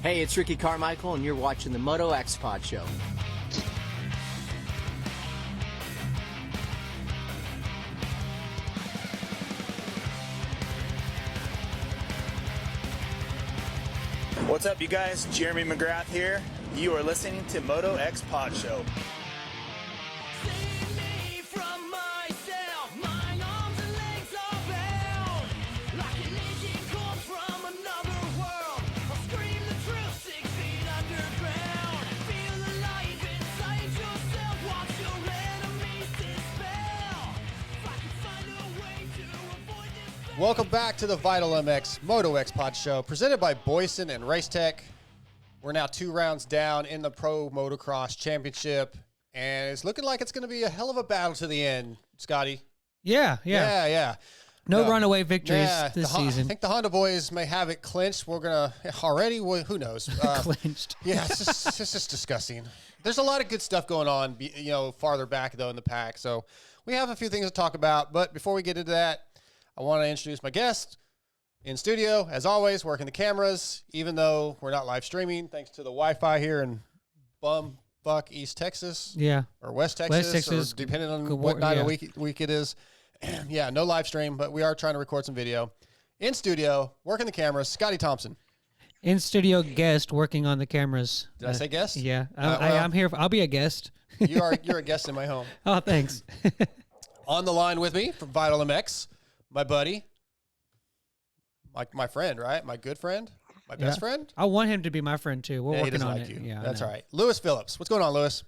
Hey, it's Ricky Carmichael, and you're watching the MotoXpod show. What's up, you guys? Jeremy McGrath here. You are listening to MotoXpod show. Welcome back to the Vital MX MotoXpod show, presented by Boyson and Racetech. We're now 2 rounds down in the Pro Motocross Championship, and it's looking like it's going to be a hell of a battle to the end, Scotty. Yeah. No runaway victories this season. I think the Honda boys may have it clinched. We're going to already, who knows? Clinched. Yeah, it's just disgusting. There's a lot of good stuff going on, farther back, though, in the pack. So we have a few things to talk about, but before we get into that, I want to introduce my guest in studio, as always, working the cameras, even though we're not live streaming, thanks to the Wi-Fi here in bumfuck East Texas. Yeah. Or West Texas, or depending on what night of week it is. Yeah, no live stream, but we are trying to record some video. In studio, working the cameras, Scotty Thompson. In studio guest working on the cameras. Did I say guest? Yeah. I'm here. I'll be a guest. You're a guest in my home. Oh, thanks. On the line with me from Vital MX, my buddy, my friend, right? My good friend, my best friend. I want him to be my friend too. We're working on it. You. Yeah, that's all right. Lewis Phillips, what's going on, Lewis?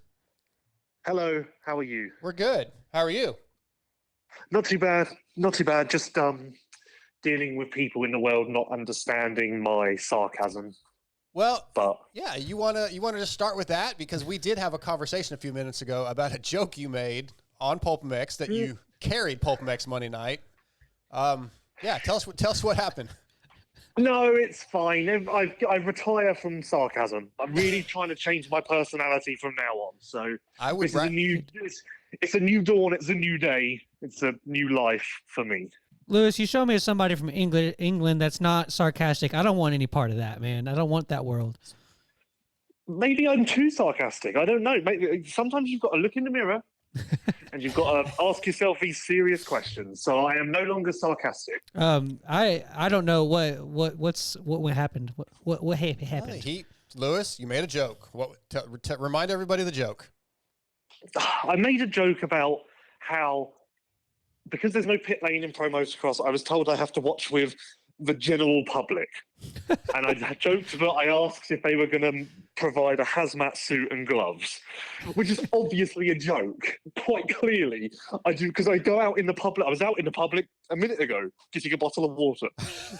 Hello, how are you? We're good. How are you? Not too bad. Not too bad. Just dealing with people in the world not understanding my sarcasm. Well, but yeah, you wanna just start with that, because we did have a conversation a few minutes ago about a joke you made on Pulp MX that you carried Pulp MX Monday night. Yeah, tell us what happened. No, it's fine. I retire from sarcasm. I'm really trying to change my personality from now on. So it's a new dawn. It's a new day. It's a new life for me. Lewis, you show me as somebody from England that's not sarcastic. I don't want any part of that, man. I don't want that world. Maybe I'm too sarcastic. I don't know. Maybe sometimes you've got to look in the mirror and you've got to ask yourself these serious questions. So I am no longer sarcastic. I don't know what happened. What happened? Lewis, you made a joke. Remind everybody the joke. I made a joke about how, because there's no pit lane in Pro Motocross, I was told I have to watch with the general public. And I joked that I asked if they were going to provide a hazmat suit and gloves, which is obviously a joke, quite clearly. I do, because I go out in the public. I was out in the public a minute ago getting a bottle of water.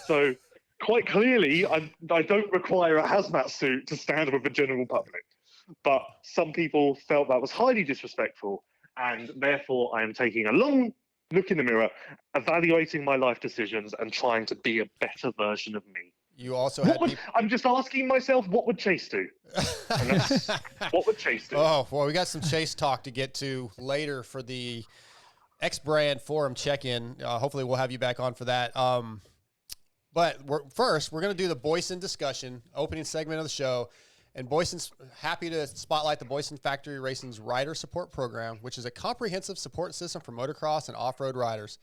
So quite clearly, I don't require a hazmat suit to stand with the general public. But some people felt that was highly disrespectful, and therefore I am taking a long look in the mirror, evaluating my life decisions, and trying to be a better version of me. You also I'm just asking myself, what would Chase do? What would Chase do? Oh, well, we got some Chase talk to get to later for the X-Brand Forum check-in. Hopefully we'll have you back on for that. But first, we're going to do the Boyson discussion, opening segment of the show. And Boyson's happy to spotlight the Boyson Factory Racing's Rider Support Program, which is a comprehensive support system for motocross and off-road riders.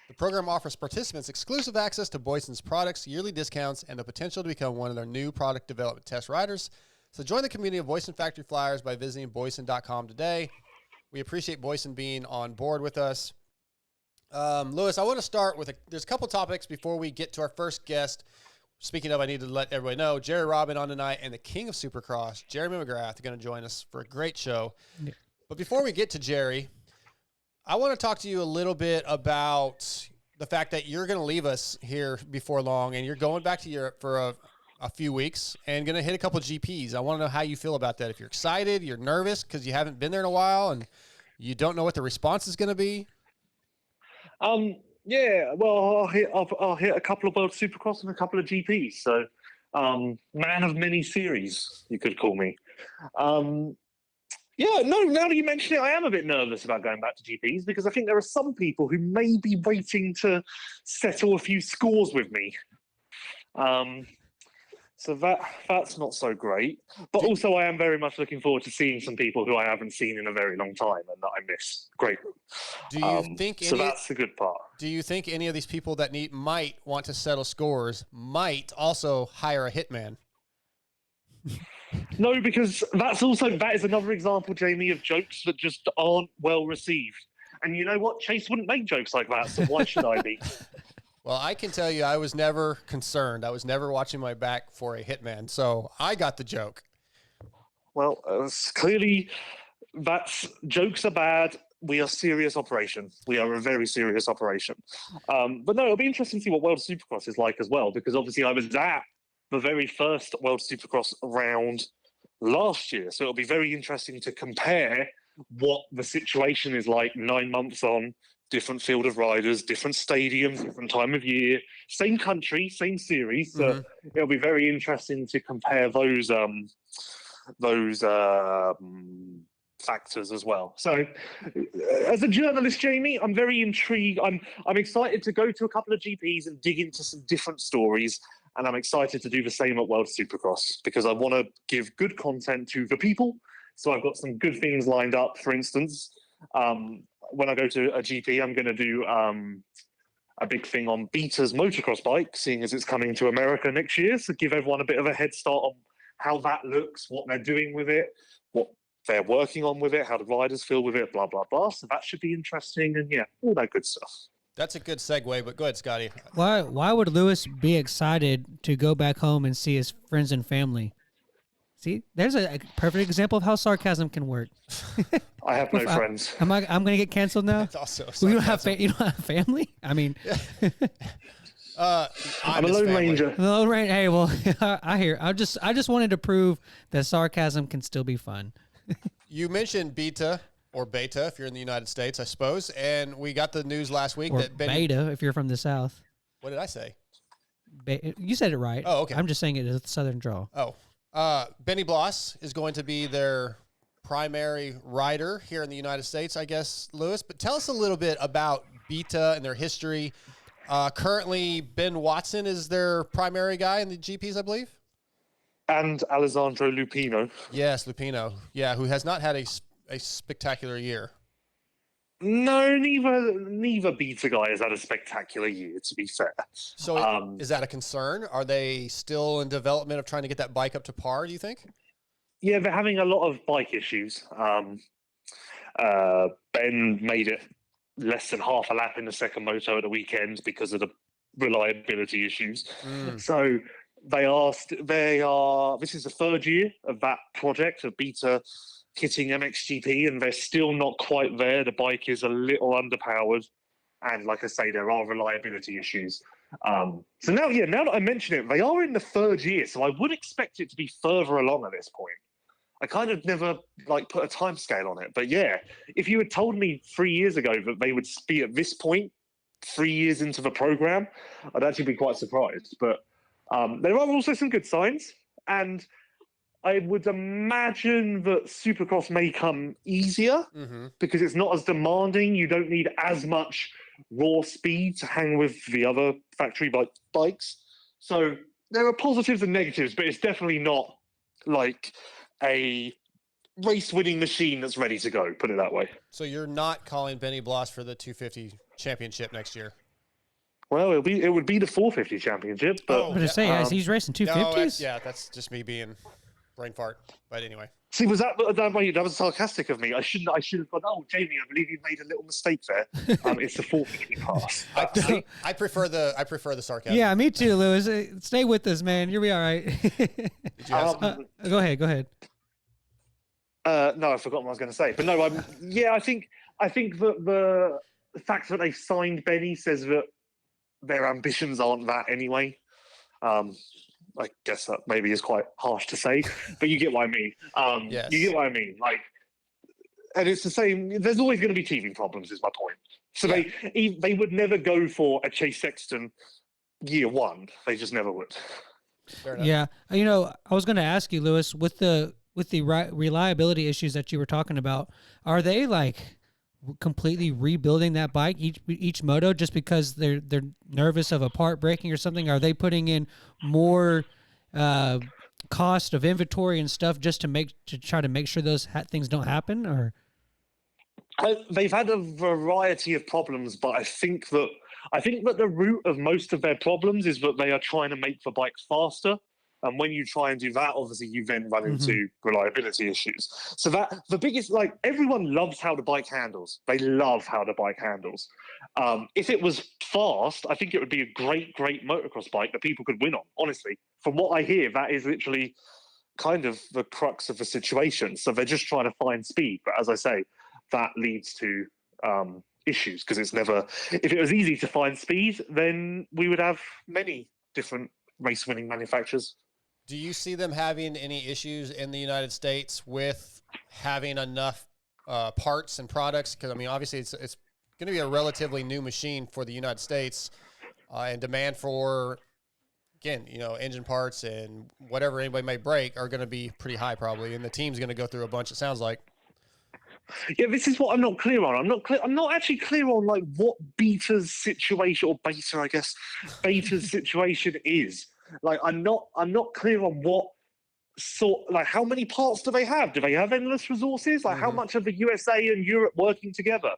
The program offers participants exclusive access to Boyson's products, yearly discounts, and the potential to become one of their new product development test riders. So join the community of Boyson Factory Flyers by visiting boyson.com today. We appreciate Boyson being on board with us. Lewis, I want to start with there's a couple topics before we get to our first guest. Speaking of, I need to let everybody know, Jerry Robin on tonight and the king of Supercross, Jeremy McGrath, are going to join us for a great show. Yeah. But before we get to Jerry, I want to talk to you a little bit about the fact that you're going to leave us here before long, and you're going back to Europe for a few weeks and going to hit a couple of GPs. I want to know how you feel about that. If you're excited, you're nervous because you haven't been there in a while, and you don't know what the response is going to be. Yeah, well, I'll hit a couple of World Supercross and a couple of GPs. So, man of many series, you could call me. Yeah, no, now that you mention it, I am a bit nervous about going back to GPs, because I think there are some people who may be waiting to settle a few scores with me. So that's not so great. But also, I am very much looking forward to seeing some people who I haven't seen in a very long time and that I miss greatly. Do you think so? That's the good part. Do you think any of these people that might want to settle scores might also hire a hitman? No, because that is another example, Jamie, of jokes that just aren't well received. And you know what? Chase wouldn't make jokes like that, so why should I be? Well, I can tell you I was never concerned. I was never watching my back for a hitman, so I got the joke. Well, clearly, jokes are bad. We are a serious operation. We are a very serious operation. But no, it'll be interesting to see what World Supercross is like as well, because obviously I was at the very first World Supercross round last year. So it'll be very interesting to compare what the situation is like 9 months on. Different field of riders, different stadiums, different time of year, same country, same series. So it'll be very interesting to compare those factors as well. So, as a journalist, Jamie, I'm very intrigued. I'm excited to go to a couple of GPs and dig into some different stories, and I'm excited to do the same at World Supercross because I want to give good content to the people. So I've got some good things lined up. For instance, when I go to a GP, I'm going to do a big thing on Beta's motocross bike, seeing as it's coming to America next year. So give everyone a bit of a head start on how that looks, what they're doing with it, what they're working on with it, how the riders feel with it, blah, blah, blah. So that should be interesting. And yeah, all that good stuff. That's a good segue, but go ahead, Scotty. Why would Lewis be excited to go back home and see his friends and family? See, there's a perfect example of how sarcasm can work. I have no friends. I'm going to get canceled now? That's also you don't have family? I mean, I'm a lone ranger. Lone ranger. Hey, well, I hear. I just wanted to prove that sarcasm can still be fun. You mentioned Beta or Beta if you're in the United States, I suppose, and we got the news last week Or that Beta if you're from the South. What did I say? You said it right. Oh, okay. I'm just saying it as a Southern draw. Oh. Benny Bloss is going to be their primary rider here in the United States, I guess, Lewis. But tell us a little bit about Beta and their history. Currently, Ben Watson is their primary guy in the GPs, I believe. And Alessandro Lupino. Yes, Lupino. Yeah, who has not had a spectacular year. No, neither Beta guy has had a spectacular year, to be fair. So is that a concern? Are they still in development of trying to get that bike up to par, do you think? Yeah, they're having a lot of bike issues. Ben made it less than half a lap in the second moto at the weekend because of the reliability issues. So they are. This is the third year of that project of Beta hitting MXGP, and they're still not quite there. The bike is a little underpowered, and like I say, there are reliability issues. So now that I mention it, they are in the third year, so I would expect it to be further along at this point. I kind of never put a time scale on it, but yeah, if you had told me 3 years ago that they would be at this point 3 years into the program, I'd actually be quite surprised. But there are also some good signs, and I would imagine that Supercross may come easier because it's not as demanding. You don't need as much raw speed to hang with the other factory bikes. So there are positives and negatives, but it's definitely not like a race-winning machine that's ready to go, put it that way. So you're not calling Benny Bloss for the 250 championship next year? Well, it would be the 450 championship, but I'm going to say, he's racing 250s? No, that's just me being brain fart. But anyway. See, that was sarcastic of me. I should have gone, oh, Jamie, I believe you've made a little mistake there. It's the 450 pass. I prefer the sarcasm. Yeah, me too, Lewis. Stay with us, man. You'll be all right. Go ahead. No, I've forgotten what I was going to say. But no, I think that the fact that they've signed Benny says that their ambitions aren't that anyway. I guess that maybe is quite harsh to say, but you get what I mean. Yes. You get what I mean. And it's the same. There's always going to be teething problems, is my point. So they would never go for a Chase Sexton year one. They just never would. Yeah, I was going to ask you, Lewis, with the reliability issues that you were talking about, are they completely rebuilding that bike each moto just because they're nervous of a part breaking or something? Are they putting in more cost of inventory and stuff just to try to make sure those things don't happen? Or they've had a variety of problems, but I think that the root of most of their problems is that they are trying to make the bike faster. And when you try and do that, obviously you then run into reliability issues. So that the biggest, like, everyone loves how the bike handles. They love how the bike handles. If it was fast, I think it would be a great motocross bike that people could win on. Honestly, from what I hear, that is literally kind of the crux of the situation. So they're just trying to find speed. But as I say, that leads to issues because it's never. If it was easy to find speed, then we would have many different race-winning manufacturers. Do you see them having any issues in the United States with having enough parts and products? Because I mean, obviously, it's going to be a relatively new machine for the United States, and demand for, again, engine parts and whatever anybody may break are going to be pretty high probably, and the team's going to go through a bunch. It sounds like. Yeah, this is what I'm not clear on. I'm not actually clear on like what Beta's situation, or Beta, I guess, Beta's situation is. Like, I'm not clear on what sort, like, how many parts do they have? Do they have endless resources? Like, how much of the USA and Europe working together?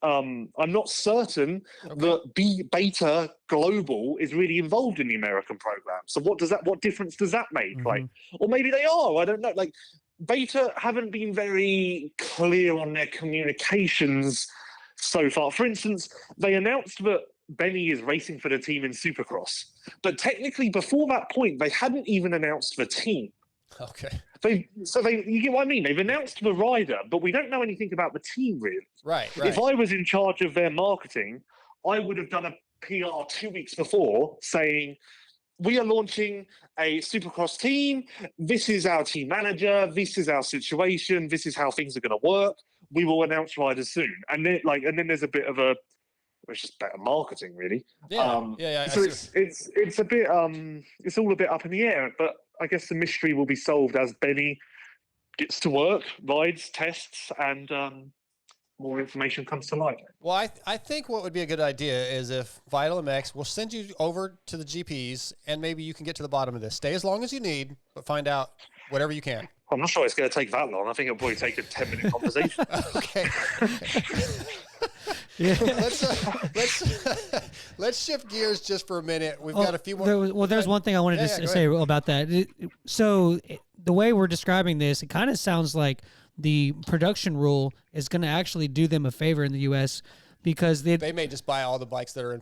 I'm not certain that Beta Global is really involved in the American program. So what difference does that make? Like, or maybe they are. I don't know. Like, Beta haven't been very clear on their communications so far. For instance, they announced that Benny is racing for the team in Supercross, but technically before that point, they hadn't even announced the team. Okay. You get what I mean? They've announced the rider, but we don't know anything about the team really. Right. If I was in charge of their marketing, I would have done a PR 2 weeks before saying, we are launching a Supercross team. This is our team manager. This is our situation. This is how things are going to work. We will announce riders soon. And then there's a bit of a, it's just better marketing, really. Yeah. So it's a bit it's all a bit up in the air. But I guess the mystery will be solved as Benny gets to work, rides, tests, and more information comes to light. Well, I think what would be a good idea is if Vital MX will send you over to the GPs, and maybe you can get to the bottom of this. Stay as long as you need, but find out whatever you can. I'm not sure it's going to take that long. I think it'll probably take a 10-minute conversation. Okay. yeah, let's shift gears just for a minute. We've got a few more. There's one thing I wanted to say about that. So the way we're describing this, it kind of sounds like the production rule is going to actually do them a favor in the U.S. because they may just buy all the bikes that are in.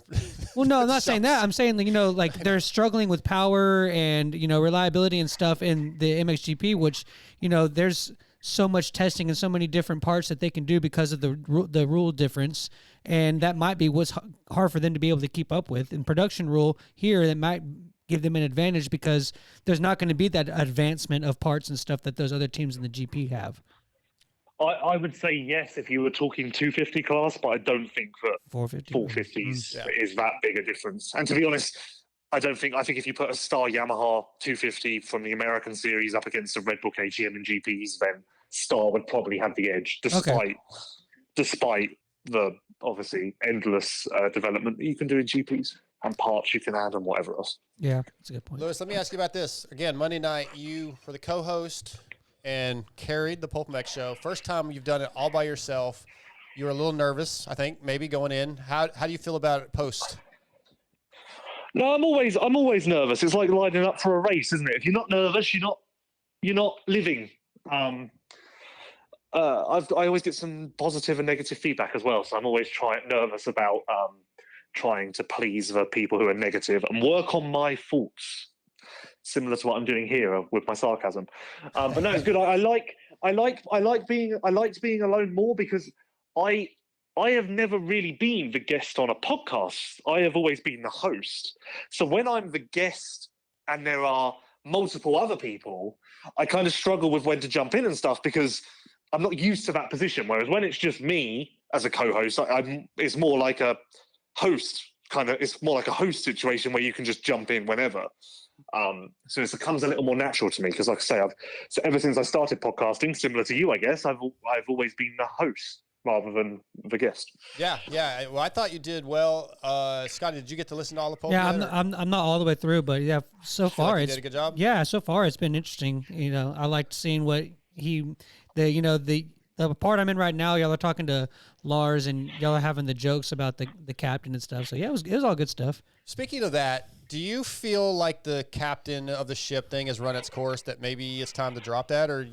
Well, no, I'm not saying that. I'm saying, like they're struggling with power and, reliability and stuff in the MXGP, which, there's so much testing and so many different parts that they can do because of the rule difference. And that might be what's hard for them to be able to keep up with. In production rule here, that might give them an advantage because there's not going to be that advancement of parts and stuff that those other teams in the GP have. I would say yes if you were talking 250 class, but I don't think that 450s is that big a difference. And to be honest, I think if you put a Star Yamaha 250 from the American series up against a Red Bull KTM and GPs, then Star would probably have the edge, despite the obviously endless development that you can do in GPs and parts you can add and whatever else. Yeah, that's a good point. Lewis, let me ask you about this. Again, Monday night, you were the co-host and carried the Pulp MX show. First time you've done it all by yourself. You were a little nervous, I think, maybe going in. How do you feel about it post? No, I'm always nervous. It's like lining up for a race, isn't it? If you're not nervous, you're not living. I always get some positive and negative feedback as well, so I'm always nervous about trying to please the people who are negative and work on my faults. Similar to what I'm doing here with my sarcasm, but no, it's good. I liked being alone more because I have never really been the guest on a podcast. I have always been the host. So when I'm the guest and there are multiple other people, I kind of struggle with when to jump in and stuff because I'm not used to that position. Whereas when it's just me as a co-host, it's more like a host it's more like a host situation where you can just jump in whenever. So it becomes a little more natural to me because, like I say, so ever since I started podcasting, similar to you, I guess, I've always been the host. rather than the guest. Yeah. Well, I thought you did well. Scotty, did you get to listen to all the polls? Yeah, yet, I'm not all the way through, but yeah, so feel far like you it's did a good job? Yeah, so far it's been interesting. I liked seeing what the part I'm in right now. Y'all are talking to Lars, and y'all are having the jokes about the captain and stuff. So yeah, it was all good stuff. Speaking of that, do you feel like the captain of the ship thing has run its course? That maybe it's time to drop that, or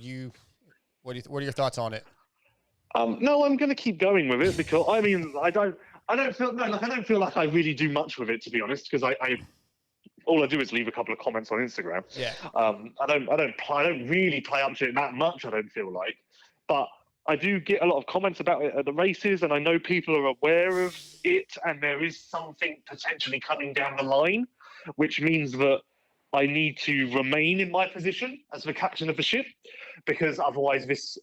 what are your thoughts on it? No, I'm going to keep going with it because I don't feel like I really do much with it, to be honest, because all I do is leave a couple of comments on Instagram. Yeah. I don't really play up to it that much. I don't feel like, but I do get a lot of comments about it at the races, and I know people are aware of it, and there is something potentially coming down the line, which means that I need to remain in my position as the captain of the ship, because otherwise this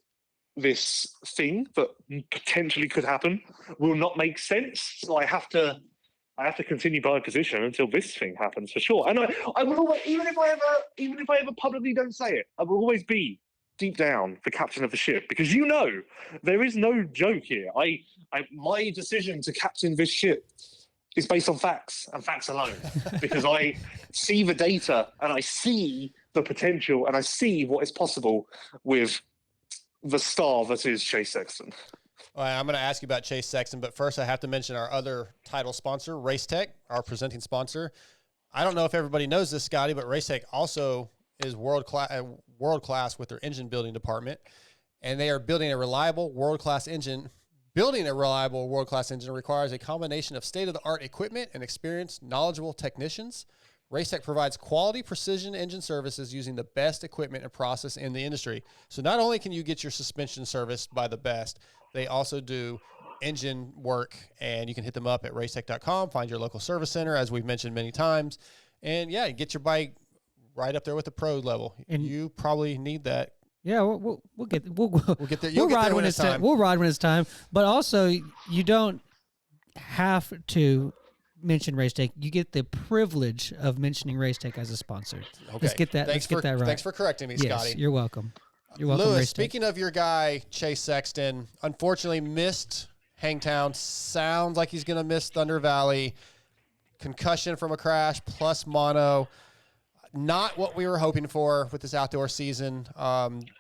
thing that potentially could happen will not make sense. So I have to continue my position until this thing happens for sure. And I will always, even if I ever publicly don't say it, I will always be deep down the captain of the ship, because there is no joke here. My decision to captain this ship is based on facts and facts alone, because I see the data and I see the potential and I see what is possible with the star that is Chase Sexton. All right, I'm going to ask you about Chase Sexton, but first I have to mention our other title sponsor, Racetech, our presenting sponsor. I don't know if everybody knows this, Scotty, but Racetech also is world class with their engine building department, and they are building a reliable world-class engine. Building a reliable world-class engine requires a combination of state-of-the-art equipment and experienced, knowledgeable technicians. Racetech provides quality precision engine services using the best equipment and process in the industry. So not only can you get your suspension serviced by the best, they also do engine work, and you can hit them up at racetech.com, find your local service center, as we've mentioned many times, and yeah, get your bike right up there with the pro level. And you probably need that. Yeah, we'll get there. You'll get there when it's time. We'll ride when it's time. But also, you don't have to mention Racetech. You get the privilege of mentioning Racetech as a sponsor. Okay. Let's get that right. Thanks for correcting me, yes, Scotty. You're welcome. You're welcome, Lewis, Racetech. speaking of your guy, Chase Sexton, unfortunately missed Hangtown. Sounds like he's going to miss Thunder Valley. Concussion from a crash plus mono. Not what we were hoping for with this outdoor season.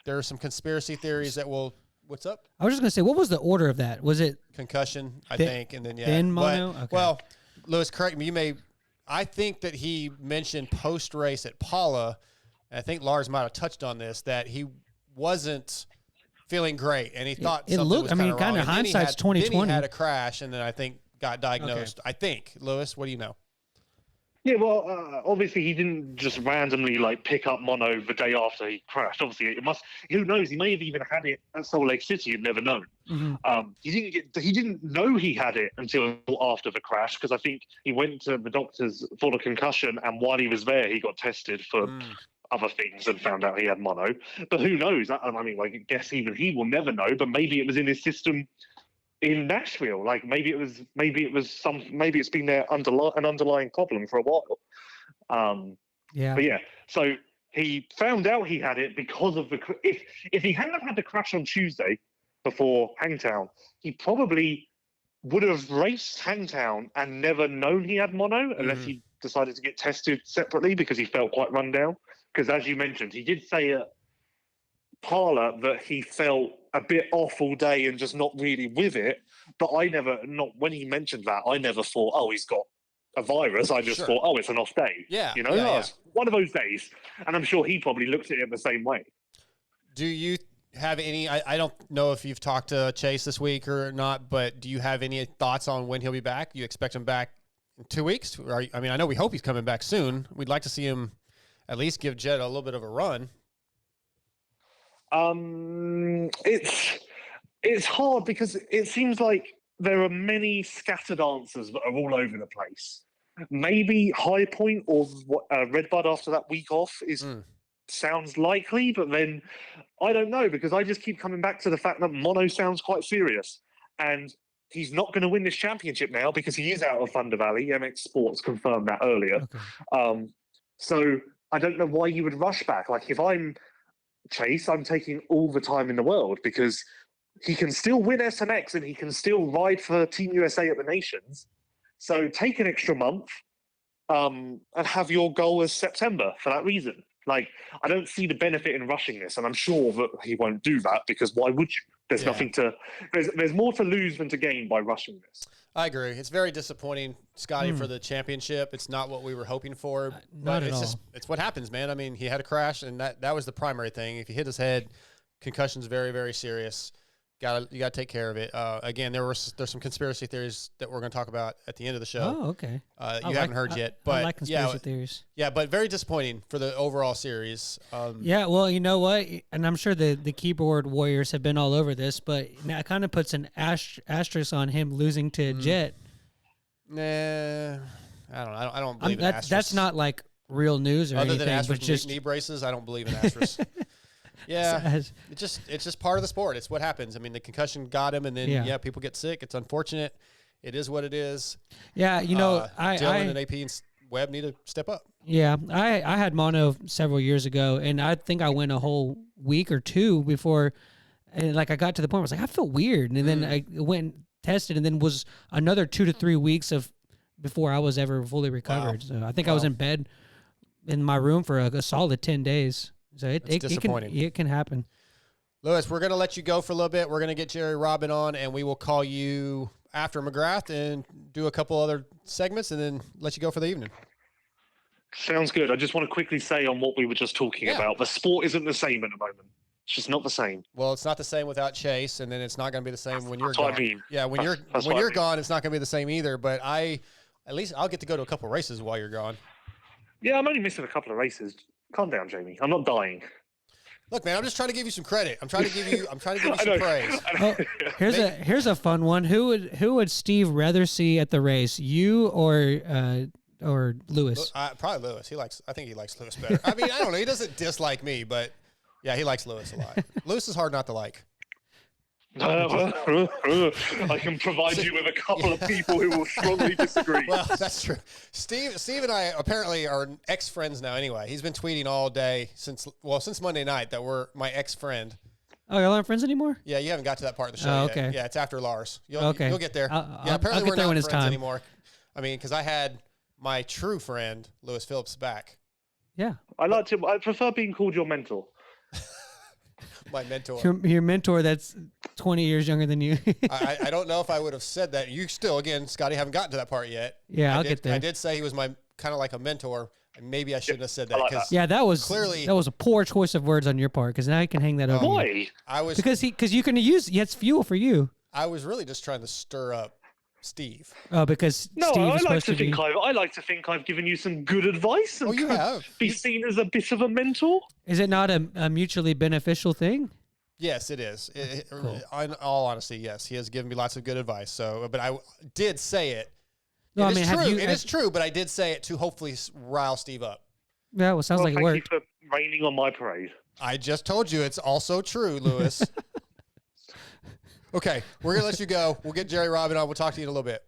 There are some conspiracy theories that will. What's up? I was just going to say, what was the order of that? Was it concussion? I think, and then then mono. But, okay. Well, Lewis, correct me. I think that he mentioned post race at Paula. And I think Lars might have touched on this, that he wasn't feeling great, and he thought it something looked. was I mean, kind of hindsight's 2020. Then he had a crash, and then I think got diagnosed. Okay. I think. Lewis, what do you know? Yeah, well, obviously he didn't just randomly pick up mono the day after he crashed. Obviously, it must. Who knows? He may have even had it at Salt Lake City and never known. Mm-hmm. He didn't know he had it until after the crash, because I think he went to the doctors for the concussion, and while he was there, he got tested for other things and found out he had mono. But who knows? I mean, I guess even he will never know. But maybe it was in his system in Nashville. Maybe it's been there an underlying problem for a while. Yeah. But yeah, so he found out he had it because of if he hadn't had the crash on Tuesday before Hangtown, he probably would have raced Hangtown and never known he had mono, unless he decided to get tested separately because he felt quite run down. Because as you mentioned, he did say at Parla that he felt a bit off all day and just not really with it. But when he mentioned that, I never thought, oh, he's got a virus. I just thought, oh, it's an off day. Yeah. It's one of those days. And I'm sure he probably looked at it the same way. Do you have any, I don't know if you've talked to Chase this week or not, but do you have any thoughts on when he'll be back? You expect him back in 2 weeks? I know we hope he's coming back soon. We'd like to see him at least give Jed a little bit of a run. It's hard because it seems like there are many scattered answers that are all over the place. Maybe High Point or Redbud after that week off sounds likely, but then I don't know, because I just keep coming back to the fact that mono sounds quite serious, and he's not going to win this championship now because he is out of Thunder Valley. MX Sports confirmed that earlier. Okay. So I don't know why you would rush back. If I'm Chase, I'm taking all the time in the world, because he can still win SMX and he can still ride for Team USA at the Nations. So take an extra month and have your goal as September for that reason. Like, I don't see the benefit in rushing this, and I'm sure that he won't do that because why would you? There's nothing to. There's more to lose than to gain by rushing this. I agree. It's very disappointing, Scotty, for the championship. It's not what we were hoping for. Not at all. It's what happens, man. I mean, he had a crash, and that was the primary thing. If he hit his head, concussion's very, very serious. You gotta take care of it. Again, there's some conspiracy theories that we're going to talk about at the end of the show. Oh, okay. You haven't heard yet, but I like conspiracy theories. Yeah, but very disappointing for the overall series. Yeah, well, you know what? And I'm sure the keyboard warriors have been all over this, but it kind of puts an asterisk on him losing to Jet. Nah, I don't know. I don't believe in asterisks. That's not like real news or Other anything. than asterisks, but just knee braces, I don't believe in asterisks. Yeah, it's just part of the sport. It's what happens. I mean, the concussion got him, and then people get sick. It's unfortunate. It is what it is. Yeah, you know, Dylan and AP and Webb need to step up. Yeah, I had mono several years ago, and I think I went a whole week or two before, and like I got to the point where I was like, I feel weird, and then I went and tested, and then was another 2 to 3 weeks before I was ever fully recovered. Wow. So I think I was in bed in my room for a solid 10 days. So it's disappointing. It can happen. Lewis, we're going to let you go for a little bit. We're going to get Jerry Robin on, and we will call you after McGrath and do a couple other segments and then let you go for the evening. Sounds good. I just want to quickly say on what we were just talking about. The sport isn't the same at the moment. It's just not the same. Well, it's not the same without Chase, and then it's not going to be the same when you're gone. What I mean. Yeah, when you're gone, it's not going to be the same either. But at least I'll get to go to a couple races while you're gone. Yeah, I'm only missing a couple of races. Calm down, Jamie. I'm not dying. Look, man, I'm just trying to give you some credit. I'm trying to give you some praise. Oh, here's a fun one. Who would Steve rather see at the race, you or Lewis? Probably Lewis. I think he likes Lewis better. I mean, I don't know. He doesn't dislike me, but yeah, he likes Lewis a lot. Lewis is hard not to like. I can provide you with a couple of people who will strongly disagree. Well, that's true. Steve and I apparently are ex-friends now anyway. He's been tweeting all day since Monday night that we're my ex-friend. Oh, y'all aren't friends anymore? Yeah, you haven't got to that part of the show yet. Okay. Yeah, it's after Lars. You'll get there. Apparently we're not friends anymore. I mean, because I had my true friend, Lewis Phillips, back. Yeah. I prefer being called your mentor. My mentor. Your mentor that's 20 years younger than you. I don't know if I would have said that. You still, again, Scotty, haven't gotten to that part yet. Yeah, I'll get there. I did say he was my kind of like a mentor. Maybe I shouldn't have said that. That was a poor choice of words on your part because now I can hang that over. Why? Because you can use it's fuel for you. I was really just trying to stir up Steve. Oh, because no, Steve I like to think I've given you some good advice. And you have. Be seen as a bit of a mentor. Is it not a mutually beneficial thing? Yes, it is. Cool. In all honesty, yes, he has given me lots of good advice. So, but I did say it. No, It is true, but I did say it to hopefully rile Steve up. Yeah, well, sounds like it worked. Thank you for raining on my parade. I just told you it's also true, Lewis. Okay, we're going to let you go. We'll get Jerry Robin on. We'll talk to you in a little bit.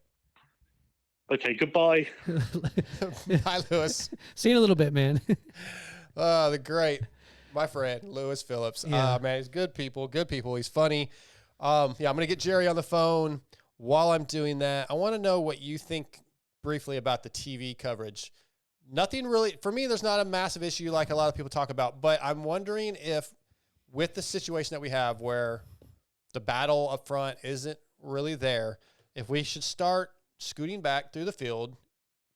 Okay, goodbye. Bye, Lewis. See you in a little bit, man. Oh, my friend, Lewis Phillips. Yeah. Man, he's good people. He's funny. I'm going to get Jerry on the phone. While I'm doing that, I want to know what you think briefly about the TV coverage. Nothing really, for me, there's not a massive issue like a lot of people talk about, but I'm wondering if with the situation that we have where the battle up front isn't really there, if we should start scooting back through the field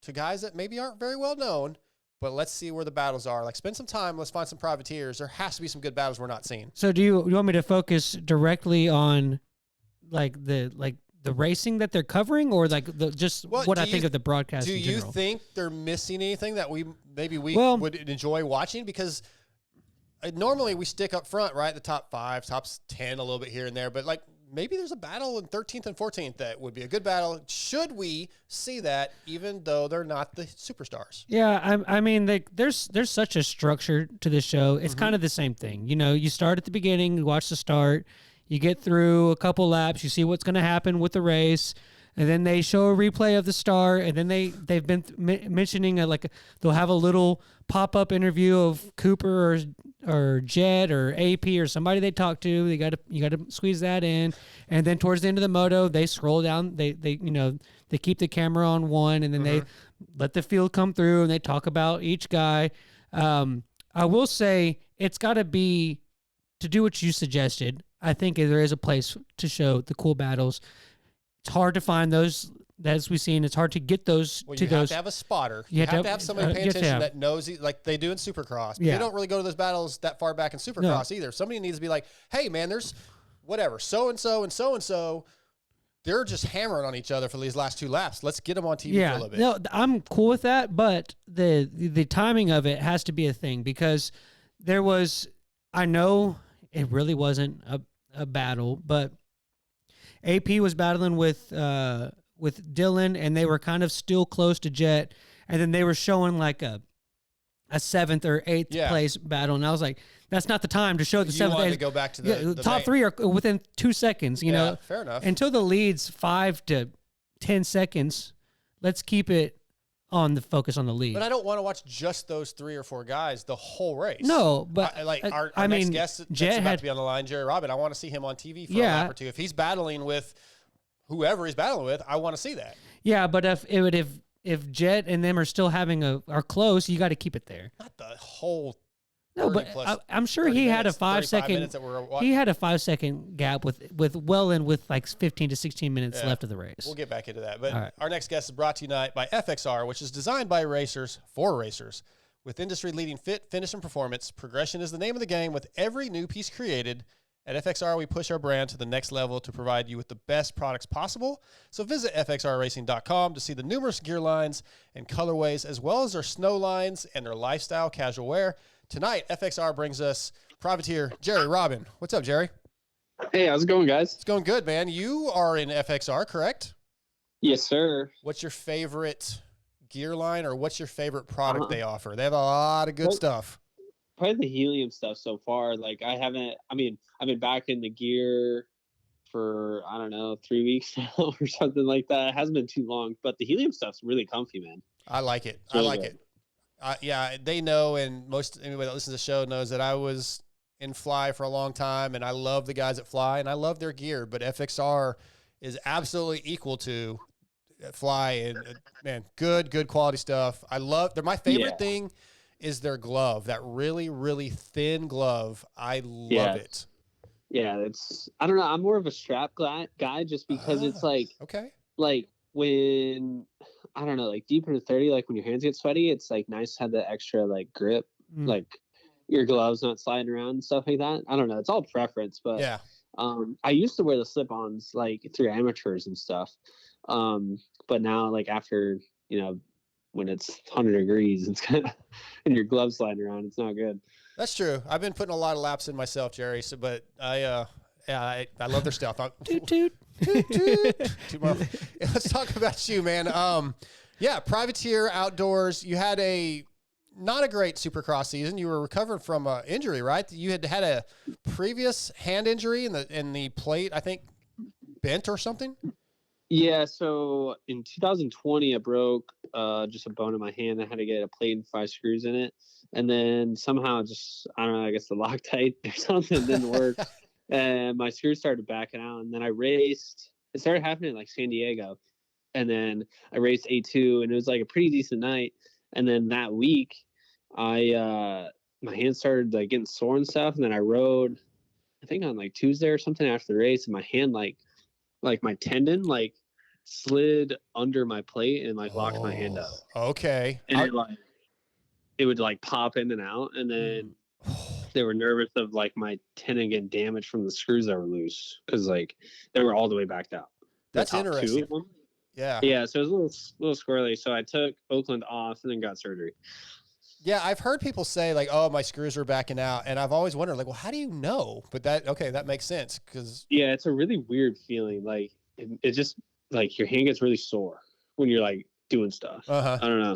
to guys that maybe aren't very well known, but let's see where the battles are. Like, spend some time. Let's find some privateers. There has to be some good battles we're not seeing. So do you want me to focus directly on the racing that they're covering, or what I think of the broadcast? Do in you general? think they're missing anything that we would enjoy watching? Because normally we stick up front, right? The top 5, top 10, a little bit here and there, but like maybe there's a battle in 13th and 14th that would be a good battle. Should we see that, even though they're not the superstars? Yeah, I mean, there's such a structure to the show. It's kind of the same thing. You know, you start at the beginning, you watch the start, you get through a couple laps, you see what's going to happen with the race, and then they show a replay of the start, and then they've been mentioning they'll have a little pop-up interview of Cooper or Jet or AP or somebody they talk to. You got to squeeze that in, and then towards the end of the moto, they scroll down. They keep the camera on one, and then they let the field come through, and they talk about each guy. I will say it's got to be to do what you suggested. I think there is a place to show the cool battles. It's hard to find those, as we've seen. It's hard to get those. Well, you have to have a spotter. You have to have somebody paying attention that knows, like they do in Supercross. But they don't really go to those battles that far back in Supercross either. Somebody needs to be like, hey, man, there's whatever, so-and-so and so-and-so. They're just hammering on each other for these last 2 laps. Let's get them on TV for a little bit. No, I'm cool with that, but the timing of it has to be a thing, because there was, I know it really wasn't a battle, but AP was battling with Dylan, and they were kind of still close to Jet, and then they were showing like a 7th or 8th place battle, and I was like, that's not the time to show the 7th. You wanted to go back to the top 3 are within 2 seconds. You know, fair enough. Until the lead's 5 to 10 seconds, let's keep it on the focus on the lead. But I don't want to watch just those 3 or 4 guys the whole race. No, but our next guest that's about to be on the line, Jerry Robin. I want to see him on TV for a lap or 2. If he's battling with whoever he's battling with, I want to see that. Yeah, but if Jet and them are still are close, you got to keep it there. Not the whole. No, but I'm sure he had a 5-second. He had a 5-second gap with like 15 to 16 minutes left of the race. We'll get back into that. But our next guest is brought to you tonight by FXR, which is designed by racers for racers. With industry-leading fit, finish, and performance, progression is the name of the game. With every new piece created at FXR, we push our brand to the next level to provide you with the best products possible. So visit fxrracing.com to see the numerous gear lines and colorways, as well as their snow lines and their lifestyle casual wear. Tonight, FXR brings us privateer Jerry Robin. What's up, Jerry? Hey, how's it going, guys? It's going good, man. You are in FXR, correct? Yes, sir. What's your favorite gear line, or what's your favorite product they offer? They have a lot of good stuff. Probably the helium stuff so far. Like, I've been back in the gear for, I don't know, 3 weeks now or something like that. It hasn't been too long, but the helium stuff's really comfy, man. I like it. Really I like it. Yeah, they know, and anybody that listens to the show knows that I was in Fly for a long time, and I love the guys at Fly, and I love their gear, but FXR is absolutely equal to Fly, and man, good quality stuff. They're my favorite thing is their glove, that really, really thin glove. I love it. Yeah, I don't know, I'm more of a strap guy just because it's like, like when, I don't know, like deep into 30, like when your hands get sweaty, it's like nice to have that extra like grip, like your gloves not sliding around and stuff like that. I don't know, it's all preference, but I used to wear the slip-ons like through amateurs and stuff, but now like after, you know, when it's 100 degrees, it's kind of, and your gloves sliding around, it's not good. That's true. I've been putting a lot of laps in myself, Jerry. So, but I love their stuff. Toot toot. Let's talk about you, man. Privateer Outdoors. You had not a great Supercross season. You were recovering from an injury, right? You had a previous hand injury in the plate, I think, bent or something. Yeah, so in 2020, I broke just a bone in my hand. I had to get a plate and 5 screws in it. And then somehow I don't know, I guess the Loctite or something didn't work. And my screws started backing out. And then I raced. It started happening in like San Diego. And then I raced A2, and it was like a pretty decent night. And then that week, my hand started like getting sore and stuff. And then I rode, I think on like Tuesday or something after the race, and my hand like my tendon like slid under my plate and like locked my hand up. Okay. And it would like pop in and out, and then they were nervous of like my tendon getting damaged from the screws that were loose because like they were all the way backed out. That's interesting. Yeah. So it was a little squirrely. So I took Oakland off and then got surgery. Yeah, I've heard people say like, "Oh, my screws are backing out," and I've always wondered like, "Well, how do you know?" But that makes sense because it's a really weird feeling. Like it just like your hand gets really sore when you're like doing stuff. I don't know.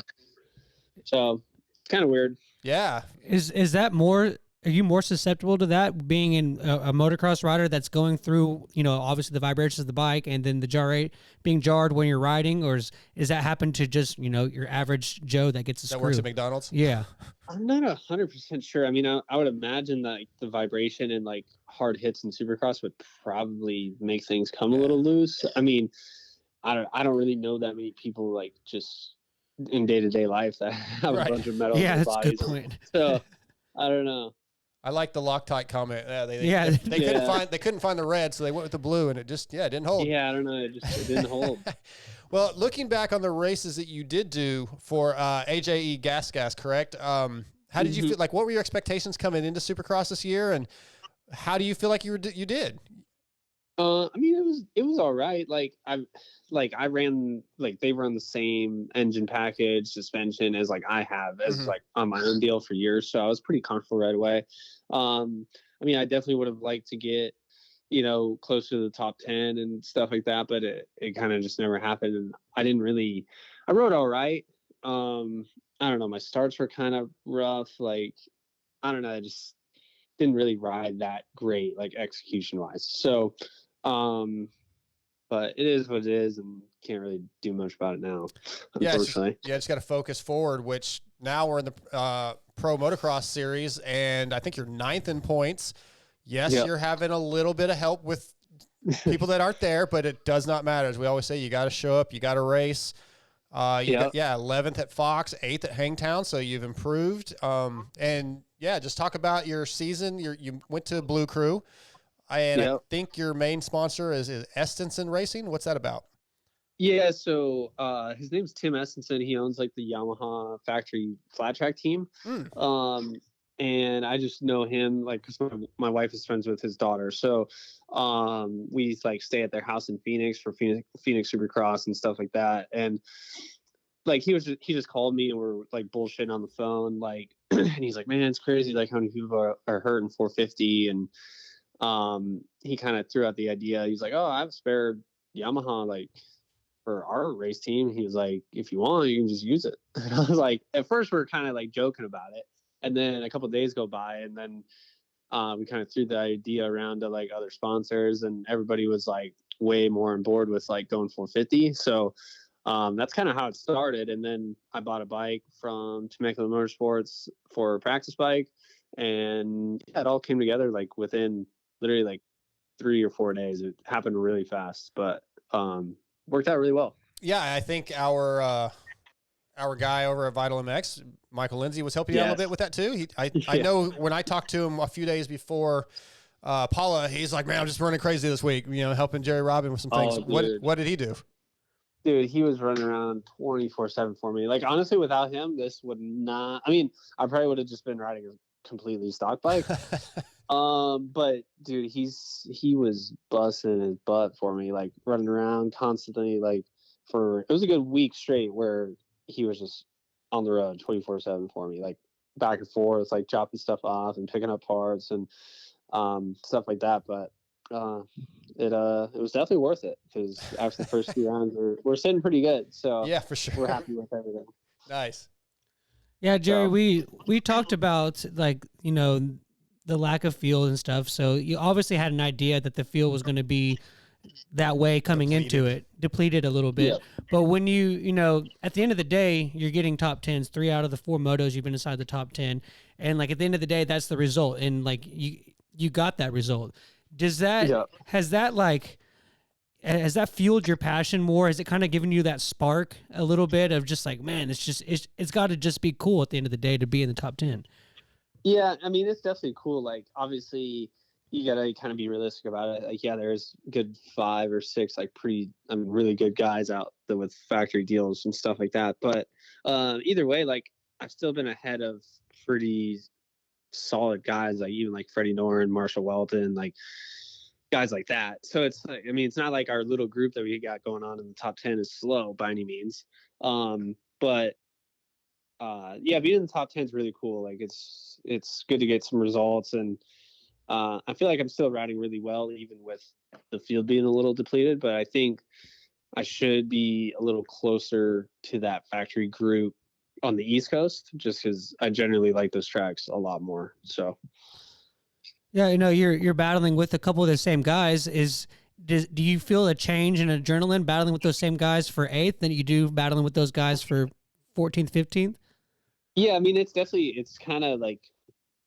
So it's kind of weird. Yeah. Is that more are you more susceptible to that being in a motocross rider that's going through, obviously the vibrations of the bike and then the jar rate being jarred when you're riding, or is that happen to just, your average Joe that gets a screw? That works at McDonald's? Yeah. I'm not 100% sure. I mean, I would imagine that the vibration and like hard hits in Supercross would probably make things come a little loose. I mean, I don't really know that many people like just in day-to-day life that have a bunch of metal in their that's a good bodies. point. So I don't know. I like the Loctite comment. They couldn't find the red, so they went with the blue, and it didn't hold. Yeah, I don't know. It didn't hold. Well, looking back on the races that you did do for AJE Gas, correct? How did you feel? Like, what were your expectations coming into Supercross this year, and how do you feel like you did? I mean, it was all right. I ran they run the same engine package, suspension as I have as on my own deal for years, so I was pretty comfortable right away. I mean, I definitely would have liked to get closer to the top 10 and stuff like that, but it kind of just never happened. And I rode all right. I don't know, my starts were kind of rough. I don't know, I just didn't really ride that great, execution wise. So, but it is what it is, and can't really do much about it now, unfortunately. Just got to focus forward, which now we're in the Pro Motocross Series, and I think you're 9th in points. Yes, you're having a little bit of help with people that aren't there, but it does not matter. As we always say, you got to show up, you got to race. Got 11th at Fox, 8th at Hangtown, so you've improved. And just talk about your season. You went to Blue Crew, and I think your main sponsor is Estenson Racing. What's that about? Yeah, so his name's Tim Estenson. He owns the Yamaha factory flat track team. And I just know him because my wife is friends with his daughter. So we stay at their house in Phoenix for Phoenix Supercross and stuff like that. And he just called me and we're bullshitting on the phone. And he's like, man, it's crazy. How many people are hurt in 450. And he kind of threw out the idea. He's like, oh, I have a spare Yamaha for our race team. He was like, if you want, you can just use it. And I was like, at first we are kind of joking about it. And then a couple of days go by, and then we kind of threw the idea around to other sponsors, and everybody was way more on board with going 450. So that's kind of how it started. And then I bought a bike from Temecula Motorsports for a practice bike, and it all came together within literally 3 or 4 days. It happened really fast, but worked out really well. Yeah, I think our guy over at Vital MX, Michael Lindsay, was helping you out a little bit with that too. I know when I talked to him a few days before Paula, he's like, man, I'm just running crazy this week, helping Jerry Robin with some things. What did he do? Dude, he was running around 24/7 for me. Honestly, without him, this would not. I mean, I probably would have just been riding a completely stock bike. But dude, he was busting his butt for me, running around constantly. It was a good week straight where he was just on the road 24/7 for me, back and forth, chopping stuff off and picking up parts and stuff like that. But it was definitely worth it, because after the first few rounds we're sitting pretty good. So yeah, for sure, we're happy with everything. Nice. Yeah, Jerry, we talked about the lack of field and stuff. So you obviously had an idea that the field was going to be that way coming into it, depleted a little bit. Yeah. But when at the end of the day, you're getting top 10s, 3 out of the 4 motos, you've been inside the top 10. And at the end of the day, that's the result. And you got that result. Has that fueled your passion more? Has it kind of given you that spark a little bit of just man, it's got to just be cool at the end of the day to be in the top 10? Yeah. I mean, it's definitely cool. Obviously, you gotta kind of be realistic about it. There's good 5 or 6 really good guys out there with factory deals and stuff like that. But either way, I've still been ahead of pretty solid guys, even Freddie Noren, Marshall Welton, guys like that. So it's it's not our little group that we got going on in the top 10 is slow by any means. But being in the top 10 is really cool. It's good to get some results, and I feel I'm still riding really well, even with the field being a little depleted, but I think I should be a little closer to that factory group on the East Coast, just because I generally like those tracks a lot more. So Yeah, you're battling with a couple of the same guys. Do you feel a change in adrenaline battling with those same guys for 8th than you do battling with those guys for 14th, 15th? yeah, I mean, it's kind of like,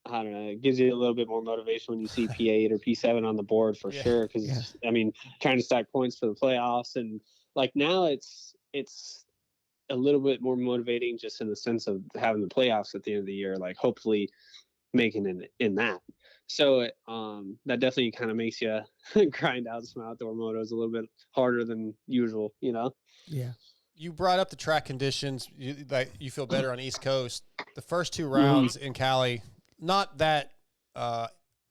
I don't know, it gives you a little bit more motivation when you see P8 or P7 on the board for sure. Because I mean, trying to stack points for the playoffs, and like now it's a little bit more motivating just in the sense of having the playoffs at the end of the year, like hopefully making it in that. So that definitely kind of makes you grind out some outdoor motos a little bit harder than usual, you know? Yeah. You brought up the track conditions. You feel better on East Coast. The first 2 rounds in Cali, not that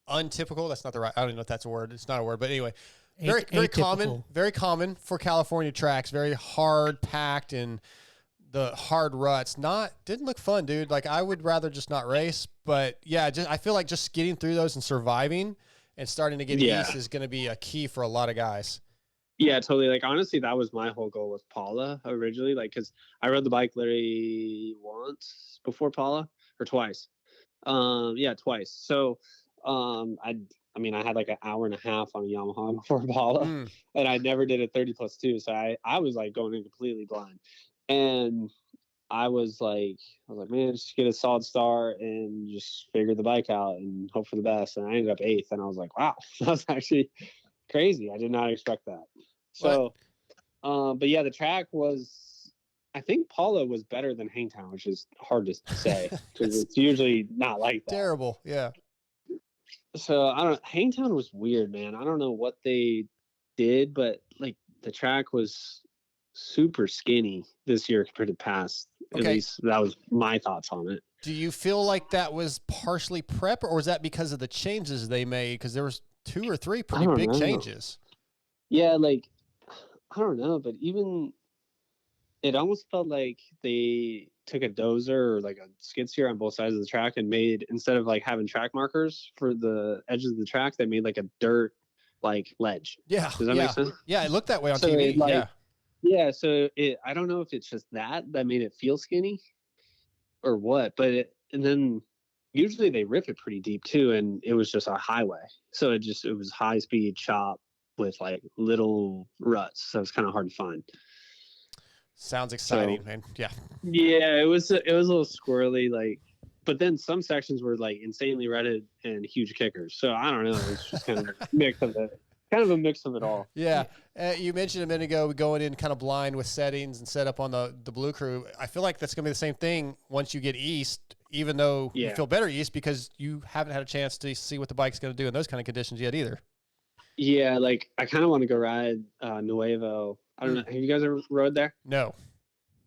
untypical. That's not the right. I don't even know if that's a word. It's not a word, but anyway, very common. Very common for California tracks. Very hard packed and the hard ruts. Didn't look fun, dude. Like I would rather just not race. But yeah, I feel like just getting through those and surviving and starting to get east is going to be a key for a lot of guys. Yeah, totally. Like honestly, that was my whole goal with Paula originally. Like, because I rode the bike literally once before Paula, or twice. Yeah, twice. So, I mean, I had like an hour and a half on a Yamaha before Paula, and I never did a 30+2. So I was like going in completely blind, and I was like, man, just get a solid start and just figure the bike out and hope for the best. And I ended up 8th, and I was like, wow, that was actually crazy. I did not expect that. So, but yeah, the track was, I think Paula was better than Hangtown, which is hard to say because it's usually not like that. Terrible. Yeah. So I don't know. Hangtown was weird, man. I don't know what they did, but like the track was super skinny this year compared to past. Okay. At least that was my thoughts on it. Do you feel like that was partially prep, or was that because of the changes they made? Because there was 2 or 3 pretty big changes. Yeah, like I don't know, but even it almost felt like they took a dozer or like a skid steer on both sides of the track and made, instead of like having track markers for the edges of the track, they made like a dirt like ledge. Yeah. Does that make sense? Yeah, it looked that way on So TV. Yeah, so I don't know if it's just that made it feel skinny or what, but and then usually they rip it pretty deep too, and it was just a highway. So it was high speed chop with like little ruts. So it's kind of hard to find. Sounds exciting, man. Yeah. Yeah, it was a little squirrely, like, but then some sections were like insanely rutted and huge kickers. So I don't know. It's just kind of a mix of it. Kind of a mix of it all. Yeah. You mentioned a minute ago going in kind of blind with settings and set up on the Blue Crew. I feel like that's going to be the same thing once you get east, even though you feel better east because you haven't had a chance to see what the bike's going to do in those kind of conditions yet either. Yeah, like I kind of want to go ride Nuevo. I don't know. Have you guys ever rode there? No.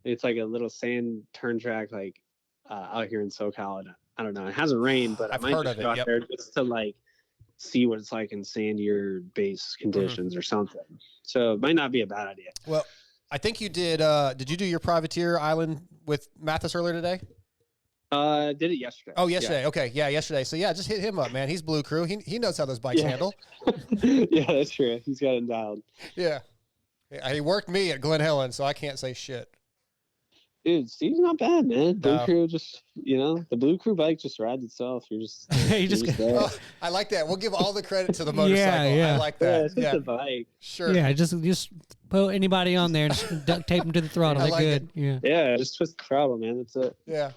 It's like a little sand turn track, like out here in SoCal. And I don't know. It hasn't rained, but I've I might heard just of go it. out there just to like see what it's like in sandier base conditions or something. So it might not be a bad idea. Well, I think you did. Did you do your privateer island with Mathis earlier today? Did it yesterday. Oh, yesterday. Yeah. Okay. Yeah, yesterday. So yeah, just hit him up, man. He's Blue Crew. He knows how those bikes handle. Yeah, that's true. He's got it dialed. Yeah. He worked me at Glen Helen, so I can't say shit. Dude, Steve's not bad, man. Blue Crew just, the Blue Crew bike just rides itself. You're just, there. Oh, I like that. We'll give all the credit to the motorcycle. Yeah. I like that. Yeah, it's just a bike. Sure. Yeah, just put anybody on there and just duct tape them to the throttle. They're good. Yeah, just twist the throttle, man. That's it. Yeah.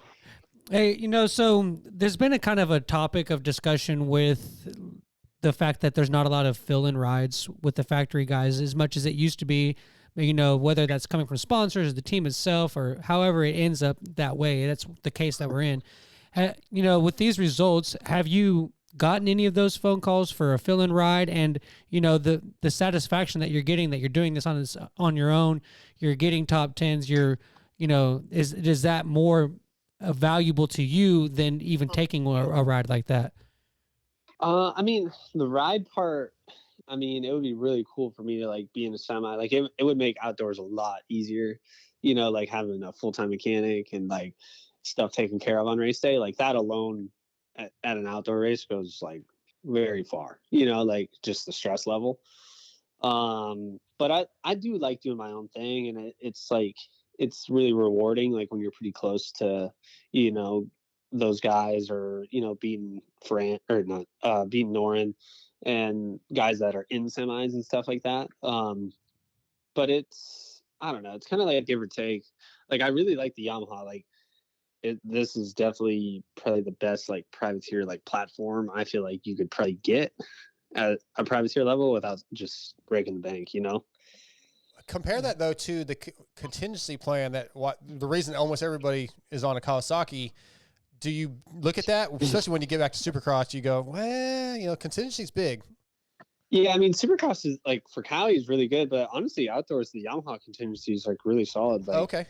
Hey, so there's been a kind of a topic of discussion with the fact that there's not a lot of fill-in rides with the factory guys as much as it used to be. Whether that's coming from sponsors, the team itself, or however it ends up that way. That's the case that we're in. With these results, have you gotten any of those phone calls for a fill-in ride? And, the satisfaction that you're getting, that you're doing this on your own, you're getting top tens, is that more valuable to you than even taking a ride like that? I mean, the ride part, it would be really cool for me to like be in a semi. Like it would make outdoors a lot easier, like having a full-time mechanic and like stuff taken care of on race day. Like that alone at an outdoor race goes like very far, like just the stress level. But I do like doing my own thing, and it's like it's really rewarding. Like when you're pretty close to, you know, those guys, or, you know, beating beating Norin and guys that are in semis and stuff like that. But I don't know, it's kind of like a give or take. Like I really like the Yamaha. Like this is definitely probably the best like privateer like platform I feel like you could probably get at a privateer level without just breaking the bank, you know? Compare that though to the contingency plan the reason almost everybody is on a Kawasaki. Do you look at that, especially when you get back to Supercross, you go, well, you know, contingency's big. Yeah, I mean, Supercross is like for Cali is really good, but honestly, outdoors the Yamaha contingency is like really solid. Like, okay.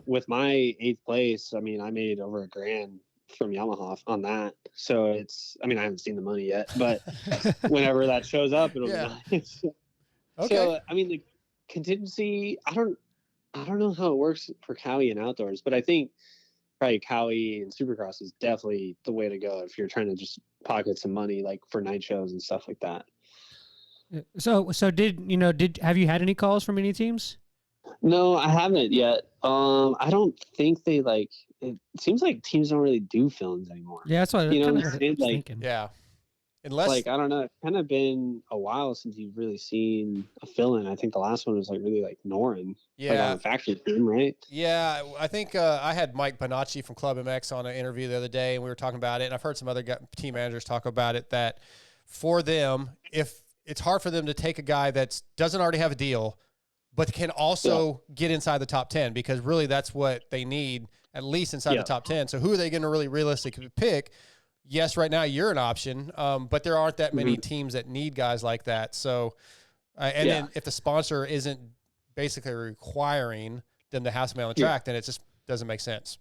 With my 8th place, I mean, I made over $1,000 from Yamaha on that. So I mean, I haven't seen the money yet, but whenever that shows up, it'll be nice. Okay. So, I mean, the contingency, I don't know how it works for Cali and outdoors, but I think probably Cali and Supercross is definitely the way to go if you're trying to just pocket some money, like for night shows and stuff like that. So have you had any calls from any teams? No, I haven't yet. I don't think they it seems like teams don't really do fill-ins anymore. Yeah, that's what I was thinking. Yeah. Unless like, I don't know, it's kind of been a while since you've really seen a fill-in. I think the last one was like really like Norin. Yeah. Like on the factory team, right? Yeah, I think I had Mike Bonacci from Club MX on an interview the other day, and we were talking about it, and I've heard some other team managers talk about it, that for them, if it's hard for them to take a guy that doesn't already have a deal, but can also get inside the top 10, because really that's what they need, at least inside the top 10. So who are they going to really realistically pick? Yes, right now you're an option, but there aren't that many teams that need guys like that. So, then if the sponsor isn't basically requiring them to have somebody on the track, then it just doesn't make sense.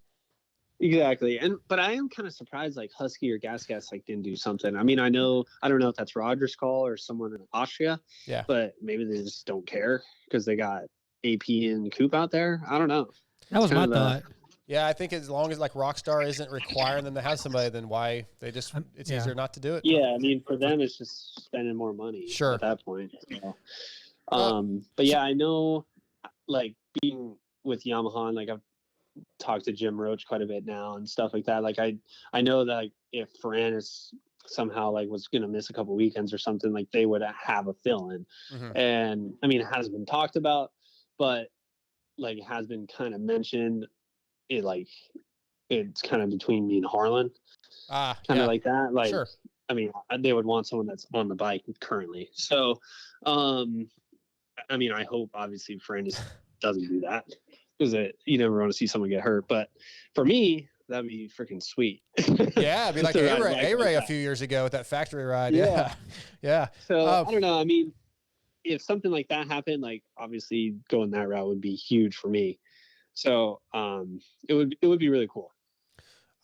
Exactly. But I am kind of surprised like Husky or Gas like didn't do something. I mean, I don't know if that's Roger's call or someone in Austria. Yeah. But maybe they just don't care because they got AP and Coop out there. I don't know. That was my thought. Yeah, I think as long as like Rockstar isn't requiring them to have somebody, then why it's easier not to do it. Yeah, I mean, for them it's just spending more money at that point. So, but yeah, I know like being with Yamaha, and like I've talked to Jim Roach quite a bit now and stuff like that. Like I know that like, if Ferranis somehow like was going to miss a couple weekends or something, like they would have a fill-in. And I mean, it hasn't been talked about, but like it has been kind of mentioned. It's kind of between me and Harlan, kind of like that. Like, sure. I mean, they would want someone that's on the bike currently. So, I mean, I hope obviously Ferranis doesn't do that, because you never want to see someone get hurt. But for me, that'd be freaking sweet. Yeah, it'd be like A-Ray a few years ago with that factory ride. Yeah. Yeah. So I don't know. I mean, if something like that happened, like obviously going that route would be huge for me. So it would be really cool.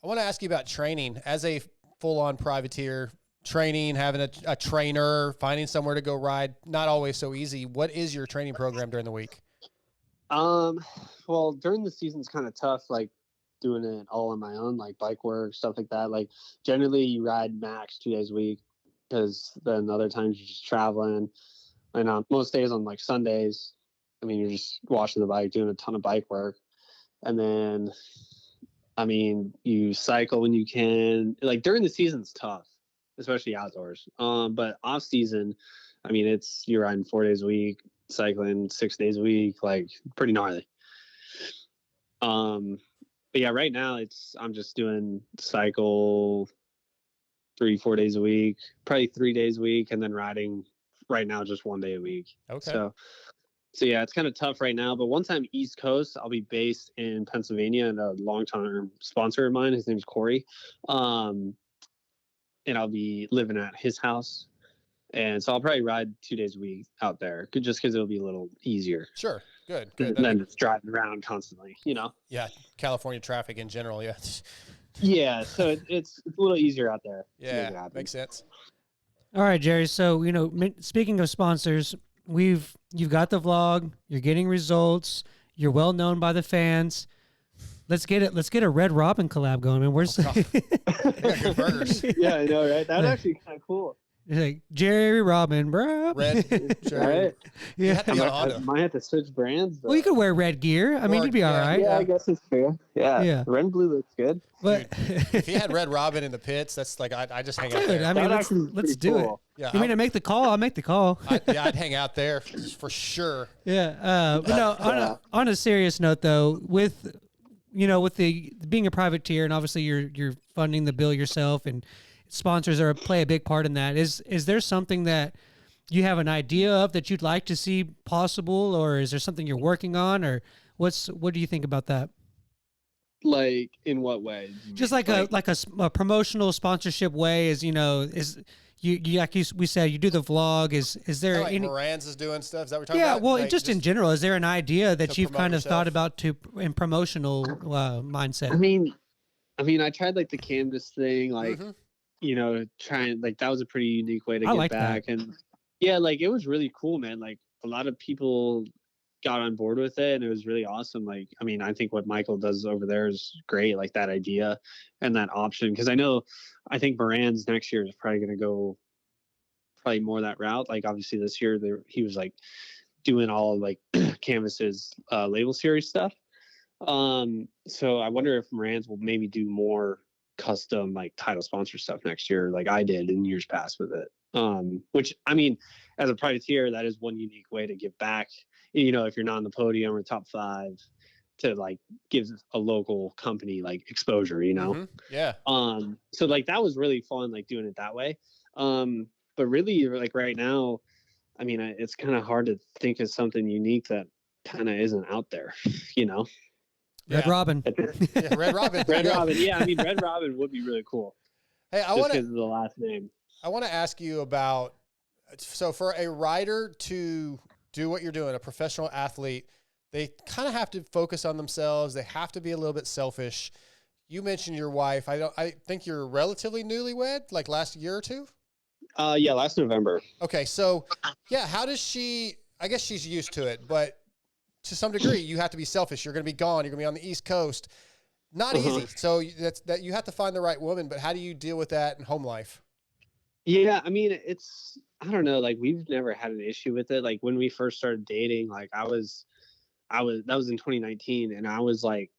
I want to ask you about training as a full-on privateer. Training, having a trainer, finding somewhere to go ride, not always so easy. What is your training program during the week? Well, during the season it's kind of tough, like doing it all on my own, like bike work, stuff like that. Like generally you ride max 2 days a week, because then other times you're just traveling. And most days on like Sundays, I mean, you're just washing the bike, doing a ton of bike work. And then, I mean, you cycle when you can. Like during the season it's tough, especially outdoors. But off season, I mean, you're riding 4 days a week, cycling 6 days a week, like pretty gnarly. But yeah, right now I'm just doing cycle 3-4 days a week, probably 3 days a week, and then riding right now just 1 day a week. Okay. So yeah, it's kind of tough right now, but once I'm East Coast, I'll be based in Pennsylvania, and a long-term sponsor of mine, his name's Corey. And I'll be living at his house. And so I'll probably ride 2 days a week out there, just because it'll be a little easier. Sure. Good. Than just driving around constantly, you know? Yeah. California traffic in general. Yeah. Yeah. So it's a little easier out there. Yeah. Makes sense. All right, Jerry. So, speaking of sponsors, you've got the vlog, you're getting results, you're well known by the fans. Let's get a Red Robin collab going, man. Where's they got good burgers. Yeah, I know, right? That's actually kind of cool. It's like Jerry Robin, bro. Red. Right? You Yeah. have to be on I Honda. might have to switch brands. Though. Well, you could wear red gear. I mean, Or- you'd be all yeah. right. Yeah, I guess it's fair. Yeah. Yeah. Red and blue looks good. But If he had Red Robin in the pits, that's like I just hang out dude, there. I mean, That let's actually is let's pretty do it. cool. Yeah, You mean to make the call? I'll make the call. I'd hang out there for sure. Yeah. But no, on a serious note though, with the being a privateer and obviously you're funding the bill yourself and sponsors play a big part in that. Is there something that you have an idea of that you'd like to see possible, or is there something you're working on, or what do you think about that? Like in what way? Just like a promotional sponsorship way is you like we said you do the vlog is there Like any Moran's is doing stuff. Is that what we're talking yeah about? well Like, just in general is there an idea that to you've promote kind of thought yourself? about in promotional mindset? I mean, I tried like the canvas thing, like trying like that was a pretty unique way to I get like back, and yeah, like it was really cool, man. Like a lot of people got on board with it, and it was really awesome. Like, I mean, I think what Michael does over there is great, like that idea and that option, because I think Moran's next year is probably going to go probably more that route. Like obviously this year he was like doing all like Canvas's label series stuff. So I wonder if Moran's will maybe do more custom like title sponsor stuff next year, like I did in years past with it. Which I mean, as a privateer, that is one unique way to give back. If you're not on the podium or top 5, to like give a local company like exposure. Yeah. So like that was really fun, like doing it that way. But really, like right now, I mean, it's kind of hard to think of something unique that kind of isn't out there. Red Yeah. Robin. Yeah, Red Robin. Red Robin, yeah. I mean, Red Robin would be really cool. Hey, I Just want because to of the last name. ask you about, so for a rider to do what you're doing, a professional athlete, they kind of have to focus on themselves. They have to be a little bit selfish. You mentioned your wife. I think you're relatively newlywed, like last year or two. Yeah, last November. Okay, so yeah, how does she? I guess she's used to it, but to some degree, you have to be selfish. You're going to be gone. You're going to be on the East Coast. Not easy. So that you have to find the right woman. But how do you deal with that in home life? Yeah, I mean, I don't know. Like we've never had an issue with it. Like when we first started dating, like that was in 2019, and I was like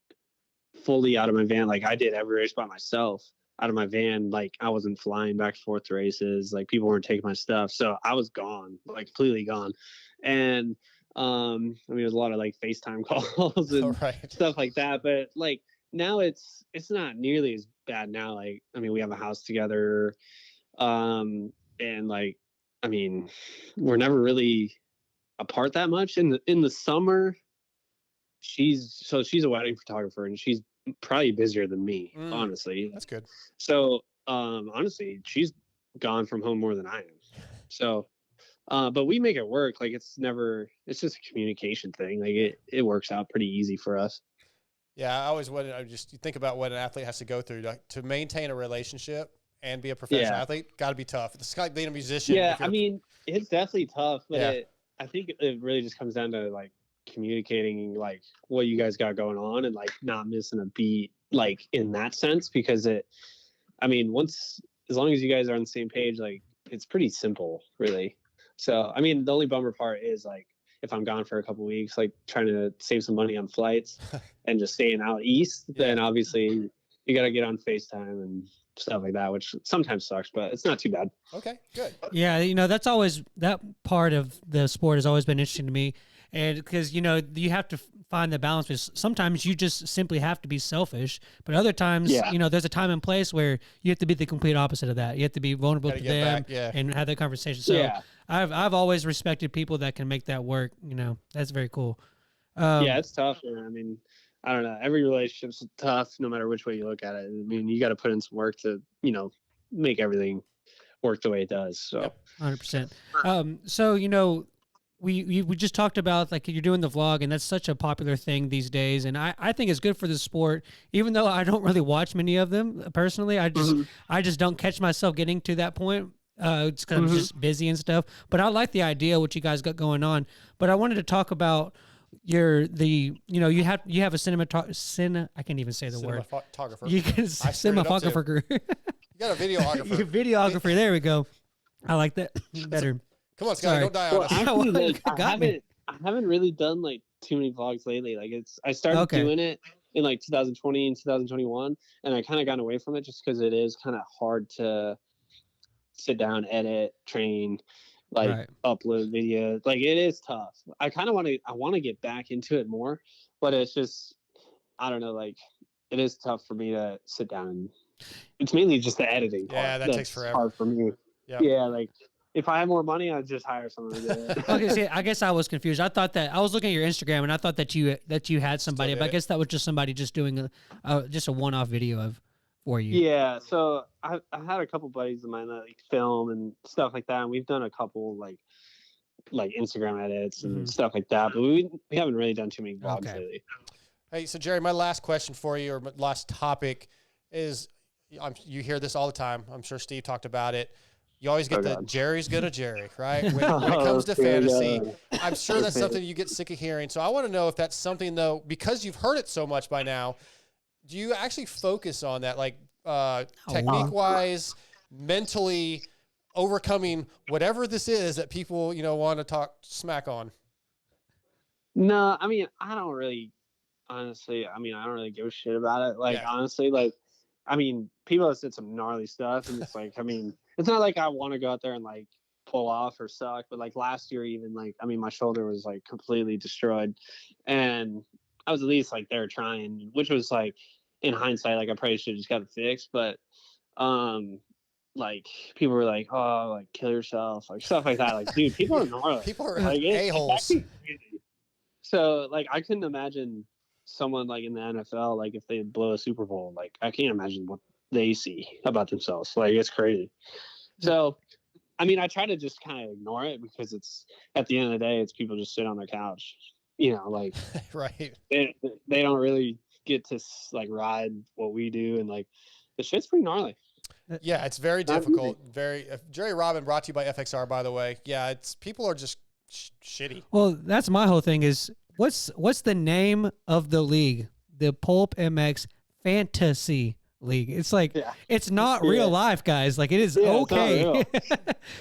fully out of my van. Like I did every race by myself out of my van. Like I wasn't flying back and forth to races. Like people weren't taking my stuff. So I was gone, like completely gone. And I mean, there's a lot of like FaceTime calls and stuff like that. But like now it's not nearly as bad now. Like, I mean, we have a house together. And like, I mean, we're never really apart that much. In the summer, she's a wedding photographer, and she's probably busier than me, honestly. That's good. So honestly, she's gone from home more than I am. So but we make it work. Like it's just a communication thing. Like it works out pretty easy for us. Yeah, you think about what an athlete has to go through to maintain a relationship and be a professional athlete. Got to be tough. It's like being a musician. Yeah, I mean, it's definitely tough, but Yeah. I think it really just comes down to like communicating like what you guys got going on and like not missing a beat, like in that sense, because as long as you guys are on the same page, like it's pretty simple, really. So, I mean, the only bummer part is like if I'm gone for a couple weeks, like trying to save some money on flights and just staying out east, then obviously you got to get on FaceTime and stuff like that, which sometimes sucks, but it's not too bad. Okay, good. Yeah, that part of the sport has always been interesting to me. And because, you have to find the balance. Because sometimes you just simply have to be selfish. But other times, there's a time and place where you have to be the complete opposite of that. You have to be vulnerable to them and have that conversation. So I've always respected people that can make that work. That's very cool. Yeah, it's tough, man. I mean, I don't know. Every relationship's tough, no matter which way you look at it. I mean, you got to put in some work to, make everything work the way it does. So, 100%. So, we just talked about like you're doing the vlog, and that's such a popular thing these days. And I think it's good for the sport, even though I don't really watch many of them personally. I just don't catch myself getting to that point. It's because I'm just busy and stuff. But I like the idea what you guys got going on. But I wanted to talk about you have a I can't even say the word. Cinematographer. You can cinematographer. You got a videographer. Videographer. There we go. I like that better. Come on, Scotty, Sorry. don't die on Well, us. actually, like, Got me. I haven't really done like too many vlogs lately. Like I started Okay. doing it in like 2020 and 2021, and I kind of got away from it just because it is kind of hard to sit down, edit, train, like Right. upload videos. Like it is tough. I want to get back into it more, but it's just, I don't know, like it is tough for me to sit down and it's mainly just the editing part. Yeah, that takes forever. Hard for me. Yep. Yeah, like if I had more money, I'd just hire someone to do it. Okay, see, I guess I was confused. I thought that I was looking at your Instagram and I thought that you had somebody, did but I it. guess that was just somebody just doing just a one-off video for you. Yeah, so I had a couple buddies of mine that like film and stuff like that, and we've done a couple like Instagram edits and stuff like that, but we haven't really done too many vlogs Okay. lately. Hey, so Jerry, my last question for you, or my last topic, is you hear this all the time. I'm sure Steve talked about it. You always get Jerry's gonna Jerry, right? When it comes to fantasy, I'm sure that's something you get sick of hearing. So I want to know if that's something, though, because you've heard it so much by now, do you actually focus on that, like technique-wise, mentally overcoming whatever this is that people, want to talk smack on? No, I mean, I don't really give a shit about it. Like, Yeah. honestly, like, I mean, people have said some gnarly stuff, and it's like, I mean, it's not like I want to go out there and like pull off or suck, but like last year, even like, I mean, my shoulder was like completely destroyed, and I was at least like there trying, which was like, in hindsight, like I probably should have just got it fixed, but like people were like, oh, like kill yourself, like stuff like that. Like, dude, people are gnarly. People are Like, a-holes. So like I couldn't imagine someone like in the NFL, like if they blow a Super Bowl, like I can't imagine what they see about themselves. Like it's crazy. So I mean, I try to just kind of ignore it because it's at the end of the day, it's people just sit on their couch, like Right. they don't really get to like ride what we do, and like the shit's pretty gnarly. Yeah, it's very Not difficult. Jerry Robin, brought to you by FXR, by the way. Yeah, it's people are just shitty. Well, that's my whole thing is what's the name of the league? The Pulp MX Fantasy League. It's like it's not real life, guys. Like it is okay.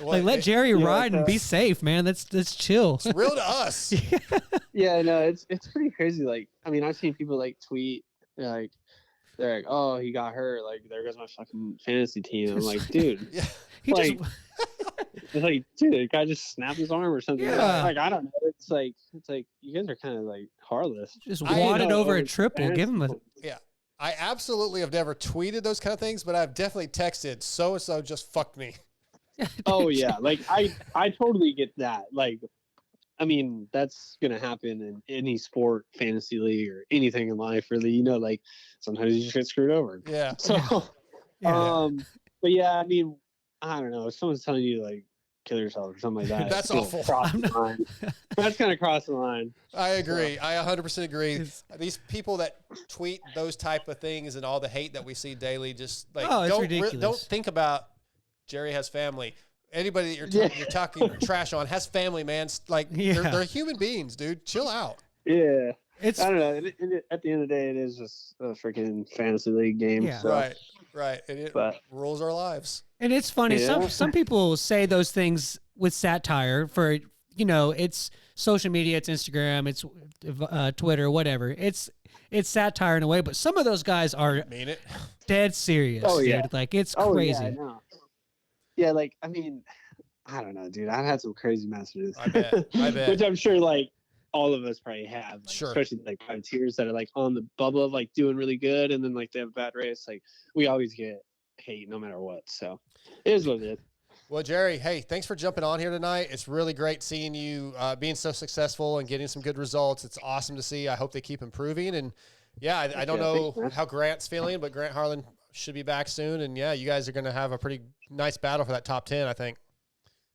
Like let Jerry ride and be safe, man. Let's chill. It's real to us. Yeah, no, it's pretty crazy. Like, I mean, I've seen people like tweet they're like, oh, he got hurt. Like, there goes my fucking fantasy team. I'm like, dude, He like, just it's like, dude, the guy just snapped his arm or something. Yeah. Like, I don't know. It's like you guys are kind of like heartless. just I wadded know, over a over triple. Give him a Yeah. I absolutely have never tweeted those kind of things, but I've definitely texted so-and-so just fucked me. Oh yeah, like I totally get that. Like, I mean, that's gonna happen in any sport, fantasy league, or anything in life, really. Like sometimes you just get screwed over. Yeah. So, Yeah. but yeah, I mean, I don't know. If someone's telling you like kill yourself or something like that, That's it's awful. crossing the line. That's kind of crossing the line. I agree. I 100% agree. These people that tweet those type of things and all the hate that we see daily, just like it's ridiculous. don't think about Jerry has family. Anybody that you're talking trash on has family, man. Like they're human beings, dude. Chill out. Yeah. It's I don't know. At the end of the day, it is just a freaking fantasy league game. Yeah. So. Right. And it But- rules our lives. And it's funny. Yeah. Some people say those things with satire for it's social media, it's Instagram, it's Twitter, whatever. It's satire in a way, but some of those guys are Mean it. dead serious. Oh, yeah. Dude. Like it's Oh, crazy. yeah, I know. Yeah, like I mean, I don't know, dude. I've had some crazy messages. I bet. Which I'm sure like all of us probably have. Like, Sure. Especially like privateers that are like on the bubble of like doing really good, and then like they have a bad race. Like we always get hate no matter what. So it is what it is. Well, Jerry, hey, thanks for jumping on here tonight. It's really great seeing you being so successful and getting some good results. It's awesome to see. I hope they keep improving. And yeah, I don't know thanks, man. how Grant's feeling, but Grant Harlan should be back soon. And yeah, you guys are going to have a pretty nice battle for that top 10, I think.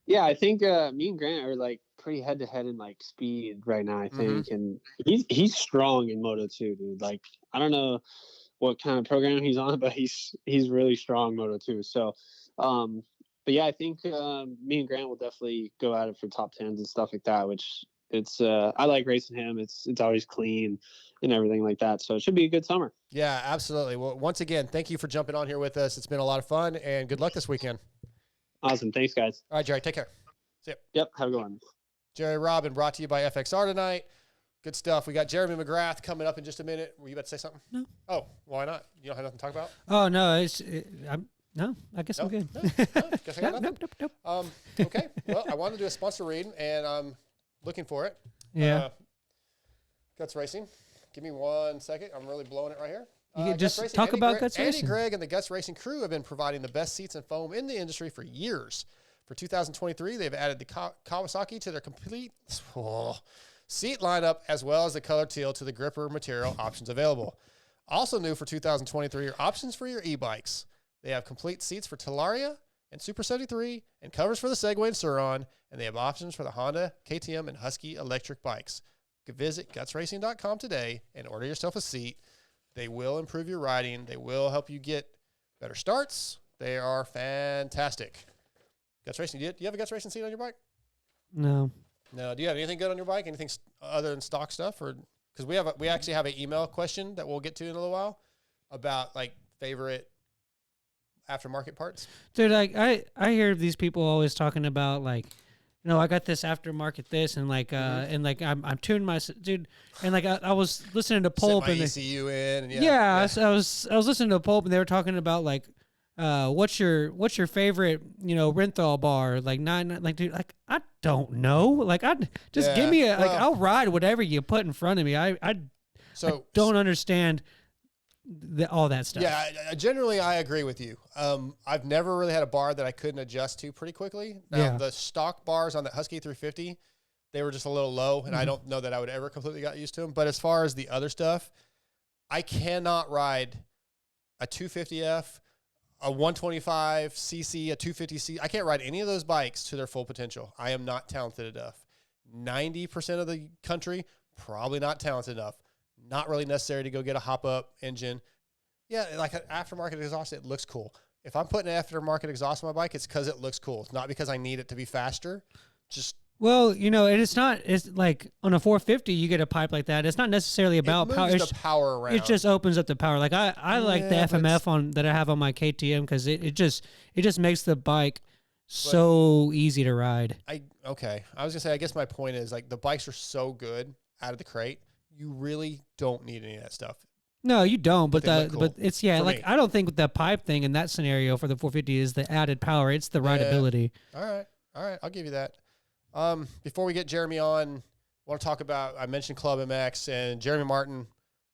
Yeah, I think me and Grant are like pretty head to head in like speed right now. I think, and he's strong in Moto 2, dude. Like I don't know what kind of program he's on, but he's really strong Moto 2. So, but yeah, I think me and Grant will definitely go at it for top 10s and stuff like that. Which it's I like racing him. It's always clean and everything like that. So it should be a good summer. Yeah, absolutely. Well, once again, thank you for jumping on here with us. It's been a lot of fun, and good luck this weekend. Awesome. Thanks, guys. All right, Jerry, take care. See ya. Yep. Have a good one. Jerry Robin, brought to you by FXR tonight. Good stuff. We got Jeremy McGrath coming up in just a minute. Were you about to say something? No. Oh, why not? You don't have nothing to talk about? Oh no, I guess I'm good. No? Guess I got nothing. Nope. Okay. Well, I wanted to do a sponsor read, and I'm looking for it. Yeah. Guts Racing. Give me 1 second. I'm really blowing it right here. You can Guts just Racing. talk about Guts Andy Racing. Gregg and the Guts Racing crew have been providing the best seats and foam in the industry for years. For 2023, they've added the Kawasaki to their complete seat lineup, as well as the color teal to the gripper material options available. Also new for 2023 are options for your e-bikes. They have complete seats for Talaria and Super 73 and covers for the Segway and Sur-Ron, and they have options for the Honda, KTM, and Husky electric bikes. Visit gutsracing.com today and order yourself a seat. They will improve your riding. They will help you get better starts. They are fantastic. Guts Racing, do you have a Guts Racing seat on your bike? No. No. Do you have anything good on your bike? Anything other than stock stuff? Or because we actually have an email question that we'll get to in a little while about like favorite aftermarket parts. Dude, like I hear these people always talking about like, you know, I got this aftermarket this and like and like I'm tuning my dude and like I was listening to Pulp Set my and ECU in and I was listening to Pulp and they were talking about like what's your favorite, you know, Renthal bar, like like dude, like I don't know, like I just give me I'll ride whatever you put in front of me. I don't understand all that stuff. Yeah, generally I agree with you. I've never really had a bar that I couldn't adjust to pretty quickly. Now the stock bars on that Husky 350, they were just a little low, and I don't know that I would ever completely got used to them. But as far as the other stuff, I cannot ride a 250F, a 125cc, a 250C. I can't ride any of those bikes to their full potential. I am not talented enough. 90% of the country, probably not talented enough. Not really necessary to go get a hop-up engine. Yeah, like an aftermarket exhaust, it looks cool. If I'm putting an aftermarket exhaust on my bike, it's because it looks cool. It's not because I need it to be faster. Well, you know, and it's like on a 450, you get a pipe like that. It's not necessarily about it power. moves the power around. It just opens up the power. Like I like the FMF that I have on my KTM because it just makes the bike so easy to ride. I was gonna say, I guess my point is like the bikes are so good out of the crate. You really don't need any of that stuff. No, you don't. But cool. it's For like me. I don't think the pipe thing in that scenario for the 450 is the added power. It's the rideability. All right, I'll give you that. Before we get Jeremy on, I want to talk about, I mentioned Club MX, and Jeremy Martin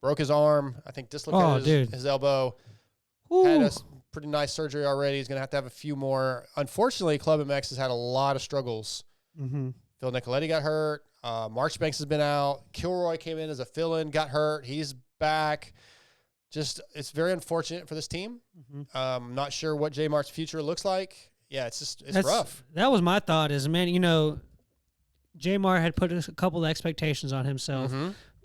broke his arm. I think dislocated his elbow. Had a pretty nice surgery already. He's going to have a few more. Unfortunately, Club MX has had a lot of struggles. Mm-hmm. Phil Nicoletti got hurt. Marchbanks has been out. Kilroy came in as a fill-in, got hurt. He's back. Just, it's very unfortunate for this team. Mm-hmm. Not sure what J Mart's future looks like. Yeah, it's rough. That was my thought is, man, you know, J Mart had put a couple of expectations on himself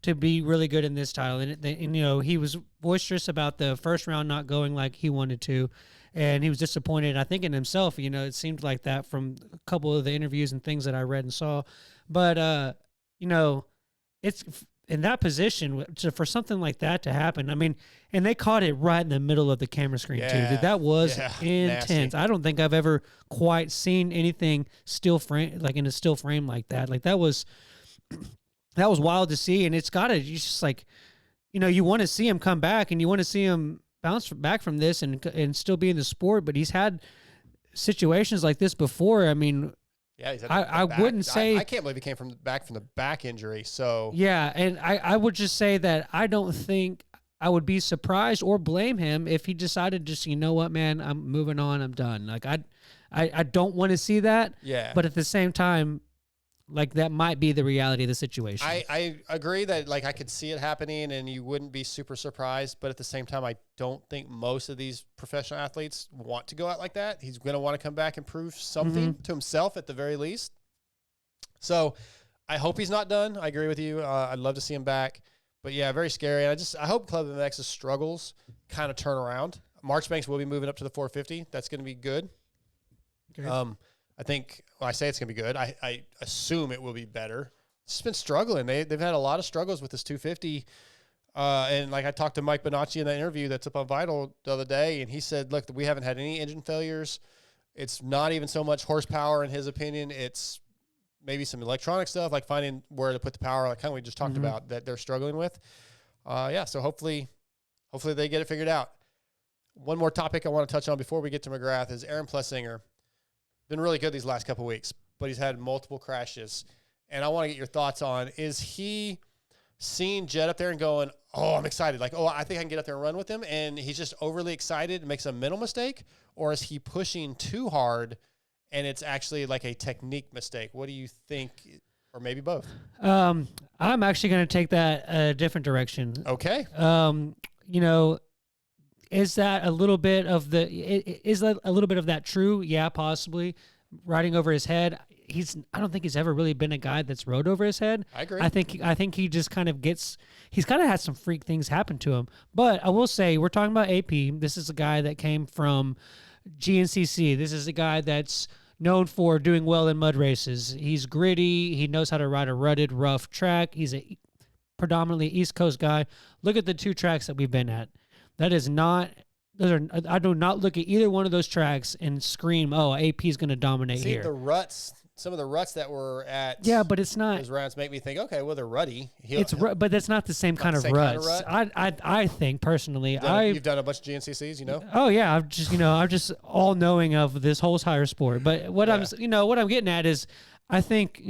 to be really good in this title. And you know, he was boisterous about the first round not going like he wanted to. And he was disappointed, I think, in himself. You know, it seemed like that from a couple of the interviews and things that I read and saw. But, you know, it's in that position for something like that to happen. I mean, and they caught it right in the middle of the camera screen, too. Dude, that was intense. Nasty. I don't think I've ever quite seen anything still frame, like in a still frame like that. Like that was wild to see. And it's got to, you just like, you know, you want to see him come back and you want to see him bounce back from this and still be in the sport, but he's had situations like this before. I mean, yeah, he's had I wouldn't say I can't believe he came back from the back injury. So yeah, and I would just say that I don't think I would be surprised or blame him if he decided just, you know what, man, I'm moving on, I'm done. Like I don't want to see that. Yeah, but at the same time, like that might be the reality of the situation. I agree that like I could see it happening and you wouldn't be super surprised, but at the same time, I don't think most of these professional athletes want to go out like that. He's going to want to come back and prove something to himself at the very least. So I hope he's not done. I agree with you. I'd love to see him back, but yeah, very scary. And I hope Club MX's struggles kind of turn around. Marchbanks will be moving up to the 450. That's going to be good. Okay. I think, well, I say it's going to be good. I assume it will be better. It's just been struggling. They've had a lot of struggles with this 250. And like I talked to Mike Bonacci in that interview that's up on Vital the other day, and he said, look, we haven't had any engine failures. It's not even so much horsepower in his opinion. It's maybe some electronic stuff, like finding where to put the power, like kind of we just talked about that they're struggling with. So hopefully they get it figured out. One more topic I want to touch on before we get to McGrath is Aaron Plessinger. Been really good these last couple of weeks, but he's had multiple crashes. And I want to get your thoughts on, is he seeing Jed up there and going, oh, I'm excited. Like, oh, I think I can get up there and run with him. And he's just overly excited and makes a mental mistake? Or is he pushing too hard and it's actually like a technique mistake? What do you think? Or maybe both? I'm actually going to take that a different direction. Okay. Is that a little bit of that true? Yeah, possibly. Riding over his head. I don't think he's ever really been a guy that's rode over his head. I agree. I think he just kind of he's kind of had some freak things happen to him. But I will say, we're talking about AP. This is a guy that came from GNCC. This is a guy that's known for doing well in mud races. He's gritty. He knows how to ride a rutted, rough track. He's a predominantly East Coast guy. Look at the two tracks that we've been at. I do not look at either one of those tracks and scream, "Oh, AP is going to dominate here." Some of the ruts that were at but it's not. those rounds make me think, okay, well they're ruddy. But that's not the same kind of ruts. I think personally, you've done a bunch of GNCCs, you know. Oh yeah, I'm just all knowing of this whole tire sport. But what I'm getting at is, I think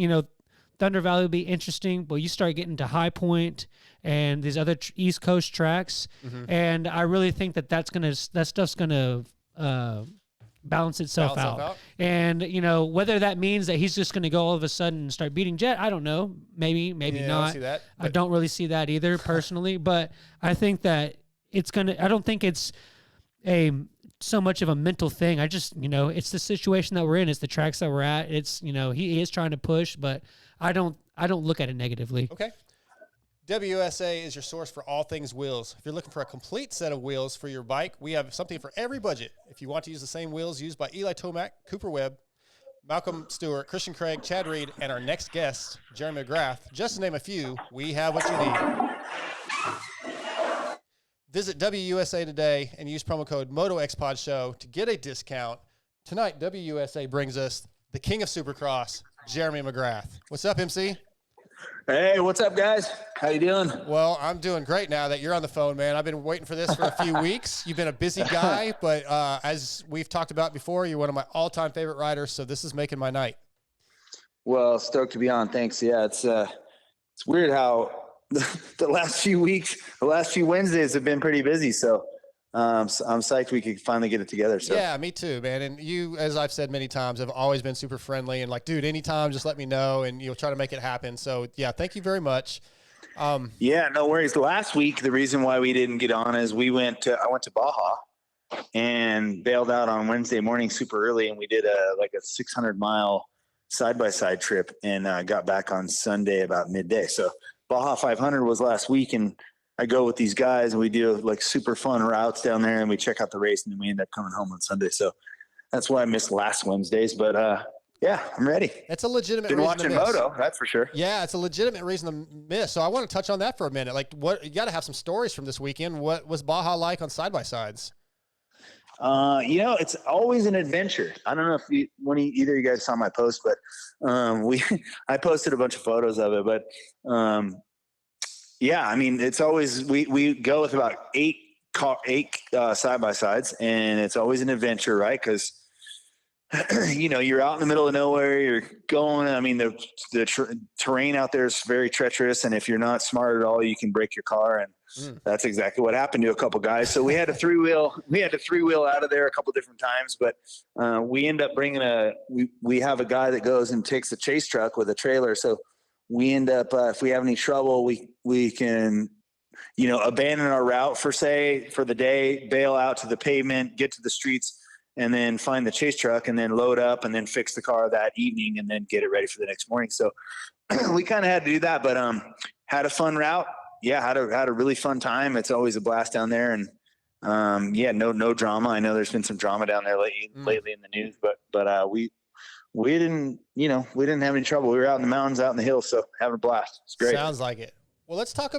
Thunder Valley will be interesting, but you start getting to High Point and these other East Coast tracks, and I really think that stuff's gonna balance itself out. And whether that means that he's just gonna go all of a sudden and start beating Jet, I don't know. Maybe not. I don't really see that either personally, but I think that it's gonna. I don't think it's so much of a mental thing. I just it's the situation that we're in. It's the tracks that we're at. It's he is trying to push, but I don't look at it negatively. Okay. WSA is your source for all things wheels. If you're looking for a complete set of wheels for your bike, we have something for every budget. If you want to use the same wheels used by Eli Tomac, Cooper Webb, Malcolm Stewart, Christian Craig, Chad Reed, and our next guest, Jeremy McGrath, just to name a few, we have what you need. Visit WUSA today and use promo code MotoXpod Show to get a discount. Tonight, WUSA brings us the king of Supercross, Jeremy McGrath. What's up, MC? Hey, what's up, guys? How you doing? Well, I'm doing great now that you're on the phone, man. I've been waiting for this for a few weeks. You've been a busy guy, but as we've talked about before, you're one of my all-time favorite riders, so this is making my night. Well, stoked to be on. Thanks. Yeah, it's weird how the last few weeks, the last few Wednesdays have been pretty busy, so I'm psyched we could finally get it together. So yeah, me too, man. And you, as I've said many times, have always been super friendly and like, dude, anytime, just let me know and you'll try to make it happen. So yeah, thank you very much. Yeah, no worries. Last week, the reason why we didn't get on is I went to Baja and bailed out on Wednesday morning super early, and we did a 600-mile side-by-side trip and got back on Sunday about midday. So Baja 500 was last week, and I go with these guys and we do like super fun routes down there and we check out the race, and then we end up coming home on Sunday. So that's why I missed last Wednesdays, but yeah, I'm ready. It's a legitimate reason to miss. Been watching moto, that's for sure. Yeah, it's a legitimate reason to miss. So I want to touch on that for a minute. Like, what, you got to have some stories from this weekend. What was Baja like on side-by-sides? It's always an adventure. I don't know if either of you guys saw my post, but I posted a bunch of photos of it, but yeah, I mean, it's always, we go with about eight side-by-sides, and it's always an adventure, right? Because, you're out in the middle of nowhere, you're going, I mean, the terrain out there is very treacherous, and if you're not smart at all, you can break your car, and that's exactly what happened to a couple guys. So we had to three-wheel out of there a couple different times, but we end up bringing we have a guy that goes and takes a chase truck with a trailer, so we end up, if we have any trouble, we can, abandon our route for the day, bail out to the pavement, get to the streets, and then find the chase truck and then load up and then fix the car that evening and then get it ready for the next morning. So we kind of had to do that, but had a fun route. Yeah, had a really fun time. It's always a blast down there, and no drama. I know there's been some drama down there lately in the news, but we didn't have any trouble. We were out in the mountains, out in the hills, so having a blast. It's great. Sounds like it. Well, let's back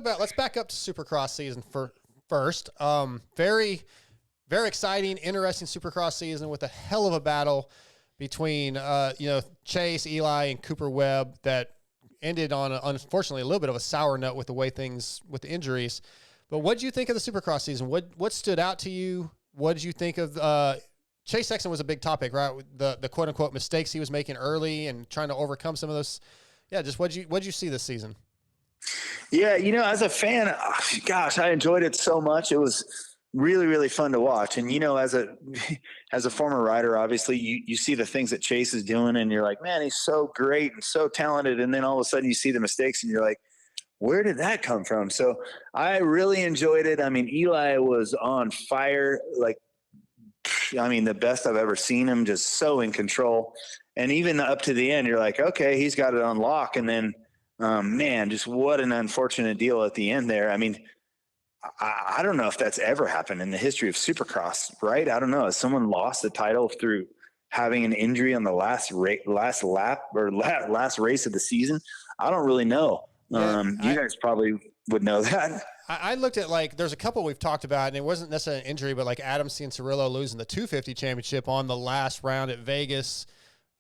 up to Supercross season first. Very very exciting, interesting Supercross season with a hell of a battle between, Chase, Eli, and Cooper Webb that ended on, unfortunately, a little bit of a sour note with the way things, with the injuries. But what did you think of the Supercross season? What stood out to you? What did you think of Chase Sexton was a big topic, right? The quote unquote mistakes he was making early and trying to overcome some of those. Yeah, just what'd you see this season? Yeah, as a fan, gosh, I enjoyed it so much. It was really, really fun to watch. And as a former rider, obviously you see the things that Chase is doing and you're like, man, he's so great and so talented. And then all of a sudden you see the mistakes and you're like, where did that come from? So I really enjoyed it. I mean, Eli was on fire. The best I've ever seen him, just so in control. And even up to the end, you're like, okay, he's got it on lock. And then, man, just what an unfortunate deal at the end there. I mean, I don't know if that's ever happened in the history of Supercross, right? I don't know. Has someone lost the title through having an injury on the last lap or last race of the season? I don't really know. Yeah, you guys probably would know that. I looked at there's a couple we've talked about, and it wasn't necessarily an injury, but like Adam Cianciarillo losing the 250 championship on the last round at Vegas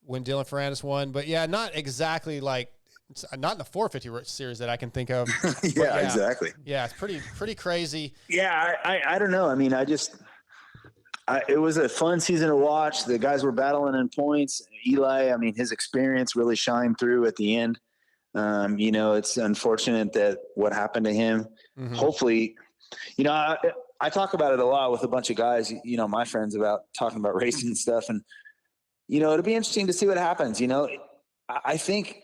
when Dylan Ferrandis won. But yeah, not exactly not in the 450 series that I can think of. Yeah, exactly. Yeah, it's pretty crazy. Yeah, I don't know. I mean, it was a fun season to watch. The guys were battling in points. Eli, I mean, his experience really shined through at the end. It's unfortunate that what happened to him. Mm-hmm. Hopefully, I talk about it a lot with a bunch of guys, my friends, about talking about racing and stuff. And, it'll be interesting to see what happens. I think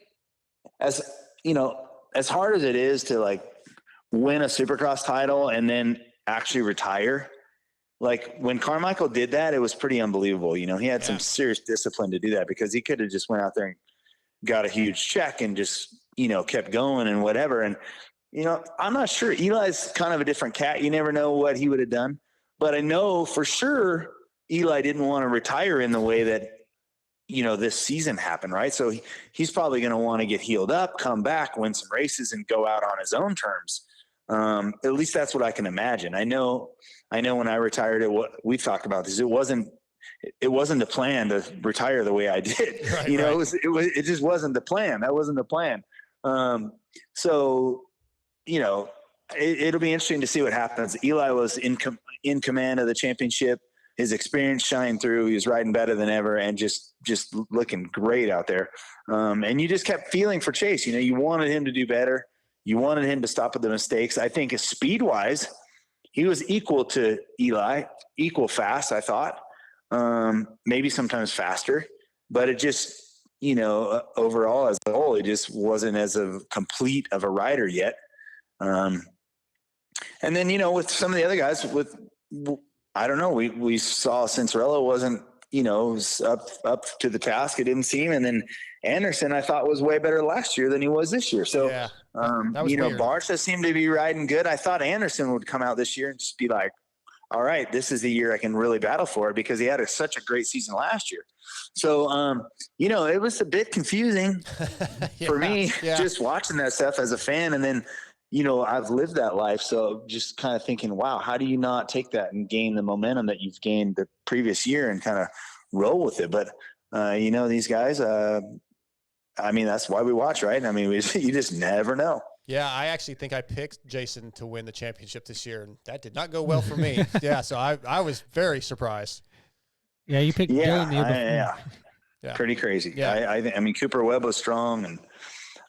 as hard as it is to win a Supercross title and then actually retire, when Carmichael did that, it was pretty unbelievable. He had some serious discipline to do that, because he could have just went out there and got a huge check and just, kept going and whatever. And, I'm not sure. Eli's kind of a different cat. You never know what he would have done. But I know for sure Eli didn't want to retire in the way that, this season happened, right? So he's probably going to want to get healed up, come back, win some races, and go out on his own terms. At least that's what I can imagine. I know when I retired, we've talked about this. It wasn't the plan to retire the way I did. Right, it just wasn't the plan. That wasn't the plan. It'll be interesting to see what happens. Eli was in command of the championship. His experience shined through. He was riding better than ever and just looking great out there. And you just kept feeling for Chase. You wanted him to do better. You wanted him to stop with the mistakes. I think speed-wise, he was equal to Eli, equal fast, I thought. Maybe sometimes faster. But it just, overall as a whole, it just wasn't as complete of a rider yet. And then, with some of the other guys, I don't know, we saw Cianciarillo wasn't, was up to the task, it didn't seem. And then Anderson, I thought, was way better last year than he was this year. So, that was weird. Barcia seemed to be riding good. I thought Anderson would come out this year and just be like, all right, this is the year I can really battle for it, because he had such a great season last year. So, it was a bit confusing for me just watching that stuff as a fan. And then, I've lived that life. So just kind of thinking, wow, how do you not take that and gain the momentum that you've gained the previous year and kind of roll with it? But, these guys, that's why we watch, right? I mean, you just never know. Yeah, I actually think I picked Jason to win the championship this year, and that did not go well for me. So I was very surprised. Yeah, you picked Dylan. Yeah, pretty crazy. Yeah. I mean, Cooper Webb was strong, and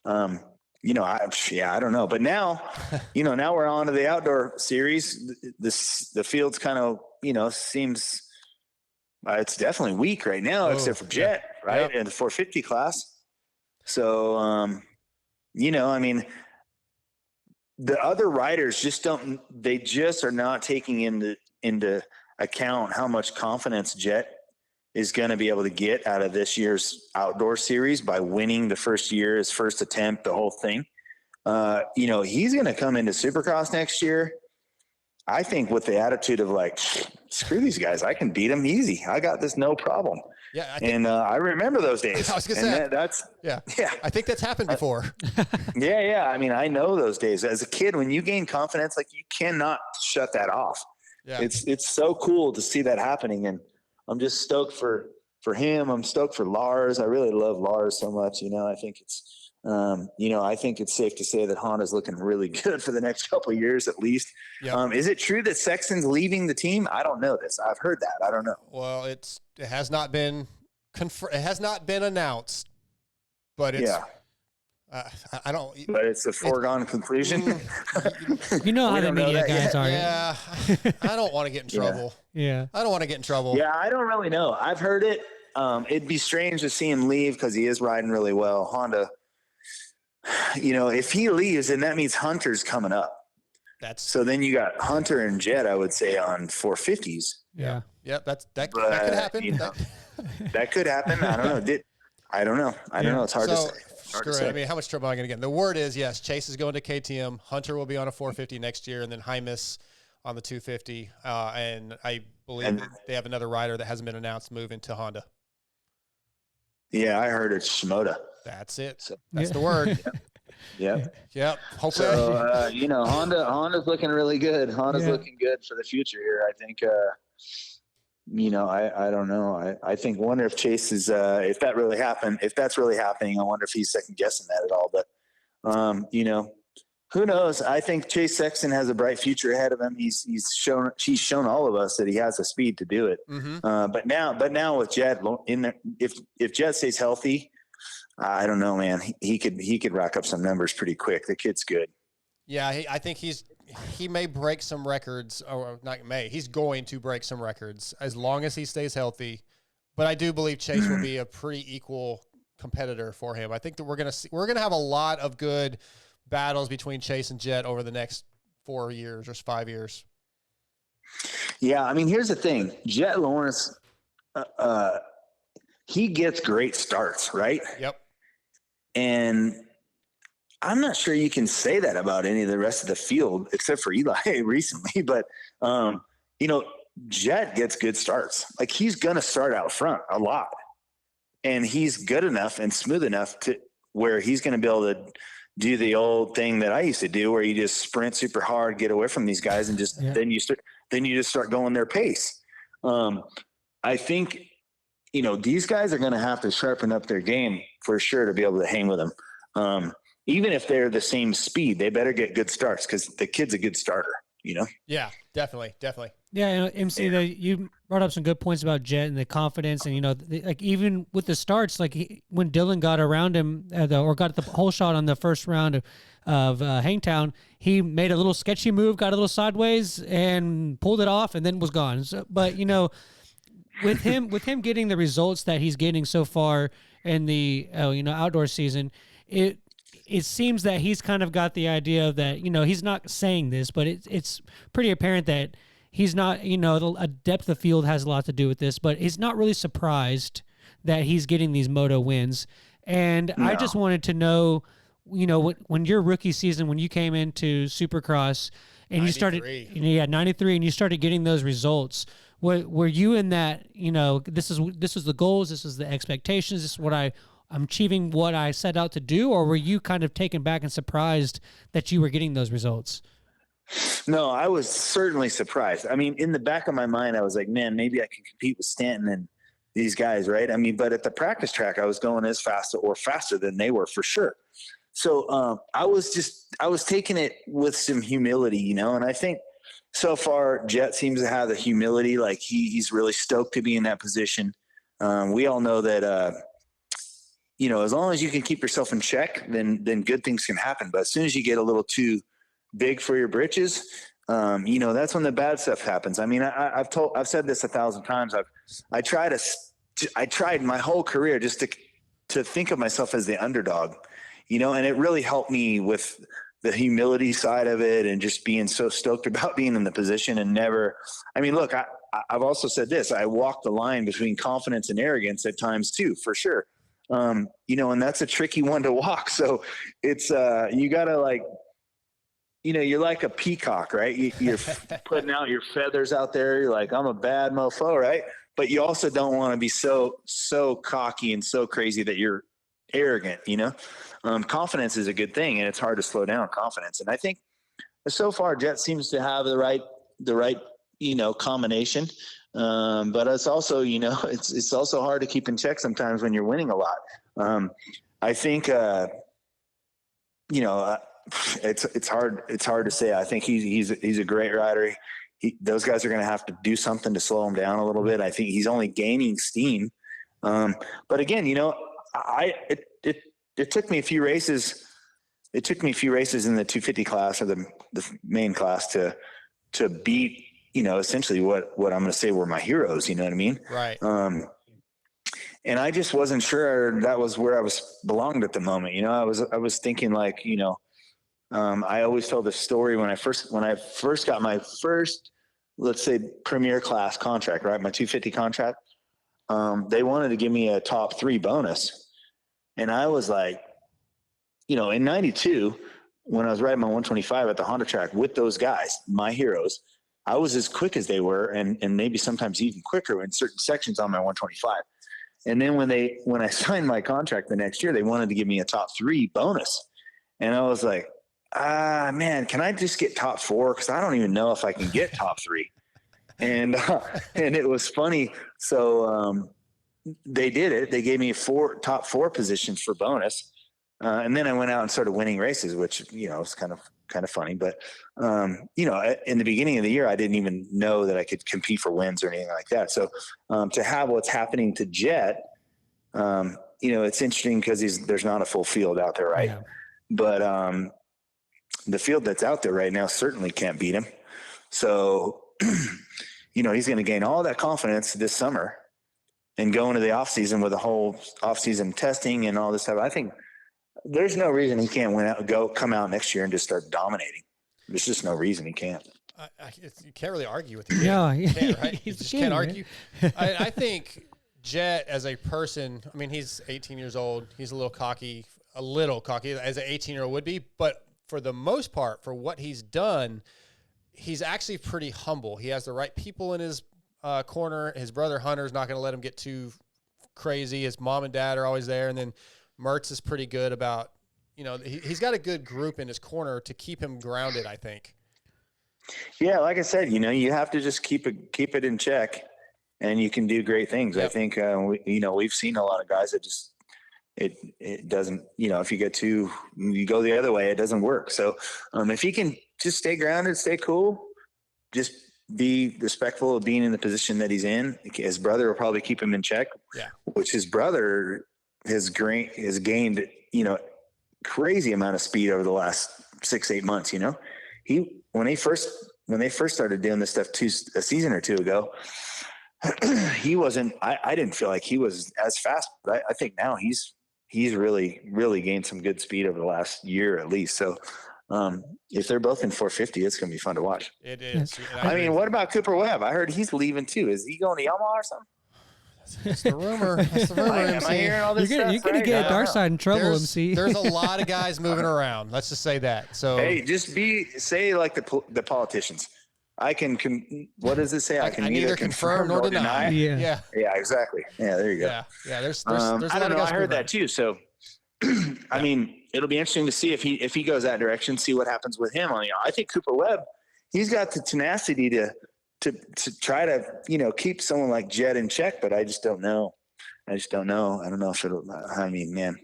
I don't know. But now, now we're on to the outdoor series. The field's kind of, seems it's definitely weak right now, except for Jet, right, in the 450 class. So, I mean, the other riders just are not taking into account how much confidence Jet is going to be able to get out of this year's outdoor series by winning the first year, his first attempt, the whole thing. He's going to come into Supercross next year, I think, with the attitude of screw these guys. I can beat them easy. I got this, no problem. Yeah. I remember those days. I was going to say, I think that's happened before. Yeah. I mean, I know those days as a kid, when you gain confidence, you cannot shut that off. Yeah. It's so cool to see that happening, and I'm just stoked for him. I'm stoked for Lars. I really love Lars so much. I think it's I think it's safe to say that Honda's looking really good for the next couple of years at least. Yep. Is it true that Sexton's leaving the team? I don't know this. I've heard that. I don't know. Well, it has not been announced, but it's. Yeah. I don't. But it's a foregone conclusion. You know how the media guys are. Yeah, I don't want to get in trouble. Yeah. I don't want to get in trouble. Yeah, I don't really know. I've heard it. It'd be strange to see him leave because he is riding really well. Honda, if he leaves, then that means Hunter's coming up. So then you got Hunter and Jet, I would say, on 450s. Yeah. Yep. That could happen. That could happen. I don't know. I don't know. I don't know. It's hard to say. Screw it. I mean, how much trouble am I going to get? And the word is, yes, Chase is going to KTM. Hunter will be on a 450 next year, and then Hymas on the 250. And I believe that they have another rider that hasn't been announced moving to Honda. Yeah, I heard it's Shimoda. That's it. So that's the word. Yep. Yep. Hopefully. So, Honda's looking really good. Honda's looking good for the future here. I think, I don't know. I wonder if Chase is, if that's really happening, I wonder if he's second guessing that at all. But, who knows? I think Chase Sexton has a bright future ahead of him. He's shown all of us that he has the speed to do it. Mm-hmm. But now with Jet in there, if Jet stays healthy, I don't know, man. He could rack up some numbers pretty quick. The kid's good. Yeah, I think he may break some records, or not may. He's going to break some records as long as he stays healthy. But I do believe Chase will be a pretty equal competitor for him. I think that we're gonna have a lot of good battles between Chase and Jet over the next 4 years or 5 years. Yeah, I mean, here's the thing: Jet Lawrence, he gets great starts, right? Yep. And I'm not sure you can say that about any of the rest of the field, except for Eli recently. But, Jet gets good starts. Like, he's going to start out front a lot. And he's good enough and smooth enough to where he's going to be able to do the old thing that I used to do, where you just sprint super hard, get away from these guys, and then you just start going their pace. I think, these guys are going to have to sharpen up their game for sure to be able to hang with them. Even if they're the same speed, they better get good starts because the kid's a good starter, Yeah, definitely. Yeah, MC, you brought up some good points about Jet and the confidence, and like even with the starts, like when Dylan got around him or got the whole shot on the first round of Hangtown, he made a little sketchy move, got a little sideways, and pulled it off, and then was gone. So, but with him getting the results that he's getting so far in the outdoor season, it seems that he's kind of got the idea that, he's not saying this, but it's pretty apparent that he's not, a depth of field has a lot to do with this, but he's not really surprised that he's getting these moto wins. And I just wanted to know, when your rookie season, when you came into Supercross and 93. You started, 93, and you started getting those results, were you in that, this was the goals, this was the expectations, this is what I'm achieving what I set out to do, or were you kind of taken back and surprised that you were getting those results? No, I was certainly surprised. I mean, in the back of my mind, I was like, man, maybe I can compete with Stanton and these guys, right? I mean, but at the practice track, I was going as fast or faster than they were for sure. So I was taking it with some humility, and I think so far Jet seems to have the humility. Like he's really stoked to be in that position. We all know that, as long as you can keep yourself in check, then good things can happen. But as soon as you get a little too big for your britches, that's when the bad stuff happens. I mean, I've said this 1,000 times. I tried my whole career just to think of myself as the underdog, and it really helped me with the humility side of it and just being so stoked about being in the position and never. I mean, look, I've also said this. I walk the line between confidence and arrogance at times too, for sure. And that's a tricky one to walk. So it's, you gotta you're like a peacock, right? You're putting out your feathers out there. You're like, I'm a bad mofo, right? But you also don't want to be so cocky and so crazy that you're arrogant, confidence is a good thing, and it's hard to slow down confidence. And I think so far Jet seems to have the right combination. But it's also, it's also hard to keep in check sometimes when you're winning a lot. I think, it's hard to say. I think he's a great rider. Those guys are going to have to do something to slow him down a little bit. I think he's only gaining steam. But again, it took me a few races. It took me a few races in the 250 class or the main class to beat, essentially what I'm going to say were my heroes. You know what I mean? Right. And I just wasn't sure that was where I belonged at the moment. I was thinking like, I always tell the story when I first got my first, let's say, premier class contract, right? My 250 contract. They wanted to give me a top 3 bonus. And I was like, in 92, when I was riding my 125 at the Honda track with those guys, my heroes, I was as quick as they were, and maybe sometimes even quicker in certain sections on my 125. And then when I signed my contract the next year, they wanted to give me a top 3 bonus. And I was like, man, can I just get top 4? Cause I don't even know if I can get top 3. And it was funny. So, they did it. They gave me top 4 positions for bonus. And then I went out and started winning races, which, was kind of funny, but, in the beginning of the year, I didn't even know that I could compete for wins or anything like that. So, to have what's happening to Jet, it's interesting because there's not a full field out there. Right. Yeah. But, the field that's out there right now certainly can't beat him. So, he's going to gain all that confidence this summer and go into the off season with a whole off season testing and all this stuff. I think there's no reason he can't come out next year and just start dominating. There's just no reason he can't. You can't really argue with him. No, you can't, right? You just can't right? argue. I think Jet as a person, I mean, he's 18 years old. He's a little cocky as an 18-year-old would be. But for the most part, for what he's done, he's actually pretty humble. He has the right people in his corner. His brother Hunter's not going to let him get too crazy. His mom and dad are always there. And then Mertz is pretty good about, he's got a good group in his corner to keep him grounded, I think. Yeah, like I said, you have to just keep it in check, and you can do great things. Yep. I think we've seen a lot of guys that just it doesn't. If you go the other way, it doesn't work. So if he can just stay grounded, stay cool, just be respectful of being in the position that he's in. His brother will probably keep him in check. Yeah, which his brother has gained crazy amount of speed over the last 6-8 months. When they first started doing this stuff a season or 2 ago, he wasn't. I didn't feel like he was as fast, but I think now he's really gained some good speed over the last year at least. So if they're both in 450, it's going to be fun to watch. It is. I mean, what about Cooper Webb? I heard he's leaving too. Is he going to Yamaha or something? That's the rumor. Am I hearing all this you're going to get Dark Side in trouble, MC. There's a lot of guys moving around. Let's just say that. So hey, say like the politicians. I can what does it say? I can neither confirm nor deny. Yeah, exactly. Yeah, there you go. Yeah. There's a lot of guys. I don't know. I heard that too. So, I mean, it'll be interesting to see if he goes that direction. See what happens with him. I think Cooper Webb, he's got the tenacity to try to, keep someone like Jet in check, but I just don't know. I don't know if it'll, man.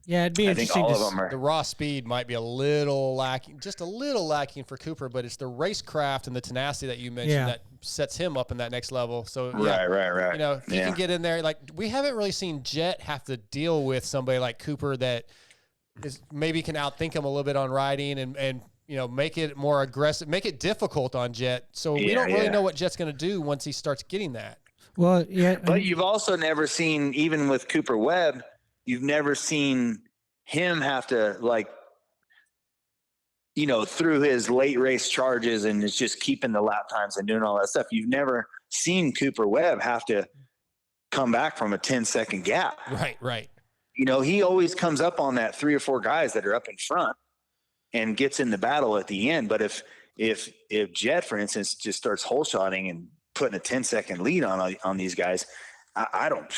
Yeah, it'd be I think interesting. All of them are. The raw speed might be a little lacking for Cooper, but it's the racecraft and the tenacity that you mentioned that sets him up in that next level. So right. If he can get in there, like we haven't really seen Jet have to deal with somebody like Cooper that is maybe can outthink him a little bit on riding and make it more aggressive, make it difficult on Jet. So we don't really know what Jet's going to do once he starts getting that. Well, yeah. But you've also never seen, even with Cooper Webb, you've never seen him have to through his late race charges and it's just keeping the lap times and doing all that stuff. You've never seen Cooper Webb have to come back from a 10-second gap. Right. He always comes up on that 3 or 4 guys that are up in front and gets in the battle at the end. But if Jet, for instance, just starts hole shotting and putting a 10-second lead on these guys, I don't.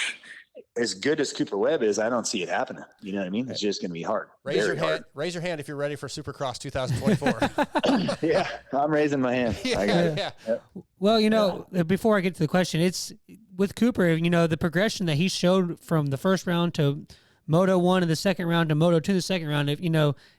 as good as Cooper Webb is, I don't see it happening. You know what I mean? It's just going to be hard. Raise your Very hand. Raise your hand if you're ready for Supercross 2024. hard. Yeah, I'm raising my hand. I got it. yeah. Well, before I get to the question, it's with Cooper, the progression that he showed from the first round to Moto 1 in the second round to Moto 2 in the second round.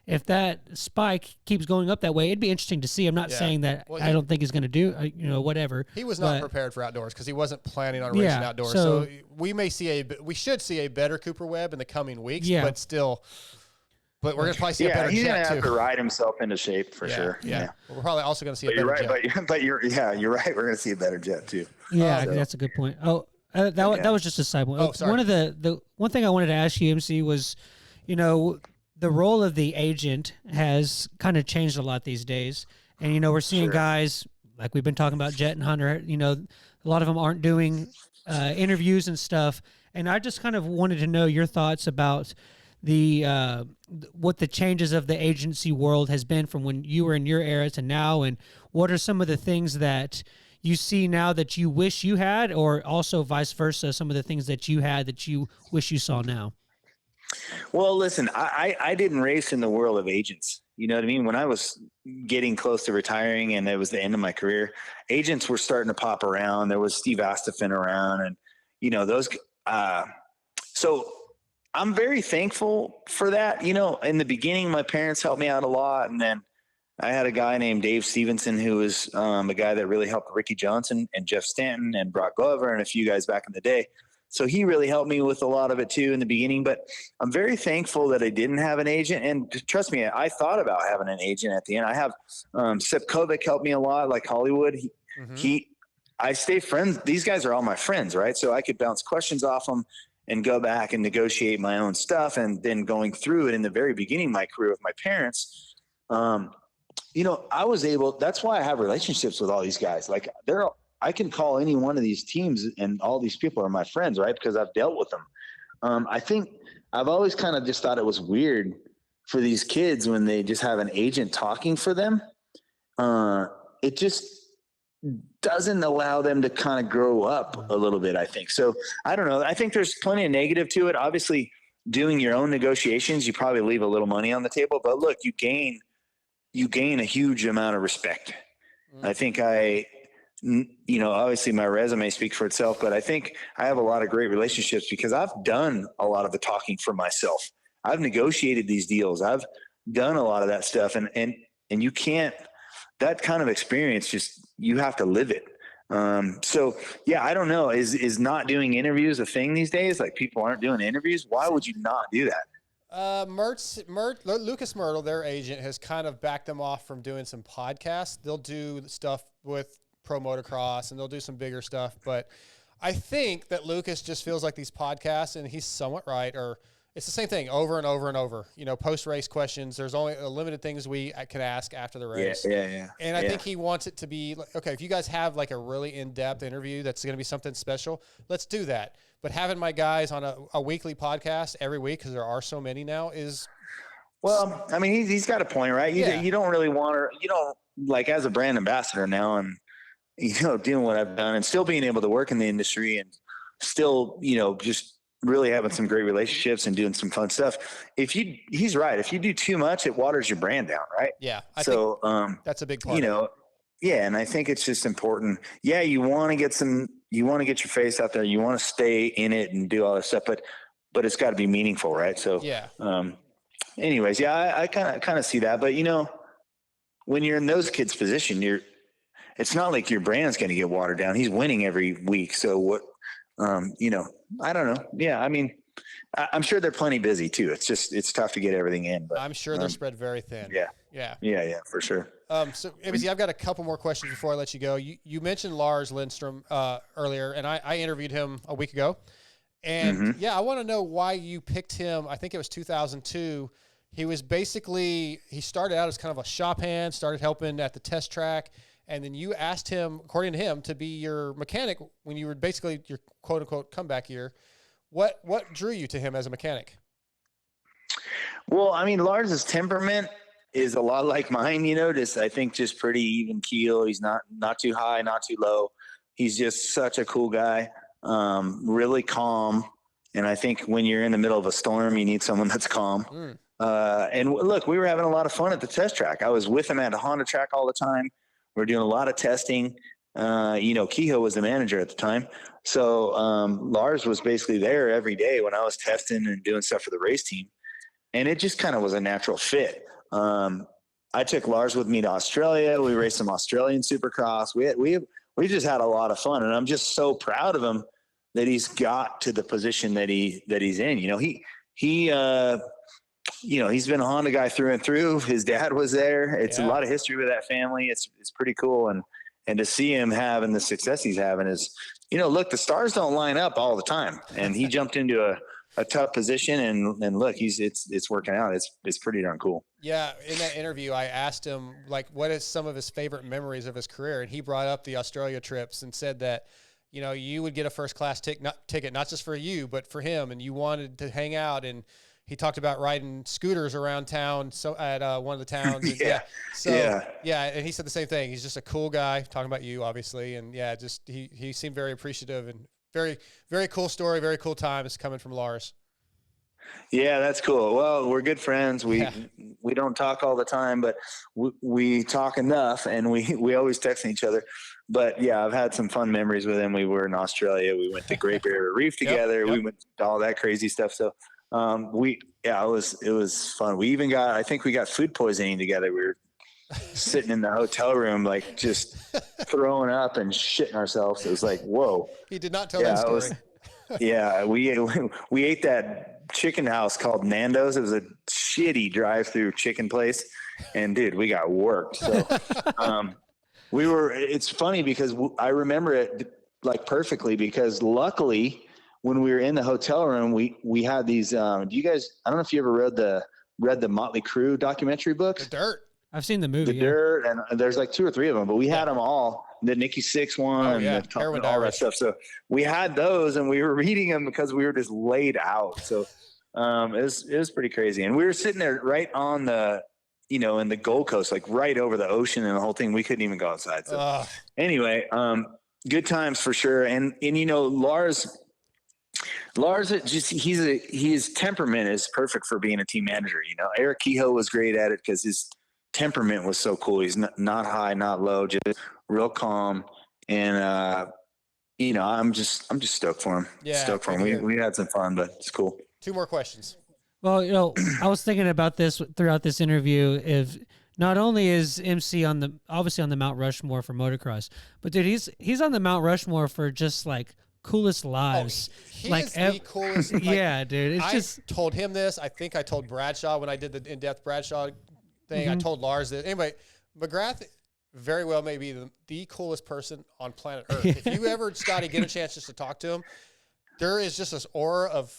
If that spike keeps going up that way, it'd be interesting to see. I'm not saying that I don't think he's going to do, whatever. He was not prepared for outdoors because he wasn't planning on racing outdoors. So we should see a better Cooper Webb in the coming weeks, but we're going to probably see a better he's jet going to have too. to ride himself into shape for sure. Yeah. We're probably also going to see a But better you're right, jet. but you're right. We're going to see a better jet too. Yeah, I think that's a good point. Oh, that was just a side one. Oh, sorry. One of the one thing I wanted to ask you, MC, was, the role of the agent has kind of changed a lot these days, and we're seeing guys like we've been talking about Jet and Hunter. A lot of them aren't doing interviews and stuff, and I just kind of wanted to know your thoughts about what the changes of the agency world has been from when you were in your era to now, and what are some of the things that you see now that you wish you had, or also vice versa, some of the things that you had that you wish you saw now? Well, listen, I didn't race in the world of agents. You know what I mean? When I was getting close to retiring and it was the end of my career, agents were starting to pop around. There was Steve Astafin around, and those. So I'm very thankful for that. In the beginning, my parents helped me out a lot, and then I had a guy named Dave Stevenson who was a guy that really helped Ricky Johnson and Jeff Stanton and Brock Glover and a few guys back in the day. So he really helped me with a lot of it too in the beginning, but I'm very thankful that I didn't have an agent. And trust me, I thought about having an agent at the end. I have Sip Kovic helped me a lot, like Hollywood. I stay friends. These guys are all my friends, right? So I could bounce questions off them and go back and negotiate my own stuff. And then going through it in the very beginning of my career with my parents, I was able, that's why I have relationships with all these guys. Like I can call any one of these teams and all these people are my friends, right? Because I've dealt with them. I think I've always kind of just thought it was weird for these kids when they just have an agent talking for them. It just doesn't allow them to kind of grow up a little bit, I think. So I don't know. I think there's plenty of negative to it. Obviously doing your own negotiations, you probably leave a little money on the table, but look, you gain a huge amount of respect. I think obviously my resume speaks for itself, but I think I have a lot of great relationships because I've done a lot of the talking for myself. I've negotiated these deals. I've done a lot of that stuff, and you can't, that kind of experience, just, you have to live it. So yeah, I don't know. Is not doing interviews a thing these days? Like, people aren't doing interviews. Why would you not do that? Lucas Myrtle, their agent, has kind of backed them off from doing some podcasts. They'll do stuff with Pro Motocross and they'll do some bigger stuff. But I think that Lucas just feels like these podcasts, and he's somewhat right, or it's the same thing over and over and over. Post-race questions, there's only limited things we can ask after the race. Yeah. And I think he wants it to be, okay, if you guys have like a really in-depth interview that's going to be something special, let's do that. But having my guys on a weekly podcast every week, because there are so many now, is... Well, I mean, he's got a point, right? You don't really want to, like, as a brand ambassador now, and, doing what I've done and still being able to work in the industry and still, just really having some great relationships and doing some fun stuff. He's right. If you do too much, it waters your brand down, right? Yeah. I think that's a big part. Yeah. And I think it's just important. Yeah. You want to get your face out there. You want to stay in it and do all this stuff, but it's got to be meaningful. Right. So, yeah. Anyways, yeah, I kind of see that, but when you're in those kids' position, it's not like your brand's going to get watered down. He's winning every week. So what, I don't know. Yeah. I mean, I'm sure they're plenty busy too. It's tough to get everything in, but I'm sure they're spread very thin. Yeah, for sure. So ABC, I've got a couple more questions before I let you go. You mentioned Lars Lindstrom earlier, and I interviewed him a week ago. And I want to know why you picked him. I think it was 2002. He started out as kind of a shop hand, started helping at the test track. And then you asked him, according to him, to be your mechanic when you were basically your quote unquote comeback year. What drew you to him as a mechanic? Well, I mean, Lars's temperament is a lot like mine, I think just pretty even keel. He's not too high, not too low. He's just such a cool guy. Really calm. And I think when you're in the middle of a storm, you need someone that's calm. And look, we were having a lot of fun at the test track. I was with him at a Honda track all the time. We were doing a lot of testing. Kehoe was the manager at the time. So Lars was basically there every day when I was testing and doing stuff for the race team. And it just kind of was a natural fit. I took Lars with me to Australia. We raced some Australian Supercross. We just had a lot of fun, and I'm just so proud of him that he's got to the position that he's in. He's been a Honda guy through and through. His dad was there. It's a lot of history with that family. It's pretty cool, and to see him having the success he's having is, look, the stars don't line up all the time, and he jumped into a tough position, and look, it's working out. It's pretty darn cool. Yeah. In that interview, I asked him, like, what is some of his favorite memories of his career? And he brought up the Australia trips and said that, you would get a first class ticket, not just for you, but for him. And you wanted to hang out. And he talked about riding scooters around town. So at one of the towns. And and he said the same thing. He's just a cool guy, talking about you, obviously. And he seemed very appreciative, and very, very cool story. Very cool times coming from Lars. Yeah, that's cool. Well, we're good friends. We don't talk all the time, but we talk enough, and we always text each other. But yeah, I've had some fun memories with him. We were in Australia. We went to Great Barrier Reef together. Yep. We went to all that crazy stuff. So it was fun. We even I think we got food poisoning together. We were sitting in the hotel room, like just throwing up and shitting ourselves. It was like, whoa. He did not tell that story. We ate that chicken house called Nando's. It was a shitty drive-through chicken place, and dude, we got worked. So it's funny because I remember it like perfectly, because luckily when we were in the hotel room, we had these I don't know if you ever read the Motley Crue documentary books. The Dirt. I've seen the movie. The Dirt, and there's like 2 or 3 of them, but we had them all. The Nikki Sixx one, and all that stuff. So we had those, and we were reading them because we were just laid out. So it was pretty crazy. And we were sitting there right on the, in the Gold Coast, like right over the ocean and the whole thing. We couldn't even go outside. So anyway, good times for sure. And Lars, his temperament is perfect for being a team manager. Eric Kehoe was great at it because his temperament was so cool. He's not high, not low, just real calm. And, I'm just stoked for him. Yeah. Stoked for him. We had some fun, but it's cool. 2 more questions. Well, I was thinking about this throughout this interview. If not only is MC obviously on the Mount Rushmore for motocross, but dude, he's on the Mount Rushmore for just like coolest lives. He is the coolest. Yeah, dude. I told him this. I think I told Bradshaw when I did the in-depth Bradshaw thing. I told Lars that. Anyway, McGrath very well may be the coolest person on planet Earth. If you ever, Scotty, get a chance just to talk to him, there is just this aura of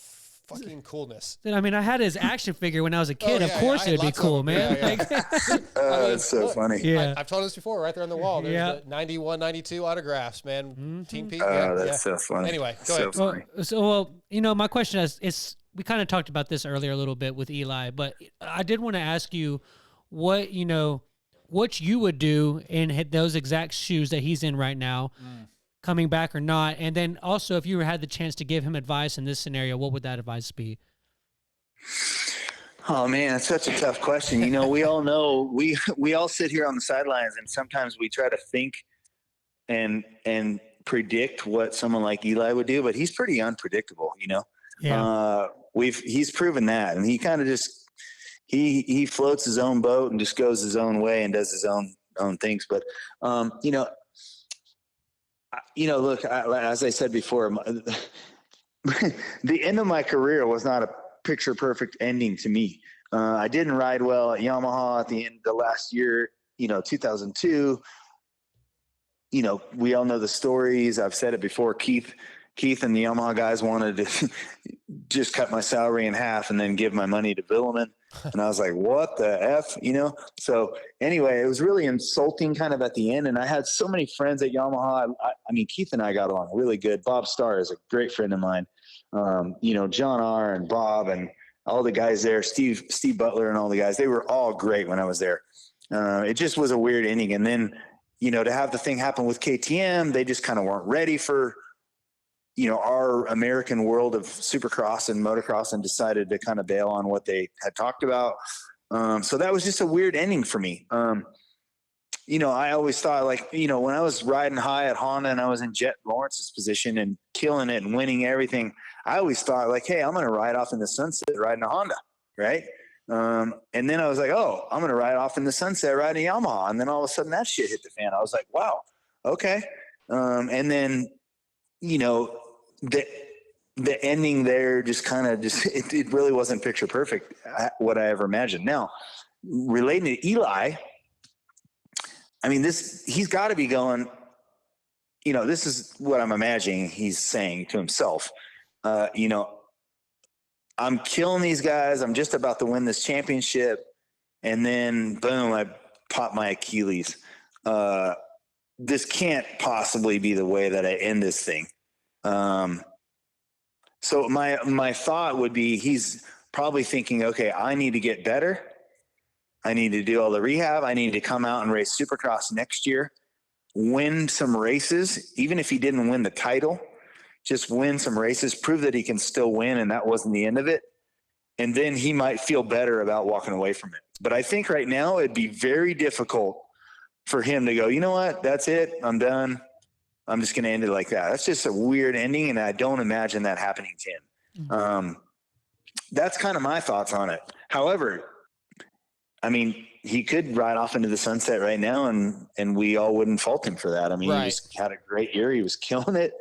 fucking coolness. I mean, I had his action figure when I was a kid. Of course it'd be cool, man. That's so funny. Yeah. I've told this before, right there on the wall. There's the 91, 92 autographs, man. Team Pete. That's so funny. Anyway, go ahead. Well, my question is we kind of talked about this earlier a little bit with Eli, but I did want to ask you what you would do in those exact shoes that he's in right now. Coming back or not, and then also if you had the chance to give him advice in this scenario, what would that advice be? Oh man, it's such a tough question. We all know we all sit here on the sidelines, and sometimes we try to think and predict what someone like Eli would do, but he's pretty unpredictable. Yeah. He's proven that, and he kind of just he floats his own boat and just goes his own way and does his own things. But look, as I said before, the end of my career was not a picture perfect ending to me. I didn't ride well at Yamaha at the end of the last year, 2002. We all know the stories. I've said it before. Keith and the Yamaha guys wanted to just cut my salary in half and then give my money to Villeman. And I was like, what the F, So anyway, it was really insulting kind of at the end. And I had so many friends at Yamaha. I mean, Keith and I got along really good. Bob Starr is a great friend of mine. John R. and Bob and all the guys there, Steve Butler and all the guys, they were all great when I was there. It just was a weird ending. And then, to have the thing happen with KTM, they just kind of weren't ready for our American world of supercross and motocross and decided to kind of bail on what they had talked about. So that was just a weird ending for me. I always thought when I was riding high at Honda and I was in Jet Lawrence's position and killing it and winning everything, I always thought hey, I'm going to ride off in the sunset riding a Honda. Right. And then I was like, oh, I'm going to ride off in the sunset riding a Yamaha. And then all of a sudden that shit hit the fan. I was like, wow. Okay. And then, the ending there just kind of it really wasn't picture perfect what I ever imagined. Now, relating to Eli, I mean, he's got to be going, this is what I'm imagining he's saying to himself. I'm killing these guys. I'm just about to win this championship. And then boom, I pop my Achilles. This can't possibly be the way that I end this thing. So my thought would be he's probably thinking, okay, I need to get better. I need to do all the rehab. I need to come out and race Supercross next year, win some races, even if he didn't win the title, just win some races, prove that he can still win. And that wasn't the end of it. And then he might feel better about walking away from it. But I think right now it'd be very difficult for him to go, you know what, that's it. I'm done. I'm just going to end it like that. That's just a weird ending. And I don't imagine that happening to him. Mm-hmm. That's kind of my thoughts on it. However, I mean, he could ride off into the sunset right now and we all wouldn't fault him for that. I mean, right. He just had a great year. He was killing it.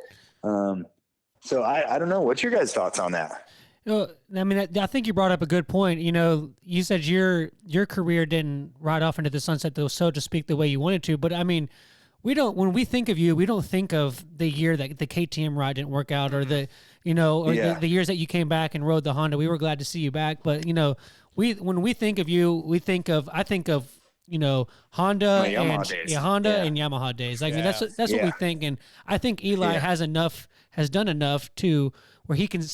So I don't know. What's your guys' thoughts on that? I mean, I think you brought up a good point. You said your career didn't ride off into the sunset, though, so to speak, the way you wanted to. But I mean, when we think of you, we don't think of the year that the KTM ride didn't work out, or the years that you came back and rode the Honda. We were glad to see you back, but when we think of you, I think of Honda and Yamaha days. I mean, that's what we think, and I think Eli has done enough to where he can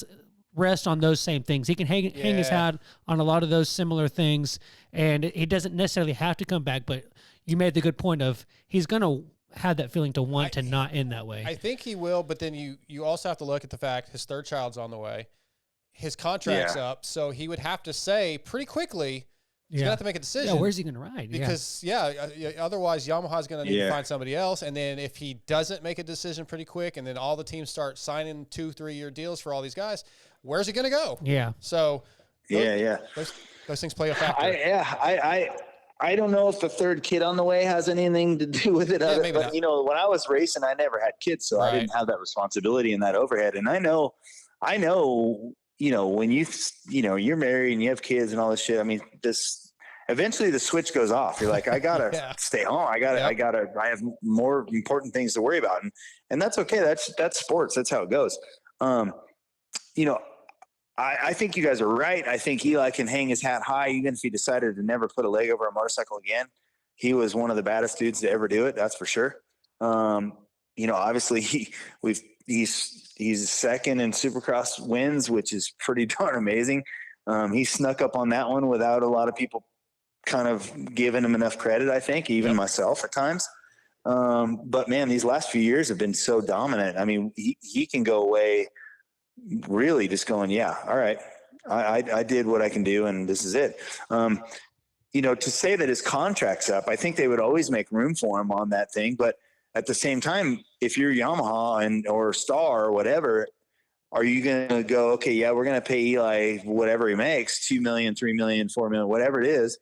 rest on those same things. He can hang his hat on a lot of those similar things, and he doesn't necessarily have to come back. But you made the good point of he's going to have that feeling to want to not end that way. I think he will, but then you also have to look at the fact his third child's on the way. His contract's up, so he would have to say pretty quickly he's going to have to make a decision. Yeah, where's he going to ride? Because, otherwise Yamaha's going to need to find somebody else. And then if he doesn't make a decision pretty quick and then all the teams start signing 2-3 year deals for all these guys, where's he going to go? Yeah. So those things play a factor. I don't know if the third kid on the way has anything to do with it. But when I was racing, I never had kids, so I didn't have that responsibility and that overhead. And I know, when you're married and you have kids and all this shit, I mean, eventually the switch goes off. You're like, I gotta stay home. I have more important things to worry about. And that's okay. That's sports. That's how it goes. I think you guys are right. I think Eli can hang his hat high, even if he decided to never put a leg over a motorcycle again. He was one of the baddest dudes to ever do it. That's for sure. Obviously he's second in Supercross wins, which is pretty darn amazing. He snuck up on that one without a lot of people kind of giving him enough credit, I think, even myself at times. But man, these last few years have been so dominant. I mean, he can go away really just going, all right, I did what I can do and this is it. To say that his contract's up, I think they would always make room for him on that thing. But at the same time, if you're Yamaha or Star or whatever, are you going to go, okay, we're going to pay Eli whatever he makes, $2 million, $3 million, $4 million, whatever it is,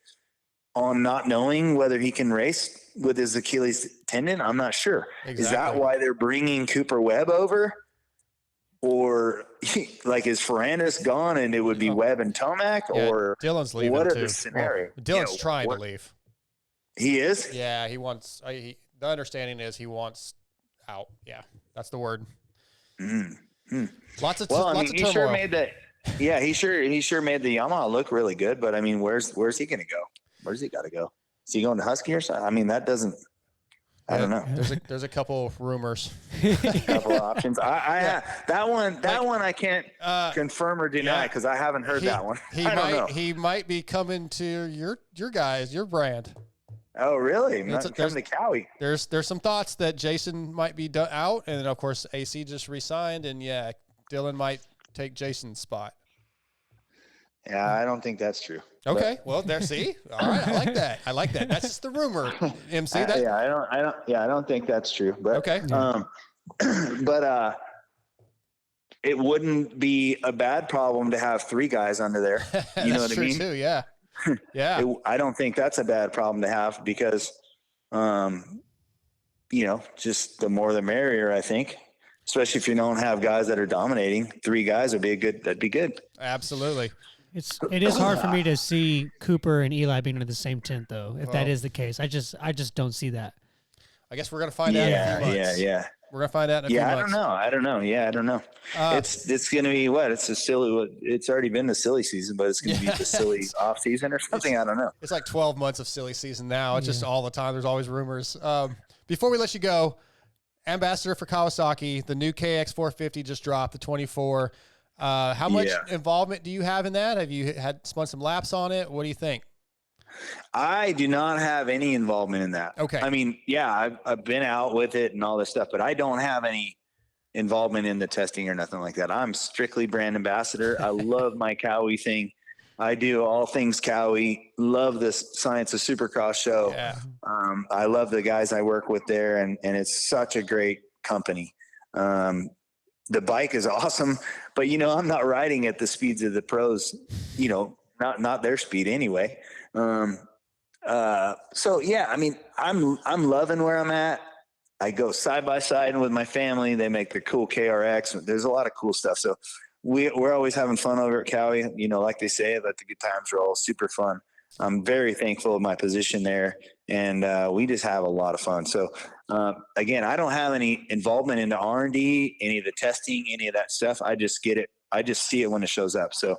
on not knowing whether he can race with his Achilles tendon? I'm not sure. Exactly. Is that why they're bringing Cooper Webb over? Or is Ferrandis gone and it would be Webb and Tomac? Or Dylan's leaving what are too. the scenario? Dylan's trying to leave. He is? Yeah, he wants the understanding is he wants out. Yeah, that's the word. Mm-hmm. Lots of turmoil. He sure made that. Yeah, he sure made the Yamaha look really good. But I mean, where's he going to go? Where's he got to go? Is he going to Husky or something? I mean, that doesn't. I don't know. There's a couple rumors, a couple of options. That one I can't confirm or deny because I haven't heard that one. I don't know. He might be coming to your guys, your brand. Oh, really? It's- Not come to Cowie. There's some thoughts that Jason might be out, and of course AC just re-signed, and yeah, Dylan might take Jason's spot. Yeah, I don't think that's true. Okay, well there. See, all right, I like that. I like that. That's just the rumor. MC, that Yeah, I don't think that's true. But okay. But it wouldn't be a bad problem to have 3 guys under there. You know what I true mean? too. Yeah, yeah. I don't think that's a bad problem to have because, you know, just the more the merrier, I think, especially if you don't have guys that are dominating. 3 guys would be that'd be good. Absolutely. It is hard for me to see Cooper and Eli being under the same tent, though. If that is the case, I just don't see that. I guess we're gonna find out in a few months. Yeah. We're gonna find out in a few months. I don't know. Yeah, I don't know. It's gonna be what? It's a silly. It's already been the silly season, but it's gonna be the silly off season or something. I don't know. It's like 12 months of silly season now. It's just all the time. There's always rumors. Before we let you go, ambassador for Kawasaki, the new KX450 just dropped, the 24. How much involvement do you have in that? Have you spun some laps on it? What do you think? I do not have any involvement in that. Okay. I mean, yeah, I've been out with it and all this stuff, but I don't have any involvement in the testing or nothing like that. I'm strictly brand ambassador. I love my Cowie thing. I do all things Cowie. Love this Science of Supercross show. Yeah. I love the guys I work with there, and it's such a great company. The bike is awesome, but you know, I'm not riding at the speeds of the pros, you know, not their speed anyway. So yeah, I mean, I'm loving where I'm at. I go side by side with my family. They make the cool KRX. There's a lot of cool stuff. So we're always having fun over at Cowie. You know, like they say, let the good times roll. Super fun. I'm very thankful of my position there, and we just have a lot of fun. So again, I don't have any involvement in the R&D, any of the testing, any of that stuff. I just get it. I just see it when it shows up. So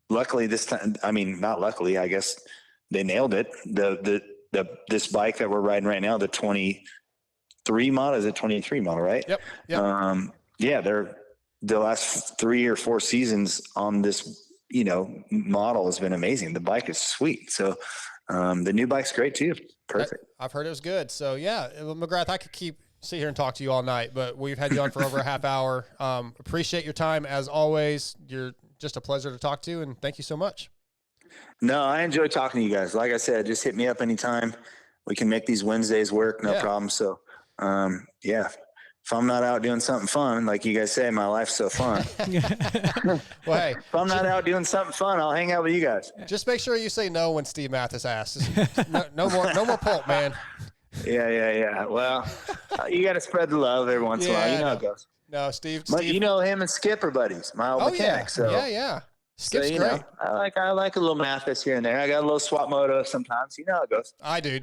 luckily this time, I mean, not luckily, I guess they nailed it. This bike that we're riding right now, the 23 model, is it 23 model, right? Yep. Yeah, they're the last 3 or 4 seasons on this, you know, model has been amazing. The bike is sweet. So the new bike's great too. Perfect. I've heard it was good. So yeah, McGrath, I could sit here and talk to you all night, but we've had you on for over a half hour. Appreciate your time as always. You're just a pleasure to talk to, and thank you so much. No, I enjoy talking to you guys. Like I said, just hit me up anytime. We can make these Wednesdays work. No problem. So yeah. If I'm not out doing something fun, like you guys say, my life's so fun. Well, hey, if I'm not out doing something fun, I'll hang out with you guys. Just make sure you say no when Steve Mathis asks. No more pulp, man. Yeah. Well, you got to spread the love every once in a while. You know how it goes. No, Steve. You know, him and Skip are buddies, my old mechanic. So yeah. Skip's you great. Know, I like a little Mathis here and there. I got a little swap moto sometimes. You know how it goes. I do.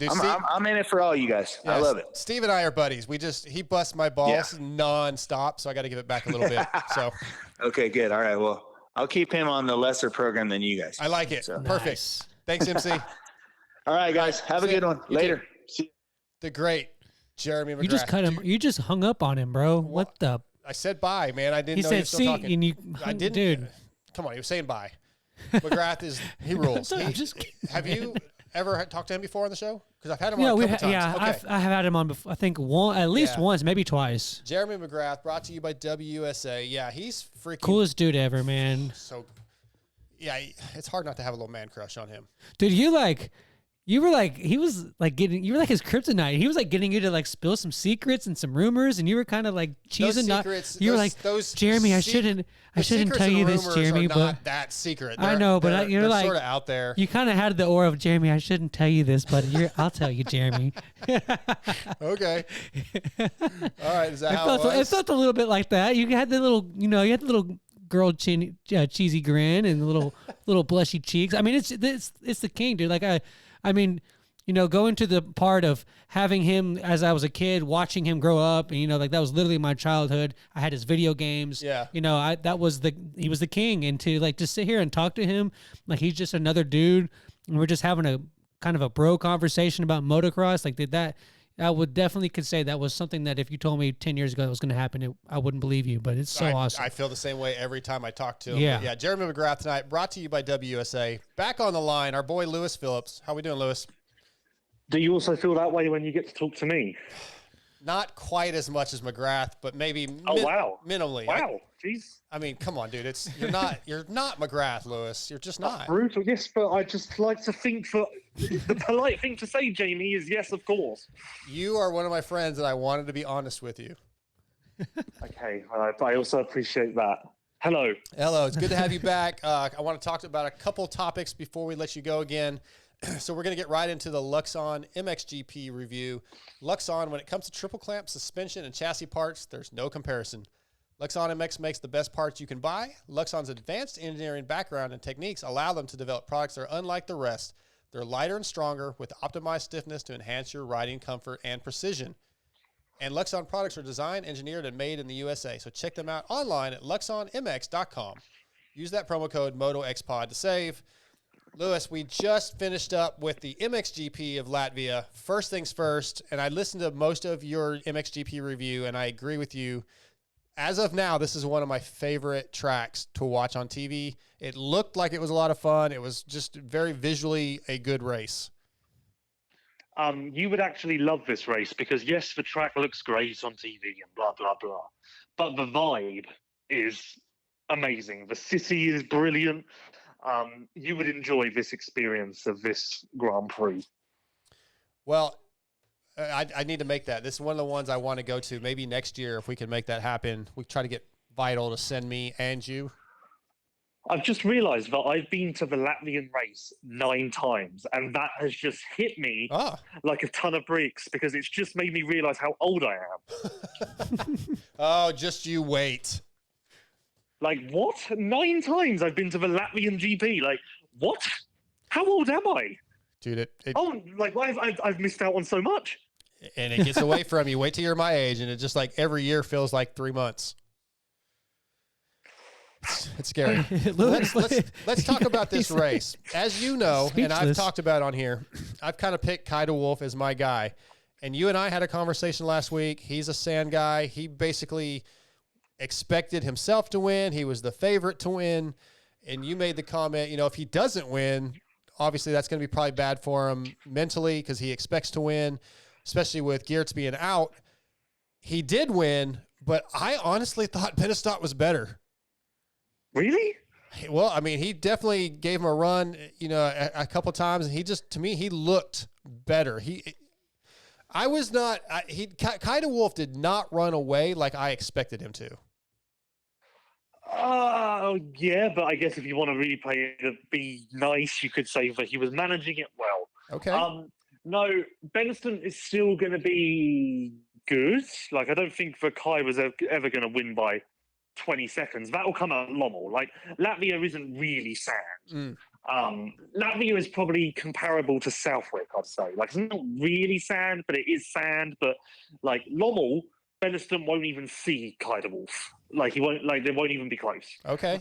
I'm in it for all you guys. Yes, I love it. Steve and I are buddies. He busts my balls nonstop, so I got to give it back a little bit. So okay, good. All right. Well, I'll keep him on the lesser program than you guys. I like it. So. Perfect. Nice. Thanks, MC. All right, guys. Have a good one. Later. See you. The great Jeremy McGrath. You just cut him. You just hung up on him, bro. What the? I said bye, man. I didn't know you were still talking. And you, I didn't. Dude. Come on. He was saying bye. McGrath he rules. Have you ever talked to him before on the show? Because I've had him on a couple times. Yeah, okay. I have had him on before. I think at least once, maybe twice. Jeremy McGrath, brought to you by WUSA. Yeah, he's freaking coolest dude ever, man. So, yeah, it's hard not to have a little man crush on him. Dude, you were like, he was like you were like his kryptonite. He was like getting you to like spill some secrets and some rumors, and you were kind of like cheesing. You were like, Jeremy, I shouldn't tell you this, Jeremy, but not that secret. I know, but you're like sort of out there. You kind of had the aura of Jeremy. I shouldn't tell you this, but I'll tell you, Jeremy. Okay. All right. Is that how it was? It felt a little bit like that. You had the little, girl cheesy grin and the little blushy cheeks. I mean, it's the king, dude. Like I mean, going to the part of having him as I was a kid, watching him grow up, and like that was literally my childhood. I had his video games. Yeah. He was the king, and to like just sit here and talk to him like he's just another dude, and we're just having a kind of a bro conversation about motocross. Like that, I would definitely could say that was something that if you told me 10 years ago that was going to happen, I wouldn't believe you. But it's so awesome. I feel the same way every time I talk to him. Yeah. Jeremy McGrath tonight, brought to you by WUSA. Back on the line, our boy Lewis Phillips. How we doing, Lewis? Do you also feel that way when you get to talk to me? Not quite as much as McGrath, but maybe Wow. minimally. Wow. Jeez. I mean, come on, dude. You're not McGrath, Lewis. You're just not. Brutal. Yes, but I just like to think the polite thing to say, Jamie, is yes, of course. You are one of my friends, and I wanted to be honest with you. Okay. I also appreciate that. Hello. Hello. It's good to have you back. I want to talk about a couple topics before we let you go again. So we're going to get right into the Luxon MXGP review. Luxon, when it comes to triple clamp, suspension, and chassis parts, there's no comparison. Luxon MX makes the best parts you can buy. Luxon's advanced engineering background and techniques allow them to develop products that are unlike the rest. They're lighter and stronger with optimized stiffness to enhance your riding comfort and precision. And Luxon products are designed, engineered, and made in the USA. So check them out online at luxonmx.com. Use that promo code MotoXpod to save. Lewis, we just finished up with the MXGP of Latvia. First things first, and I listened to most of your MXGP review, and I agree with you. As of now, this is one of my favorite tracks to watch on TV. It looked like it was a lot of fun. It was just very visually a good race. You would actually love this race because, yes, the track looks great on TV and blah, blah, blah. But the vibe is amazing. The city is brilliant. You would enjoy this experience of this Grand Prix. Well, I need to make that. This is one of the ones I want to go to. Maybe next year, if we can make that happen, we try to get Vital to send me and you. I've just realised that I've been to the Latvian race 9 times, and that has just hit me like a ton of bricks because it's just made me realise how old I am. Oh, just you wait. Like, what? 9 times I've been to the Latvian GP. Like, what? How old am I? Dude, I've missed out on so much. And it gets away from you. Wait till you're my age, and it just like every year feels like 3 months. It's scary. Let's talk about this race. As you know, and I've talked about on here, I've kind of picked Kai de Wolf as my guy. And you and I had a conversation last week. He's a sand guy. He basically expected himself to win. He was the favorite to win. And you made the comment, if he doesn't win, obviously that's going to be probably bad for him mentally because he expects to win, especially with Geertz being out. He did win, but I honestly thought Benestadt was better. Really? Well, I mean, he definitely gave him a run, a couple times, and to me, he looked better. Kai de Wolf did not run away like I expected him to. Yeah, but I guess if you want to really play it to be nice, you could say that he was managing it well. Okay. No, Benestadt is still going to be good. Like, I don't think that Kai was ever going to win by 20 seconds. That will come at Lommel. Like, Latvia isn't really sand. Latvia is probably comparable to Southwick, I'd say. Like, it's not really sand, but it is sand. But like Lommel, Benestadt won't even see Kai de Wolf. Like, they won't even be close. Okay.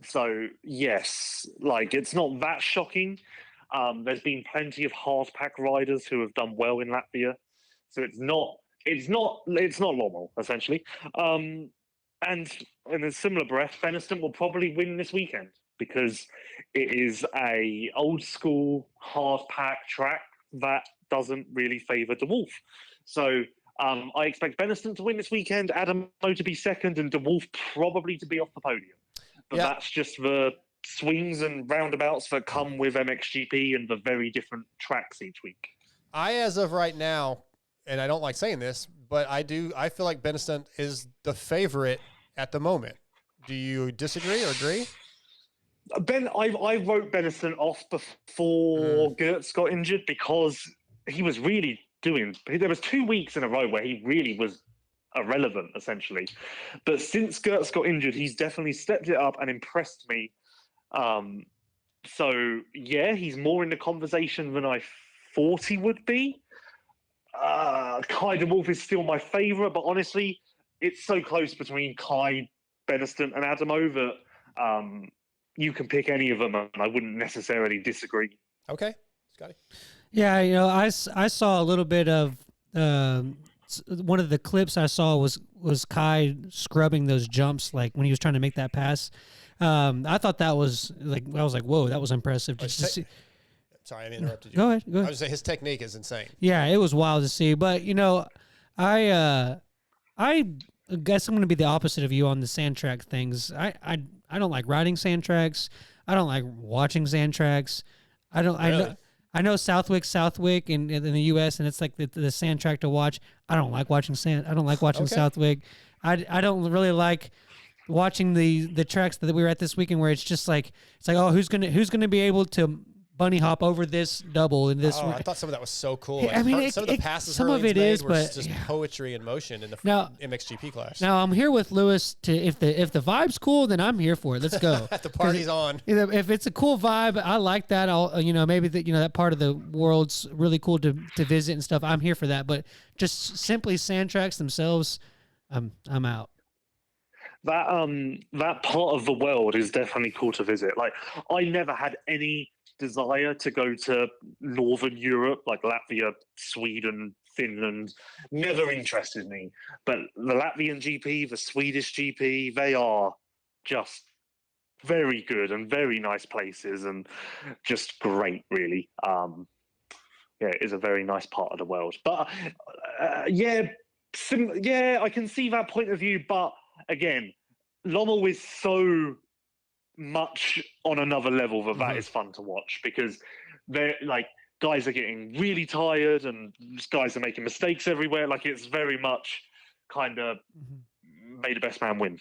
So yes, like, it's not that shocking. There's been plenty of hard pack riders who have done well in Latvia, so it's not Lommel essentially. And in a similar breath, Benestadt will probably win this weekend because it is a old school hard pack track that doesn't really favour de Wolf. So I expect Benestadt to win this weekend, Adamo to be second, and de Wolf probably to be off the podium. But that's just the swings and roundabouts that come with MXGP and the very different tracks each week. As of right now, and I don't like saying this, but I feel like Benestadt is the favorite at the moment. Do you disagree or agree? I wrote Benestadt off before Geertz got injured because he was really there was 2 weeks in a row where he really was irrelevant, essentially. But since Geertz got injured, he's definitely stepped it up and impressed me. So, yeah, he's more in the conversation than I thought he would be. Kai de Wolf is still my favourite, but honestly, it's so close between Kai, Benestadt, and Adamo that you can pick any of them, and I wouldn't necessarily disagree. Okay, Scotty. Yeah, I saw a little bit of one of the clips I saw was Kai scrubbing those jumps, like when he was trying to make that pass. I thought that was I was like, whoa, that was impressive. Just to see. Sorry, I interrupted you. Go ahead. I was saying his technique is insane. Yeah, it was wild to see. But I guess I'm going to be the opposite of you on the sand track things. I don't like riding sand tracks. I don't like watching sand tracks. Really? I know Southwick in the U.S. and it's like the sand track to watch. I don't like watching sand. I don't like watching Okay. Southwick. I don't really like watching the tracks that we were at this weekend where it's just like oh who's gonna be able to bunny hop over this double in this. Oh, I thought some of that was so cool. Yeah, I mean, some of the passes some of Hurley's it made is, were but just poetry in motion in the Now- MXGP class. Now I'm here with Lewis to if the vibe's cool, then I'm here for it. Let's go. The party's on. If it's a cool vibe, I like that. I'll maybe that part of the world's really cool to visit and stuff. I'm here for that. But just simply sand tracks themselves, I'm out. That part of the world is definitely cool to visit. Like, I never had any desire to go to Northern Europe, like Latvia, Sweden, Finland. Never interested me. But the Latvian GP, the Swedish GP, they are just very good and very nice places and just great, really. Yeah, it is a very nice part of the world. But yeah, I can see that point of view. But again, Lommel is so much on another level that is fun to watch, because they're like, guys are getting really tired and guys are making mistakes everywhere. Like, it's very much kind of may the best man win.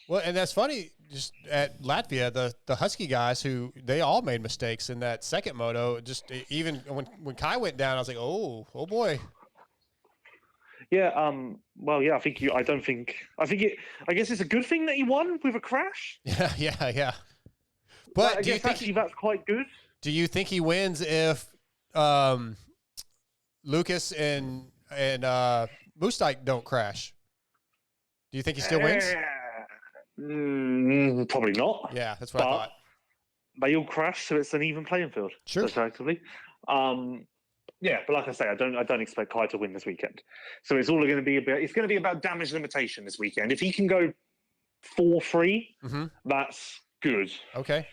Well, and that's funny. Just at Latvia, the Husky guys, who they all made mistakes in that second moto. Just even when Kai went down, I was like, oh boy. Yeah. Well, yeah. I guess it's a good thing that he won with a crash. Yeah. But I do you guess think actually that's quite good. Do you think he wins if Lucas and Moostike don't crash? Do you think he still wins? Probably not. Yeah, that's what I thought. They all crash, so it's an even playing field. Sure. Effectively. Yeah, but like I say, I don't expect Kai to win this weekend. So it's all going to be about damage limitation this weekend. If he can go 4-3, that's good. Okay.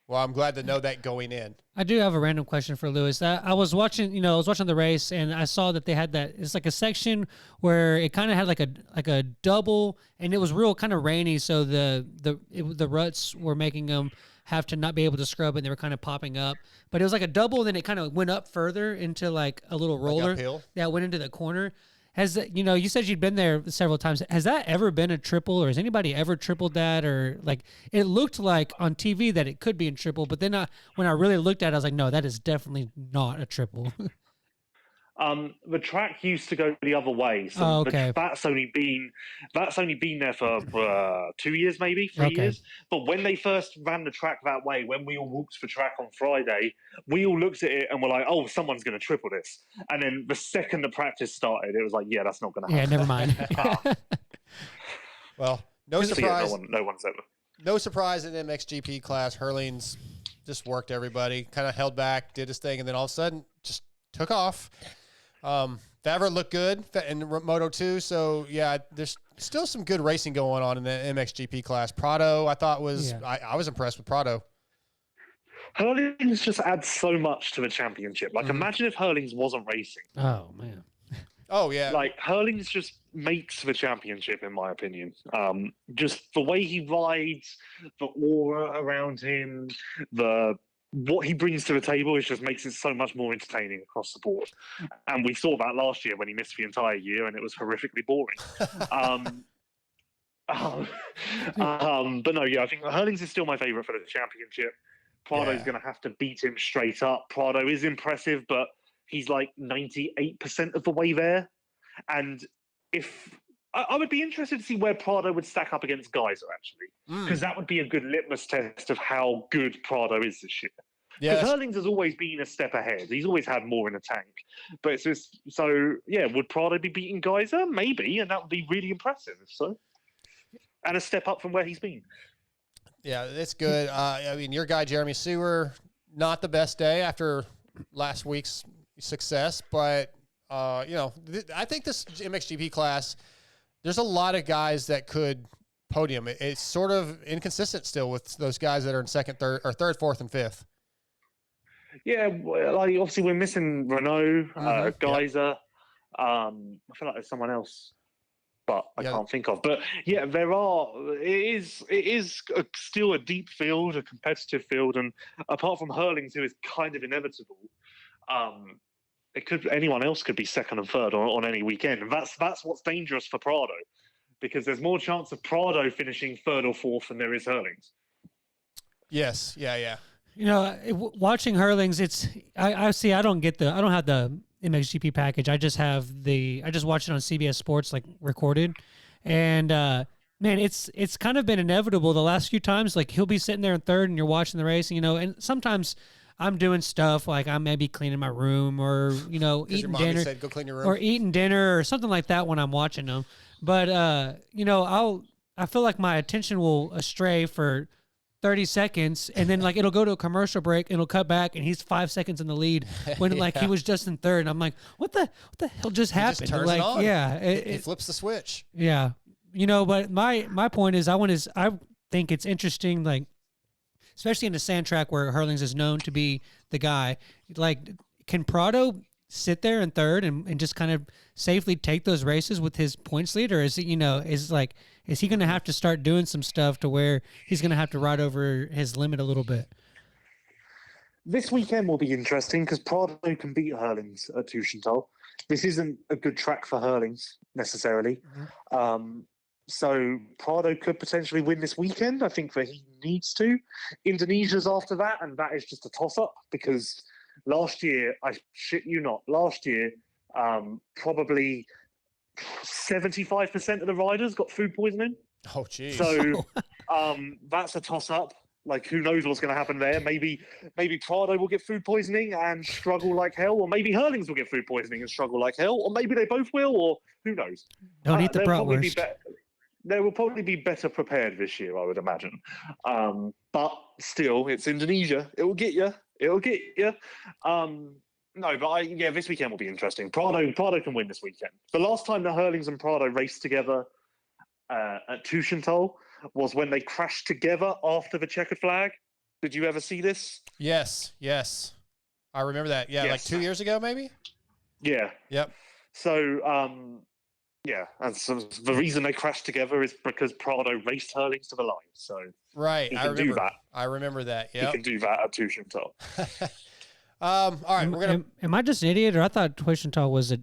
Well, I'm glad to know that going in. I do have a random question for Lewis. I was watching the race and I saw that they had that. It's like a section where it kind of had like a double, and it was real kind of rainy, so the ruts were making them have to not be able to scrub, and they were kind of popping up. But it was like a double, then it kind of went up further into like a little roller uphill? that went into the corner. Has you said you'd been there several times. Has that ever been a triple, or has anybody ever tripled that? Or like, it looked like on TV that it could be a triple, but then when I really looked at it, I was like, no, that is definitely not a triple. The track used to go the other way, so okay. that's only been there for 2 years, maybe 3 years. But when they first ran the track that way, when we all walked the track on Friday, we all looked at it and were like, "Oh, someone's going to triple this." And then the second the practice started, it was like, "Yeah, that's not going to happen." Yeah, never mind. Well, no surprise. No one's ever. No surprise in MXGP class. Hurlings just worked everybody, kind of held back, did his thing, and then all of a sudden just took off. Favre looked good in Moto 2, so yeah, there's still some good racing going on in the MXGP class. Prado, I thought was I was impressed with Prado. Hurlings just adds so much to the championship. Like, imagine if Hurlings wasn't racing. Oh man. Oh yeah. Like, Hurlings just makes the championship, in my opinion. Just the way he rides, the aura around him, what he brings to the table is just makes it so much more entertaining across the board. And we saw that last year when he missed the entire year and it was horrifically boring. But no, yeah, I think Hurlings is still my favourite for the championship. Prado's going to have to beat him straight up. Prado is impressive, but he's like 98% of the way there. And I would be interested to see where Prado would stack up against Geyser, actually, because that would be a good litmus test of how good Prado is this year. Because Hurlings has always been a step ahead. He's always had more in the tank. But it's just, so, yeah, would Prado be beating Geyser? Maybe, and that would be really impressive. So, and a step up from where he's been. Yeah, it's good. I mean, your guy, Jeremy Sewer, not the best day after last week's success, but, I think this MXGP class, there's a lot of guys that could podium. It's sort of inconsistent still with those guys that are in second, third, fourth, and fifth. Yeah, like obviously we're missing Renault, Geyser. I feel like there's someone else, but I can't think of. But yeah, there are. It is still a deep field, a competitive field, and apart from Hurlings, who is kind of inevitable, anyone else could be second and third on any weekend. And that's what's dangerous for Prado, because there's more chance of Prado finishing third or fourth than there is Hurlings. Yes. Yeah. You know, watching Hurlings, I see. I don't have the MXGP package. I just watch it on CBS Sports, like recorded, and man, it's kind of been inevitable the last few times. Like he'll be sitting there in third, and you're watching the race, you know, and sometimes I'm doing stuff like I'm maybe cleaning my room or eating dinner, said, go clean your room. or eating dinner or something like that when I'm watching them. But I feel like my attention will astray for 30 seconds, and then like it'll go to a commercial break and it'll cut back and he's 5 seconds in the lead when like he was just in third, and I'm like, what the hell just happened? Just turns like it on. yeah, it flips the switch. Yeah, but my point is I think it's interesting, like especially in the sand track where Hurlings is known to be the guy. Like, can Prado sit there in third and just kind of safely take those races with his points lead, or is it is he going to have to start doing some stuff to where he's going to have to ride over his limit a little bit? This weekend will be interesting because Prado can beat Hurlings at Tuchental. This isn't a good track for Hurlings necessarily. So Prado could potentially win this weekend. I think that he needs to. Indonesia's after that, and that is just a toss-up because last year, I shit you not, probably 75% of the riders got food poisoning. Oh, geez. So that's a toss-up. Like, who knows what's going to happen there? Maybe Prado will get food poisoning and struggle like hell, or maybe Hurlings will get food poisoning and struggle like hell, or maybe they both will, or who knows? Don't eat the bratwurst. They will probably be better prepared this year, I would imagine. But still, it's Indonesia. It will get you. No, but this weekend will be interesting. Prado can win this weekend. The last time the Hurlings and Prado raced together at Tuchental was when they crashed together after the checkered flag. Did you ever see this? Yes. I remember that. Yeah, like 2 years ago, maybe? Yeah. Yep. So, and so the reason they crashed together is because Prado raced Hurlings to the line. So right, I remember that. I remember that. Yeah, he can do that at Tuchental. All right, we're gonna. Am I just an idiot, or I thought Tuchental was a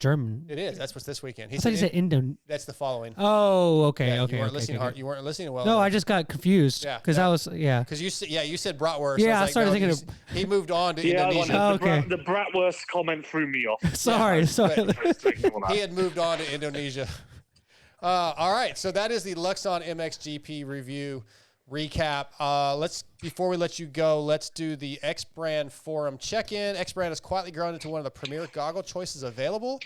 German? It is. That's what's this weekend. I thought he said Indo. That's the following. Oh, okay, yeah, okay. You weren't listening hard. You weren't listening well. No, I just got confused because I was Because you said bratwurst. Yeah, I was started thinking he moved on to Indonesia. The bratwurst comment threw me off. Sorry. He had moved on to Indonesia. All right, so that is the Luxon MXGP review recap. Before we let you go, let's do the X Brand Forum check-in. X Brand has quietly grown into one of the premier goggle choices available.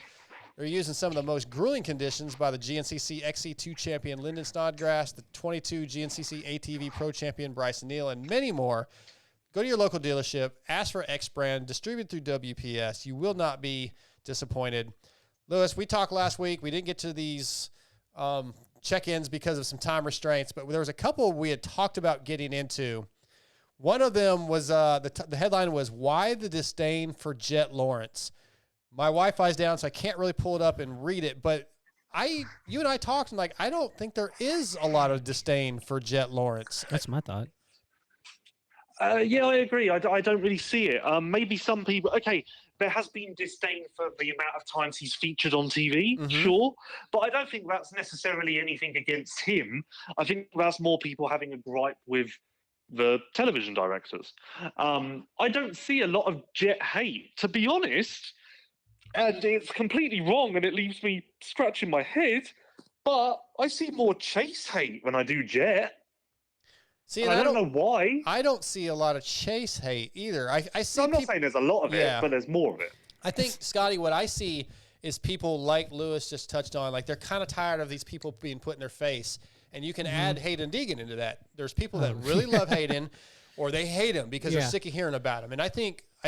They're used in some of the most grueling conditions by the GNCC XC2 champion Lyndon Snodgrass, the 22 GNCC ATV Pro champion Bryce Neal, and many more. Go to your local dealership, ask for X Brand, distributed through WPS. You will not be disappointed. Lewis, we talked last week. We didn't get to these check-ins because of some time restraints, but there was a couple we had talked about getting into. One of them was the headline was "Why the Disdain for Jet Lawrence." My Wi-Fi's down, so I can't really pull it up and read it, but you and I talked, and I don't think there is a lot of disdain for Jet Lawrence. That's my thought. Yeah, I agree. I don't really see it. Maybe some people. Okay, there has been disdain for the amount of times he's featured on TV, sure, but I don't think that's necessarily anything against him. I think that's more people having a gripe with the television directors. I don't see a lot of Jet hate, to be honest, and it's completely wrong, and it leaves me scratching my head. But I see more Chase hate when I do Jet. See, and I don't know why. I don't see a lot of Chase hate either. I see. I'm not saying there's a lot of it, but there's more of it. I think, Scotty, what I see is people like Lewis just touched on, like they're kind of tired of these people being put in their face, and you can add Hayden Deegan into that. There's people that really love Hayden, or they hate him because they're sick of hearing about him. And I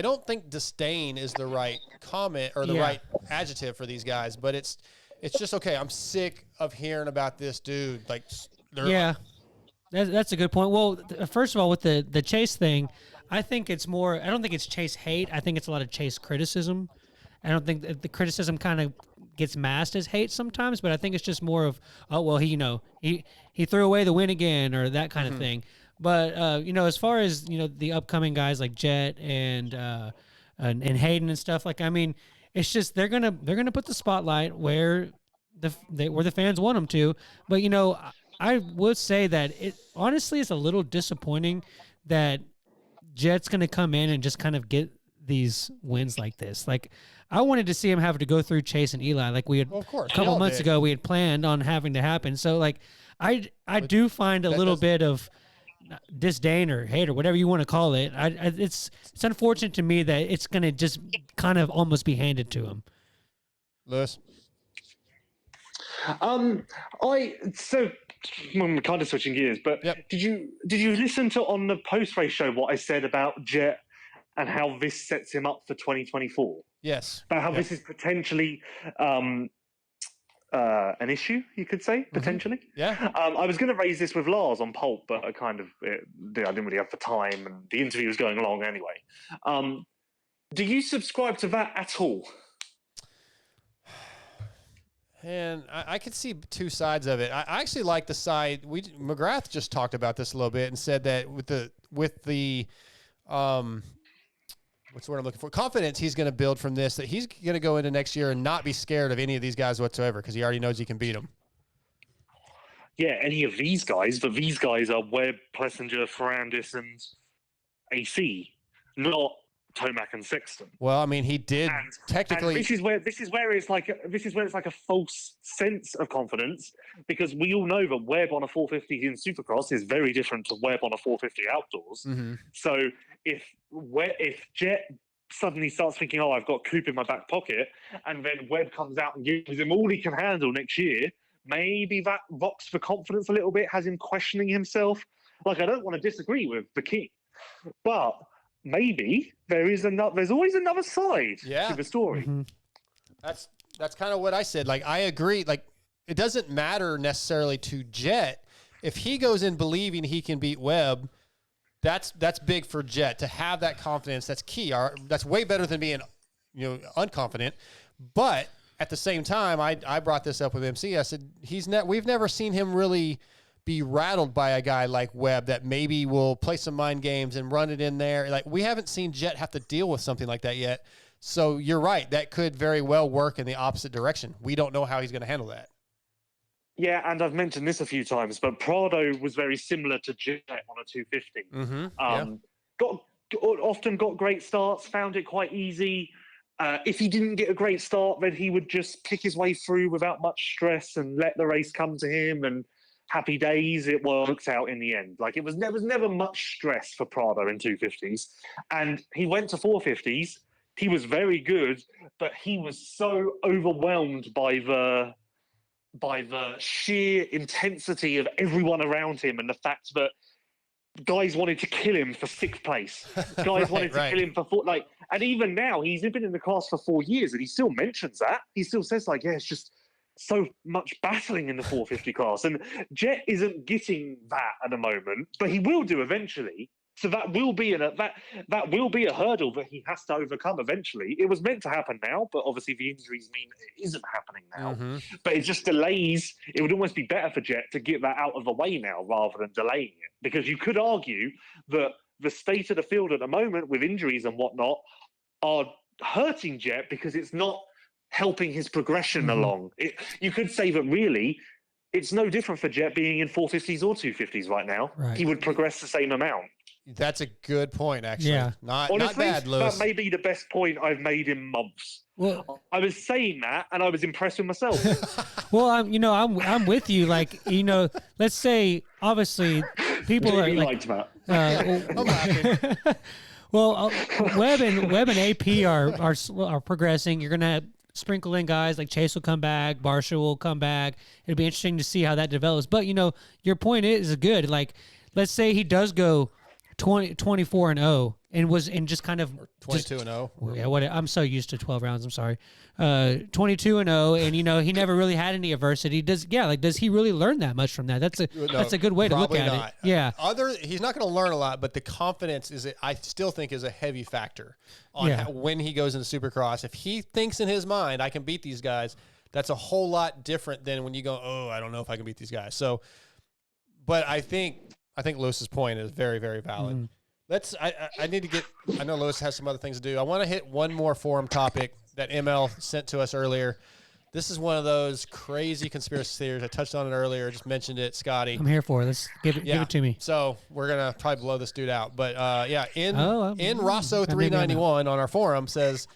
don't think disdain is the right comment or the right adjective for these guys, but it's just okay. I'm sick of hearing about this dude. Like, That's a good point. Well, first of all, with the Chase thing, I think it's more. I don't think it's Chase hate. I think it's a lot of Chase criticism. I don't think that the criticism kind of gets masked as hate sometimes, but I think it's just more of, oh well, he threw away the win again or that kind of thing. But as far as the upcoming guys like Jet and Hayden and stuff, like I mean, it's just they're gonna put the spotlight where the fans want them to. But I would say that it honestly is a little disappointing that Jet's gonna come in and just kind of get these wins like this. Like I wanted to see him have to go through Chase and Eli, like we had Well, of course, a couple months ago. We had planned on having to happen. So like I do find a little bit of disdain or hate or whatever you want to call it. It's unfortunate to me that it's going to just kind of almost be handed to him. Lewis? I'm kind of switching gears, but did you listen to on the post race show what I said about Jet and how this sets him up for 2024? Yes. About how this is potentially an issue, you could say, potentially. Yeah. I was going to raise this with Lars on Pulp, but I didn't really have the time, and the interview was going along anyway. Do you subscribe to that at all? And I could see two sides of it. I actually like the side McGrath just talked about this a little bit and said that with the what's the word I'm looking for? Confidence he's going to build from this, that he's going to go into next year and not be scared of any of these guys whatsoever because he already knows he can beat them. Yeah, any of these guys, but these guys are Webb, Plessinger, Ferrandis, and AC, not Tomac and Sexton. Well, I mean, he did technically. And this is where it's like a false sense of confidence, because we all know that Webb on a 450 in Supercross is very different to Webb on a 450 outdoors. Mm-hmm. So if Jet suddenly starts thinking, "Oh, I've got Coop in my back pocket," and then Webb comes out and gives him all he can handle next year, maybe that rocks the confidence a little bit, has him questioning himself. Like, I don't want to disagree with the king, but maybe there's always another side to the story. Mm-hmm. That's kind of what I said. Like, I agree. Like, it doesn't matter necessarily to Jet if he goes in believing he can beat Webb. That's big for Jet to have that confidence. That's key. That's way better than being unconfident. But at the same time, I brought this up with MC. I said we've never seen him really be rattled by a guy like Webb that maybe will play some mind games and run it in there. Like, we haven't seen Jet have to deal with something like that yet. So you're right. That could very well work in the opposite direction. We don't know how he's going to handle that. Yeah, and I've mentioned this a few times, but Prado was very similar to Jet on a 250. Mm-hmm. Often got great starts, found it quite easy. If he didn't get a great start, then he would just pick his way through without much stress and let the race come to him, and happy days, it worked out in the end. Like, it was never much stress for Prado in 250s. And he went to 450s. He was very good, but he was so overwhelmed by the sheer intensity of everyone around him, and the fact that guys wanted to kill him for 6th place. Guys wanted to kill him for and even now, he's been in the class for 4 years, and he still mentions that. He still says, like, yeah, it's just so much battling in the 450 class. And Jet isn't getting that at the moment, but he will do eventually. So that will be that will be a hurdle that he has to overcome eventually. It was meant to happen now, but obviously the injuries mean it isn't happening now. Mm-hmm. But it just delays. It would almost be better for Jet to get that out of the way now rather than delaying it, because you could argue that the state of the field at the moment with injuries and whatnot are hurting Jet because it's not helping his progression along. You could say that really it's no different for Jet being in 450s or 250s right now. Right. He would progress the same amount. That's a good point, actually. Yeah. Honestly, not Honestly, bad, Lewis. that may be the best point I've made in months. Well, I was saying that, and I was impressed with myself. well, I'm with you. Like, let's say obviously people are Jamie like, liked that. I'm laughing. well, Webb and AP are progressing. You're gonna sprinkle in guys like Chase will come back, Barsha will come back. It'll be interesting to see how that develops. But your point is good. Like, let's say he does go 24 and 0 and was and just kind of 22 and 0. yeah, what I'm so used to 12 rounds. I'm sorry. 22 and 0, and he never really had any adversity. Does he really learn that much from that? That's a good way to look at it. Yeah. He's not going to learn a lot, but the confidence I still think is a heavy factor on when he goes into Supercross. If he thinks in his mind, I can beat these guys, that's a whole lot different than when you go, oh, I don't know if I can beat these guys. So, but I think Lewis's point is very, very valid. I need to get. I know Lewis has some other things to do. I want to hit one more forum topic that ML sent to us earlier. This is one of those crazy conspiracy theories. I touched on it earlier. Just mentioned it, Scotty. I'm here for it. Let's give it to me. So we're gonna probably blow this dude out. But in Oh, Rosso 391 on our forum says,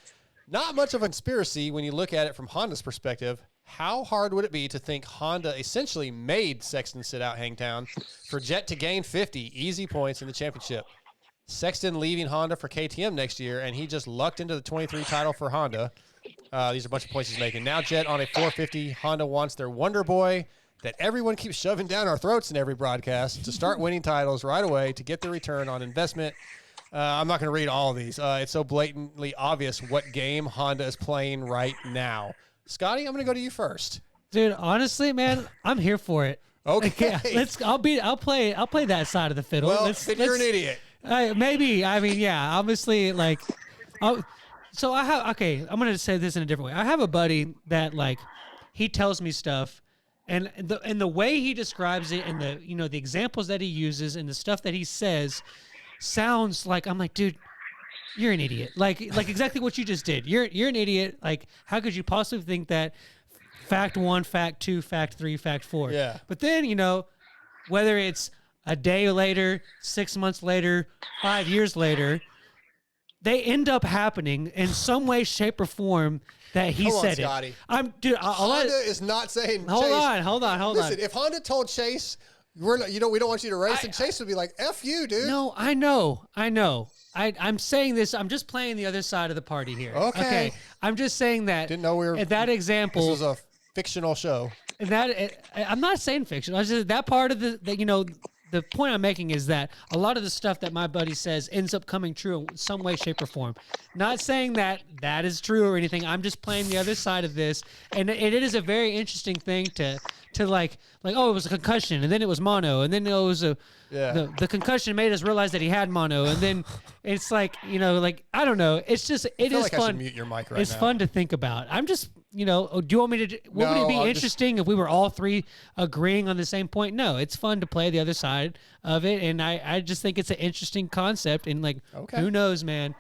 not much of a conspiracy when you look at it from Honda's perspective. How hard would it be to think Honda essentially made Sexton sit out Hangtown for Jet to gain 50 easy points in the championship? Sexton leaving Honda for KTM next year, and he just lucked into the 23 title for Honda. These are a bunch of points he's making. Now Jet on a 450. Honda wants their Wonder Boy that everyone keeps shoving down our throats in every broadcast to start winning titles right away to get the return on investment. I'm not going to read all of these. It's so blatantly obvious what game Honda is playing right now. Scotty, I'm going to go to you first. Dude, honestly, man, I'm here for it. Okay. I'll play that side of the fiddle. Well, then you're an idiot. Maybe. I mean, yeah, obviously, like, I'm going to say this in a different way. I have a buddy that, like, he tells me stuff, and the way he describes it and the examples that he uses and the stuff that he says sounds like, I'm like, dude, you're an idiot. Like exactly what you just did. You're an idiot. Like, how could you possibly think that fact 1, fact 2, fact 3, fact 4? Yeah. But then, whether it's a day later, 6 months later, 5 years later, they end up happening in some way, shape, or form that he said it. Scotty. Honda is not saying. Hold on. Listen, if Honda told Chase, we don't want you to race, and Chase would be like, "F you, dude." No, I know. I'm saying this. I'm just playing the other side of the party here. Okay. I'm just saying that. Didn't know we were. At that example, This was a fictional show. I'm not saying fiction. I just that part of the point I'm making is that a lot of the stuff that my buddy says ends up coming true in some way, shape, or form. Not saying that is true or anything. I'm just playing the other side of this, and it is a very interesting thing to like oh, it was a concussion, and then it was mono, and then it was the concussion made us realize that he had mono, and then it's like I don't know. It's just it is like fun. I should mute your mic right it's now. fun to think about. I'm just do you want me to? Would it be interesting if we were all three agreeing on the same point? No, it's fun to play the other side of it, and I just think it's an interesting concept. And who knows, man?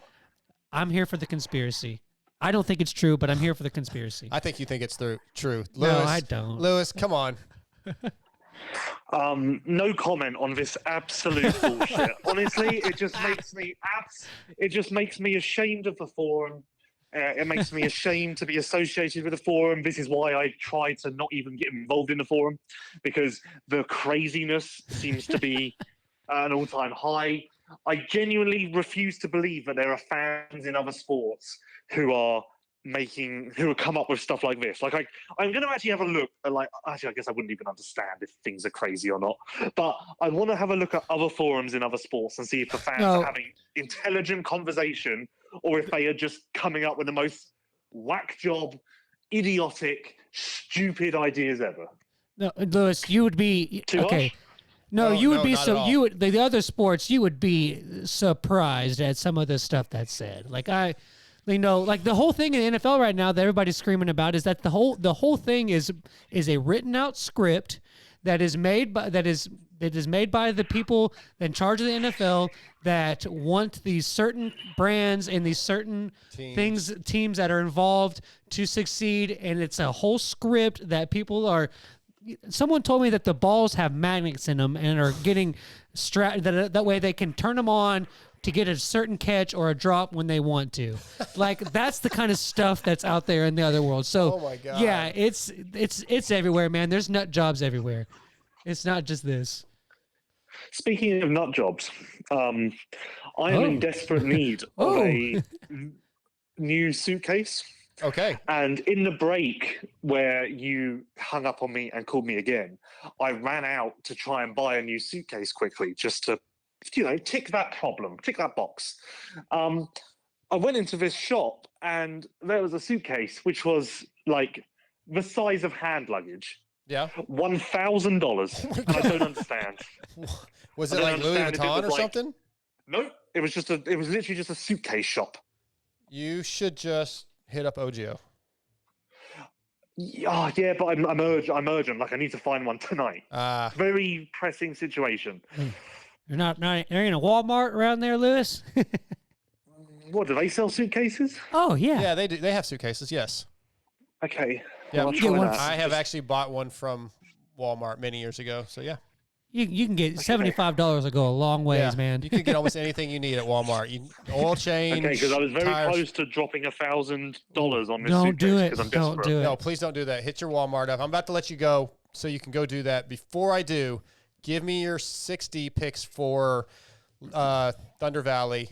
I'm here for the conspiracy. I don't think it's true, but I'm here for the conspiracy. I think you think it's true. Lewis, No, I don't. Lewis, come on. No comment on this absolute bullshit. Honestly, it just makes me ashamed of the forum. It makes me ashamed to be associated with the forum. This is why I try to not even get involved in the forum, because the craziness seems to be at an all-time high. I genuinely refuse to believe that there are fans in other sports who come up with stuff like this. Like I'm going to actually have a look at I guess I wouldn't even understand if things are crazy or not, but I want to have a look at other forums in other sports and see if the fans are having intelligent conversation or if they are just coming up with the most whack job, idiotic, stupid ideas ever. No, Lewis, you would be okay. Harsh? No, you would be not at all. you would the other sports. You would be surprised at some of the stuff that's said. Like the whole thing in the NFL right now that everybody's screaming about is that the whole thing is a written out script that is made by the people in charge of the NFL that want these certain brands and these certain teams that are involved to succeed, and it's a whole script that people are. Someone told me that the balls have magnets in them and are getting that way they can turn them on to get a certain catch or a drop when they want to. That's the kind of stuff that's out there in the other world. So, Oh my God. yeah, it's everywhere, man. There's nut jobs everywhere. It's not just this. Speaking of nut jobs, I am in desperate need of a new suitcase. Okay. And in the break where you hung up on me and called me again, I ran out to try and buy a new suitcase quickly just to tick that problem, tick that box. I went into this shop and there was a suitcase which was like the size of hand luggage. Yeah. $1,000. And I don't understand. Was I it don't like Louis understand if it Vuitton was or like- something? No, it was literally just a suitcase shop. You should just hit up OGO. Yeah, but I'm urgent. Like I need to find one tonight. Very pressing situation. You're not there ain't a Walmart around there, Lewis? What, do they sell suitcases? Oh yeah. Yeah, they do. They have suitcases. Yes. Okay. Yeah, I'll you try get one that. I have actually bought one from Walmart many years ago. So yeah. You can get $75 will go a long ways, Yeah, man. You can get almost anything you need at Walmart. Oil change. Okay, because I was very tires. close to dropping $1,000 on this Don't do suitcase it. because I'm Don't desperate. do it. No, please don't do that. Hit your Walmart up. I'm about to let you go so you can go do that. Before I do, give me your 60 picks for Thunder Valley.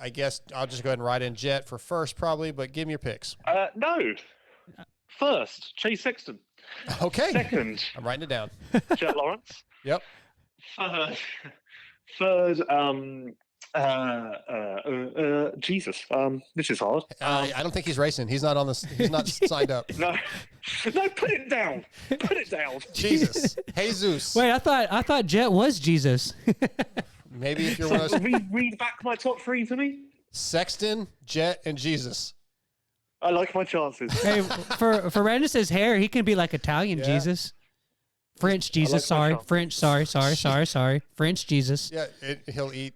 I guess I'll just go ahead and write in Jet for first probably, but give me your picks. No. First, Chase Sexton. Okay. Second, I'm writing it down. Jet Lawrence. Yep. Third, Jesus. This is hard. I don't think he's racing. He's not on this. He's not signed up. No, put it down. Put it down. Jesus. Jesus. Wait, I thought Jet was Jesus. Maybe if you're one of those read back my top three to me. Sexton, Jet, and Jesus. I like my chances. Hey, for Randus's hair, he can be like Italian Yeah. Jesus. French Jesus, my sorry. chance. French, sorry. French Jesus. Yeah, he'll eat.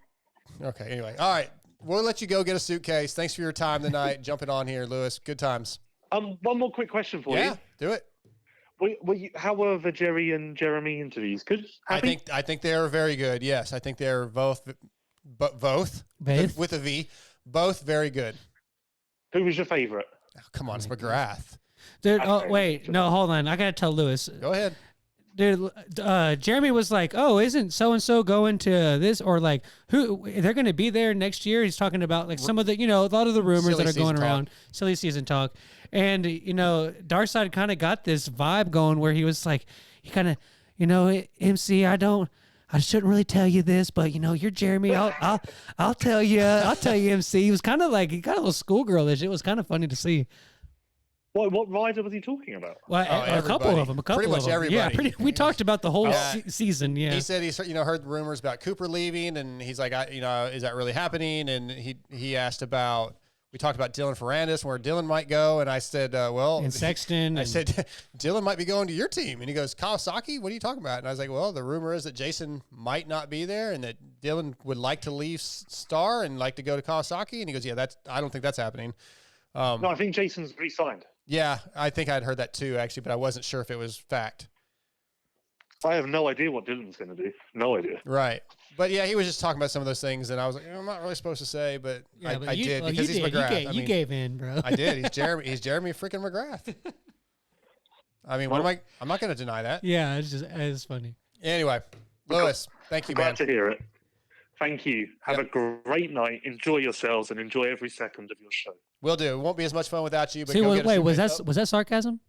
Okay, anyway. All right. We'll let you go get a suitcase. Thanks for your time tonight. Jumping on here, Lewis. Good times. One more quick question for Yeah, you. do it. How were the Jerry and Jeremy interviews? Good? Happy? I think they are very good. Yes, I think they're both Both? with a V, both very good. Who was your favourite? Oh, come on, it's McGrath. Dude, Okay. wait. No, hold on. I got to tell Lewis. Go ahead. Dude, Jeremy was like, "Oh, isn't so and so going to this or like who they're going to be there next year?" He's talking about like some of the, a lot of the rumors Silly that are going season around, silly season talk. And Darside kind of got this vibe going where he was like, he kind of, MC, I shouldn't really tell you this, but you're Jeremy. I'll tell you, MC. He was kind of like, he got a little schoolgirlish. It was kind of funny to see. What rider was he talking about? Well, a couple everybody. of them. Pretty much everybody. We talked about the whole Yeah. season. Yeah. He said he's heard rumors about Cooper leaving, and he's like, is that really happening? And he asked about. We talked about Dylan Ferrandis, where Dylan might go, and I said, and Sexton. I said, Dylan might be going to your team. And he goes, Kawasaki? What are you talking about? And I was like, well, the rumor is that Jason might not be there and that Dylan would like to leave Star and like to go to Kawasaki. And he goes, yeah, I don't think that's happening. No, I think Jason's re-signed. Yeah, I think I'd heard that too, actually, but I wasn't sure if it was fact. I have no idea what Dylan's going to do. No idea. Right. But yeah, he was just talking about some of those things, and I was like, I'm not really supposed to say, but Yeah, I did well, because you he's did. McGrath. You gave in, bro. I did. He's Jeremy freaking McGrath. I mean, I'm not going to deny that. Yeah, it's funny. Anyway, Lewis, thank you, man. Glad to hear it. Thank you. Have a great night. Enjoy yourselves and enjoy every second of your show. Will do. It won't be as much fun without you. But See, go wait, get a was suitcase. that sarcasm?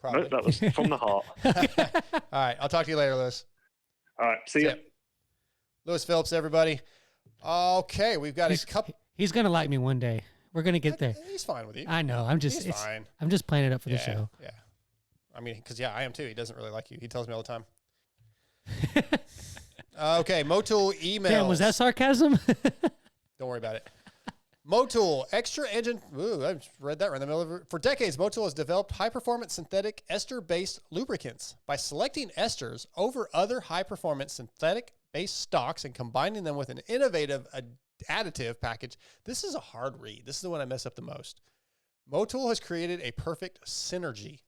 Probably. No, that was from the heart. All right. I'll talk to you later, Lewis. All right. See ya. Lewis Phillips, everybody. Okay, we've got a couple. He's gonna like me one day. We're gonna get there. He's fine with you. I know. He's fine. I'm just playing it up for the Yeah, show. yeah. I mean, because I am too. He doesn't really like you. He tells me all the time. Okay, Motul emails. Damn, was that sarcasm? Don't worry about it. Motul, extra engine. Ooh, I just read that right in the middle of it. For decades, Motul has developed high-performance synthetic ester-based lubricants. By selecting esters over other high-performance synthetic-based stocks and combining them with an innovative additive package, this is a hard read. This is the one I mess up the most. Motul has created a perfect synergy.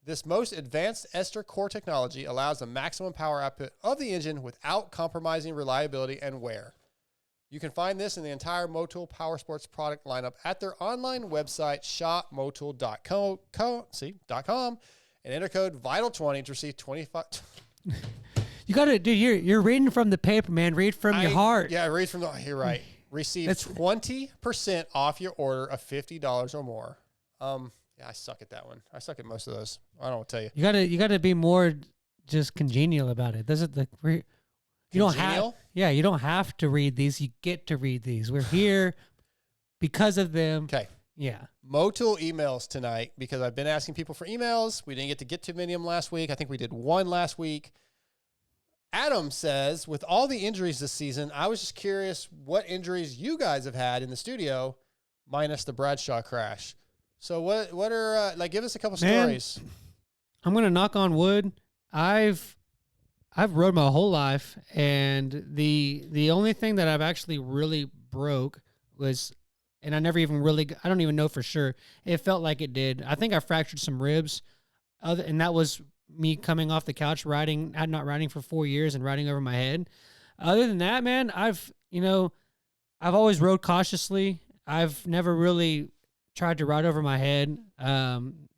This most advanced ester core technology allows the maximum power output of the engine without compromising reliability and wear. You can find this in the entire Motul Powersports product lineup at their online website, shopmotul.com, and enter code VITAL20 to receive 25. You gotta, dude. You're reading from the paper, man. Read from your heart. Yeah, read from the. You're right. Receive 20% off your order of $50 or more. Yeah, I suck at that one. I suck at most of those. I don't know what to tell you. You gotta be more just congenial about it. Does it like? You don't have, Congenial? you don't have to read these. You get to read these. We're here because of them. Okay. Yeah. Motul emails tonight because I've been asking people for emails. We didn't get too many of them last week. I think we did one last week. Adam says, with all the injuries this season, I was just curious what injuries you guys have had in the studio, minus the Bradshaw crash. So what are give us a couple stories. I'm gonna knock on wood. I've rode my whole life, and the only thing that I've actually really broke was, and I don't even know for sure. It felt like it did. I think I fractured some ribs, and that was me coming off the couch not riding for 4 years and riding over my head. Other than that, man, I've always rode cautiously. I've never really tried to ride over my head.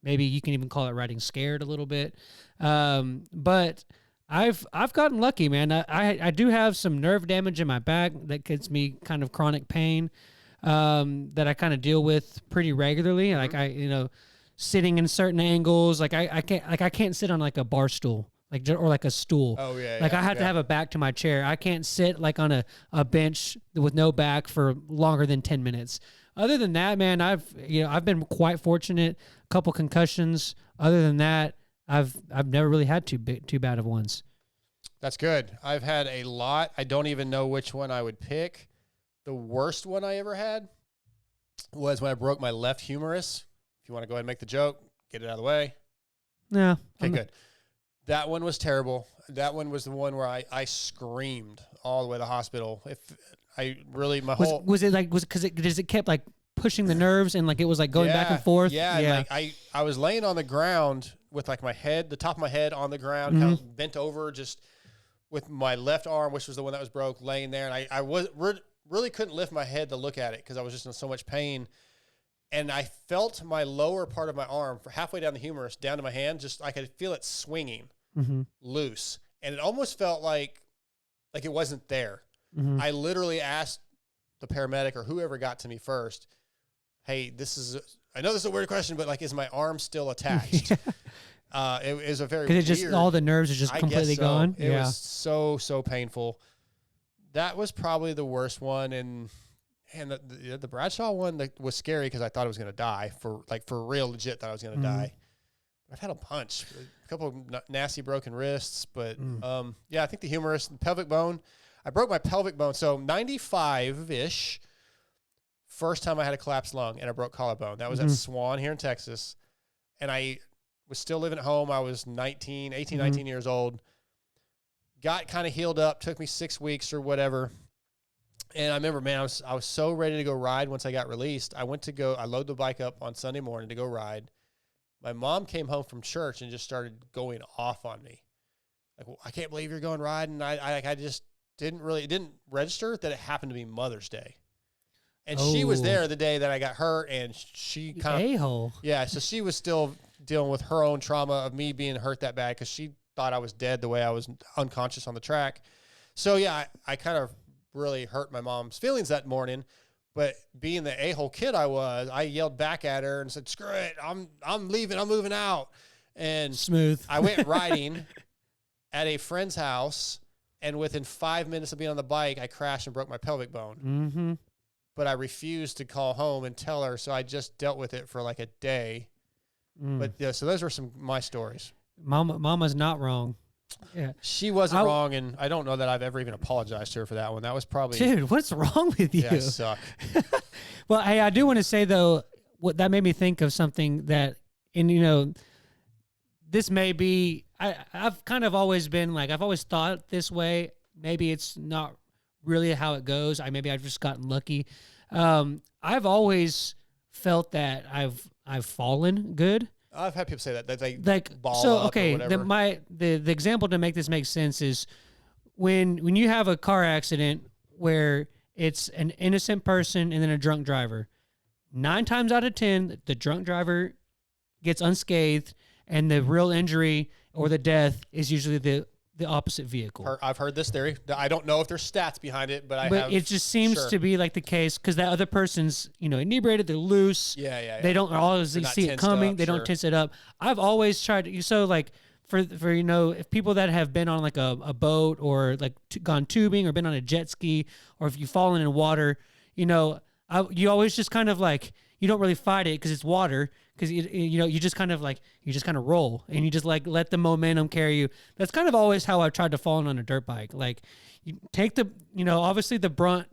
Maybe you can even call it riding scared a little bit. But I've gotten lucky, man. I do have some nerve damage in my back that gives me kind of chronic pain that I kind of deal with pretty regularly. Mm-hmm. Like sitting in certain angles, I can't sit on like a bar stool, or like a stool. Oh yeah. Like I have to have a back to my chair. I can't sit like on a bench with no back for longer than 10 minutes. Other than that, man, I've been quite fortunate. A couple concussions. Other than that, I've never really had too bad of ones. That's good. I've had a lot. I don't even know which one I would pick. The worst one I ever had was when I broke my left humerus. If you want to go ahead and make the joke, get it out of the way. Yeah. Okay, good. That one was terrible. That one was the one where I screamed all the way to the hospital. If I really, was it because it kept like pushing the nerves and like it was like going back and forth? Yeah. Like I was laying on the ground with like the top of my head on the ground, kind of bent over, just with my left arm, which was the one that was broke, laying there. And I really couldn't lift my head to look at it because I was just in so much pain. And I felt my lower part of my arm for halfway down the humerus, down to my hand, just I could feel it swinging loose. And it almost felt like it wasn't there. Mm-hmm. I literally asked the paramedic or whoever got to me first, hey, I know this is a weird question, but like, is my arm still attached? It is a very weird. Because all the nerves are just completely gone. It was so painful. That was probably the worst one. And the Bradshaw one that was scary because I thought I was going to die for real legit thought I was going to die. I've had a bunch, a couple of nasty broken wrists, but I think the humerus and pelvic bone. I broke my pelvic bone. So 95-ish, first time I had a collapsed lung and I broke collarbone. That was at Swan here in Texas. And I was still living at home. I was 19 years old. Got kind of healed up. Took me 6 weeks or whatever. And I remember, man, I was so ready to go ride once I got released. I loaded the bike up on Sunday morning to go ride. My mom came home from church and just started going off on me. Like, well, I can't believe you're going riding. I just it didn't register that it happened to be Mother's Day. And she was there the day that I got hurt, and she kind of a-hole. Yeah, so she was still dealing with her own trauma of me being hurt that bad because she thought I was dead the way I was unconscious on the track. So yeah, I kind of really hurt my mom's feelings that morning. But being the a-hole kid I yelled back at her and said, "Screw it, I'm leaving, I'm moving out." And smooth. I went riding at a friend's house, and within 5 minutes of being on the bike, I crashed and broke my pelvic bone. Mm-hmm. But I refused to call home and tell her, so I just dealt with it for like a day. But yeah, so those were some of my stories. Mama's not wrong. Yeah, she wasn't wrong, and I don't know that I've ever even apologized to her for that one. That was probably, dude, what's wrong with you? Yeah, I suck. Well, hey, I do want to say though, what that made me think of something that, and this may be, I've kind of always been like, I've always thought this way. Maybe it's not really how it goes. Maybe I've just gotten lucky. I've always felt that I've fallen good. I've had people say that they like ball so. up Okay, or whatever. The example to make this make sense is when you have a car accident where it's an innocent person and then a drunk driver. 9 times out of 10, the drunk driver gets unscathed, and the real injury or the death is usually the opposite vehicle. I've heard this theory. I don't know if there's stats behind it, but it just seems to be like the case because that other person's inebriated, they're loose. Yeah. They don't always see it coming. They don't tense it up. I've always tried to. So like for if people that have been on like a boat or like gone tubing or been on a jet ski, or if you've fallen in water, you always just kind of like, you don't really fight it because it's water, because you just kind of roll and you just like let the momentum carry you. That's kind of always how I've tried to fall on a dirt bike. Like, you take the obviously the brunt.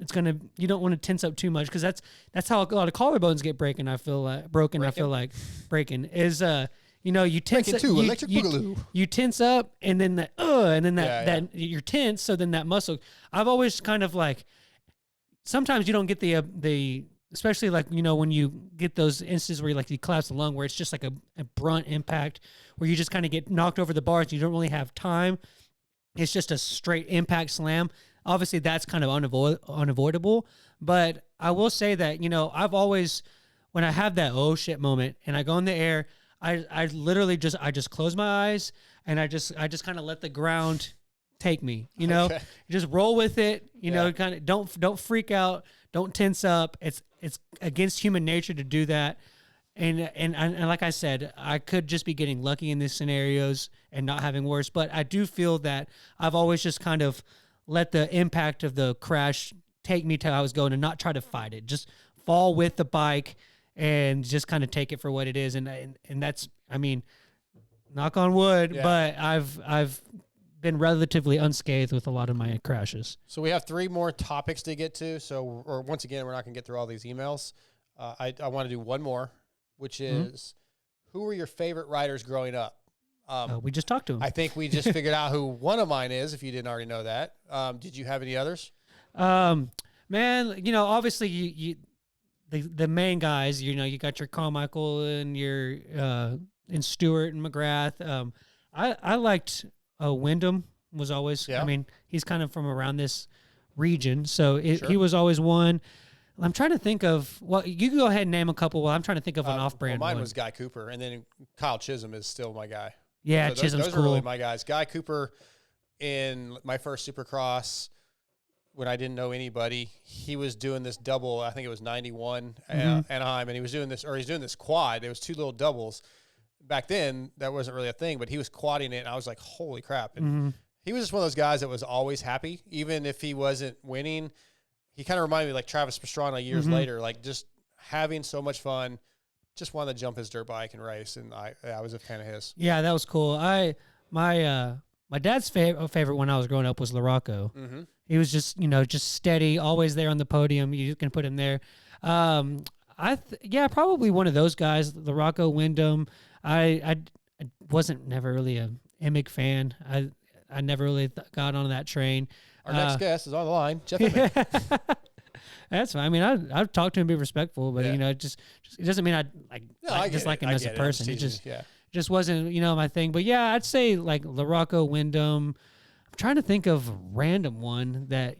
You don't want to tense up too much, because that's how a lot of collarbones get breaking. I feel like broken. I feel like breaking is you tense Breaking too, electric boogaloo. You tense up, and then that you're tense. So then that muscle. I've always kind of like, sometimes you don't get the especially like when you get those instances where you collapse the lung, where it's just like a brunt impact, where you just kind of get knocked over the bars. And you don't really have time. It's just a straight impact slam. Obviously, that's kind of unavoidable. But I will say that I've always, when I have that oh shit moment and I go in the air, I literally just close my eyes and I just kind of let the ground take me. Okay. Just roll with it. Kind of don't freak out, don't tense up. It's against human nature to do that. And like I said, I could just be getting lucky in these scenarios and not having worse. But I do feel that I've always just kind of let the impact of the crash take me to how I was going and not try to fight it. Just fall with the bike and just kind of take it for what it is. And that's, knock on wood, but I've been relatively unscathed with a lot of my crashes. So we have 3 more topics to get to. Or once again, we're not going to get through all these emails. I want to do one more, which is, who were your favorite riders growing up? We just talked to him. I think we just figured out who one of mine is, if you didn't already know that. Did you have any others? Man, obviously you the main guys, you got your Carmichael and your and Stewart and McGrath. I liked Wyndham was always. Yeah. He's kind of from around this region, so Sure. he was always one. I'm trying to think of. Well, you can go ahead and name a couple. Well, I'm trying to think of an off-brand mine one. was Guy Cooper, and then Kyle Chisholm is still my guy. Yeah, So Chisholm's those cool. are really my guys. Guy Cooper in my first Supercross, when I didn't know anybody, he was doing this double. I think it was 91 Anaheim, and he's doing this quad. There was 2 little doubles. Back then, that wasn't really a thing, but he was quadding it, and I was like, holy crap. And he was just one of those guys that was always happy, even if he wasn't winning. He kind of reminded me like Travis Pastrana years later, like just having so much fun, just wanted to jump his dirt bike and race, and I was a fan of his. Yeah, that was cool. My dad's favorite when I was growing up was LaRocco. Mm-hmm. He was just just steady, always there on the podium. You can put him there. Probably one of those guys, LaRocco, Wyndham. I wasn't never really a Emig fan. I never really got on that train. Our next guest is on the line, Jeff Emig. That's fine. I've talked to him, be respectful, but it doesn't mean I dislike him as a person. It just wasn't my thing. But yeah, I'd say like LaRocco, Wyndham. I'm trying to think of a random one that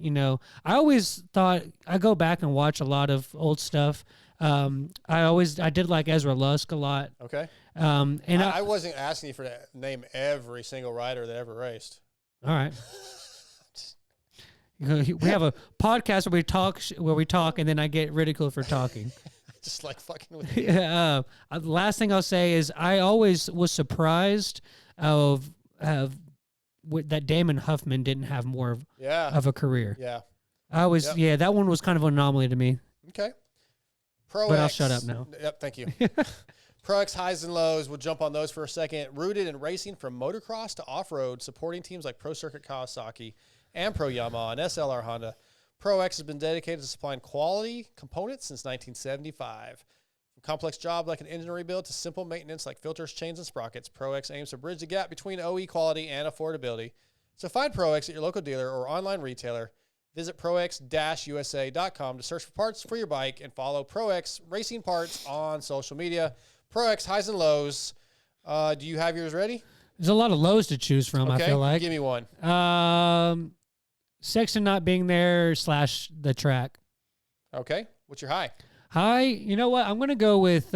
I always thought. I go back and watch a lot of old stuff. I did like Ezra Lusk a lot. Okay. And I wasn't asking you for to name every single rider that ever raced. All right. We have a podcast where we talk, and then I get ridiculed for talking. Just like fucking with you. The last thing I'll say is I always was surprised of that Damon Huffman didn't have more of a career. Yeah. That one was kind of an anomaly to me. Okay. But I'll shut up now. Yep, thank you. Pro X highs and lows, we'll jump on those for a second. Rooted in racing from motocross to off-road, supporting teams like Pro Circuit Kawasaki and Pro Yamaha and SLR Honda. Pro X has been dedicated to supplying quality components since 1975. From complex jobs like an engine rebuild to simple maintenance like filters, chains, and sprockets, Pro X aims to bridge the gap between OE quality and affordability. So find Pro X at your local dealer or online retailer. Visit prox-usa.com to search for parts for your bike and follow Pro X Racing Parts on social media. Pro X highs and lows. Do you have yours ready? There's a lot of lows to choose from, Okay, I feel like. give me one. Sexton not being there / the track. Okay, what's your high? High, you know what? I'm going to go with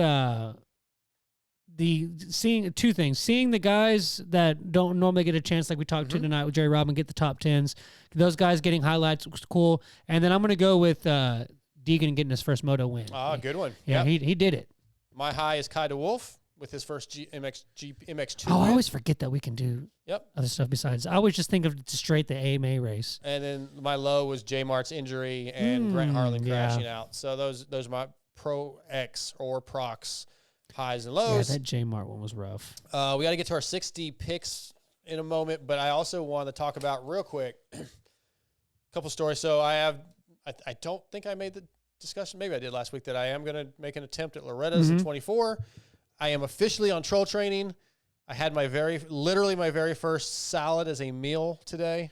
seeing two things. Seeing the guys that don't normally get a chance, like we talked to tonight with Jerry Robin, get the top 10s. Those guys getting highlights was cool. And then I'm going to go with Deegan getting his first moto win. Ah, good one. Yeah, Yep. he did it. My high is Kai DeWolf with his first MX2. Oh, I win. always forget that we can do Yep. other stuff besides. I always just think of straight the AMA race. And then my low was J Mart's injury and Grant Harlan yeah. crashing out. So those are my Pro X or Prox highs and Yeah, lows. that J Mart one was rough. We got to get to our 60 picks in a moment, but I also want to talk about real quick a couple stories. So I don't think I made the discussion. Maybe I did last week that I am going to make an attempt at Loretta's in 24. I am officially on troll training. I had literally my very first salad as a meal today.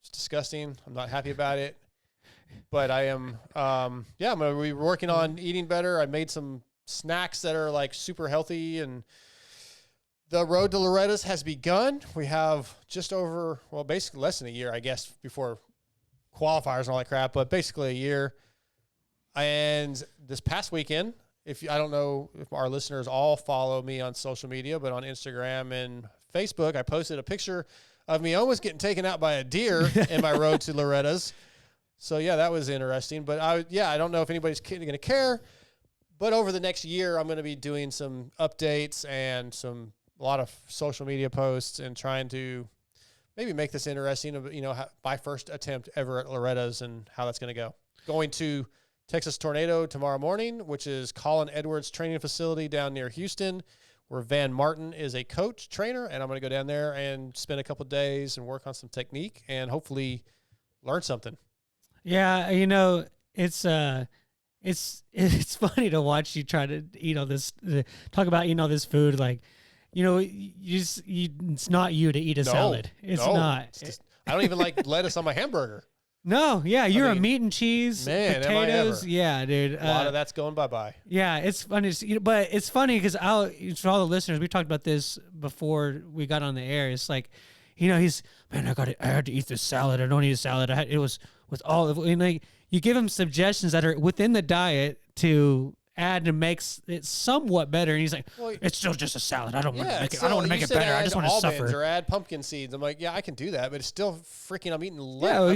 It's disgusting. I'm not happy about it, but I am, I'm going to be working on eating better. I made some snacks that are like super healthy, and the road to Loretta's has begun. We have just over, well, basically less than a year, I guess, before qualifiers and all that crap, but basically a year. And this past weekend, I don't know if our listeners all follow me on social media, but on Instagram and Facebook, I posted a picture of me almost getting taken out by a deer in my road to Loretta's. So yeah, that was interesting. But I don't know if anybody's going to care. But over the next year, I'm going to be doing some updates and a lot of social media posts and trying to maybe make this interesting. My first attempt ever at Loretta's and how that's going to go. Going to Texas Tornado tomorrow morning, which is Colin Edwards training facility down near Houston, where Van Martin is a coach trainer. And I'm going to go down there and spend a couple of days and work on some technique and hopefully learn something. Yeah, it's funny to watch you try to eat all this, talk about eating all this food. Like, it's not you to eat a salad. It's not. I don't even like lettuce on my hamburger. No, yeah, you're a meat and cheese, man, potatoes. am I ever. Yeah, dude. A lot of that's going bye-bye. Yeah, it's funny, but it's funny because for all the listeners, we talked about this before we got on the air. It's like, I had to eat this salad. I don't eat a salad. It was with olive. And like, you give him suggestions that are within the diet to add and makes it somewhat better, and he's like, it's still just a salad. I don't want to make it. I don't want to make it better. I just want to suffer. Or add pumpkin seeds. I'm like, yeah, I can do that, but it's still freaking. I'm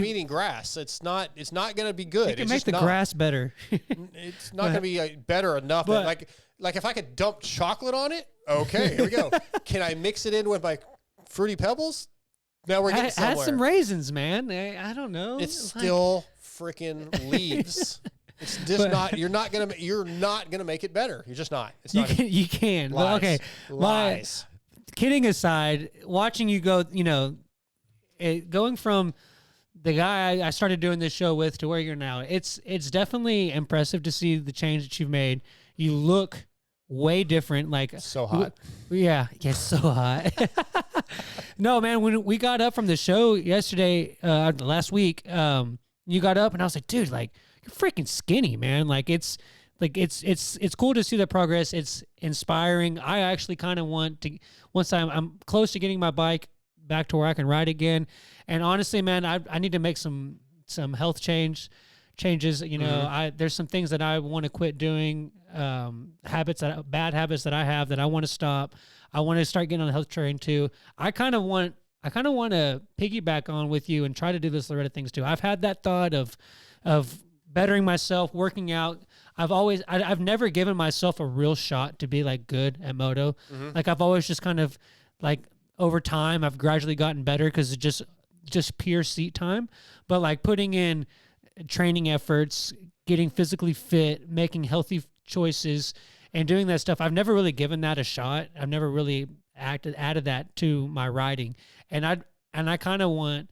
eating grass. It's not going to be good. You can make the grass better. It's not going to be better enough. But, like if I could dump chocolate on it, okay, here we go. Can I mix it in with my Fruity Pebbles? Now we're getting somewhere. Add some raisins, man. I don't know. It's still freaking leaves. It's just not. You're not gonna make it better. You're just not. It's not. You can. Lies. Well, okay. Lies. Kidding aside, watching you go, going from the guy I started doing this show with to where you're now, it's definitely impressive to see the change that you've made. You look way different. Like so hot. Yeah, so hot. No, man. When we got up from the show yesterday, last week, you got up and I was like, dude, like, you're freaking skinny, man. It's cool to see the progress. It's inspiring. I actually kind of want to, once I'm close to getting my bike back to where I can ride again. And honestly, man, I need to make some health changes. There's some things that I want to quit doing, bad habits that I have that I want to stop. I want to start getting on the health train too. I kind of want to piggyback on with you and try to do this Loretta things too. I've had that thought of bettering myself, working out. I've never given myself a real shot to be like good at moto. Like I've always just kind of like over time I've gradually gotten better because it's just pure seat time. But like putting in training efforts, getting physically fit, making healthy choices, and doing that stuff, I've never really given that a shot. I've never really added that to my riding, and I kind of want.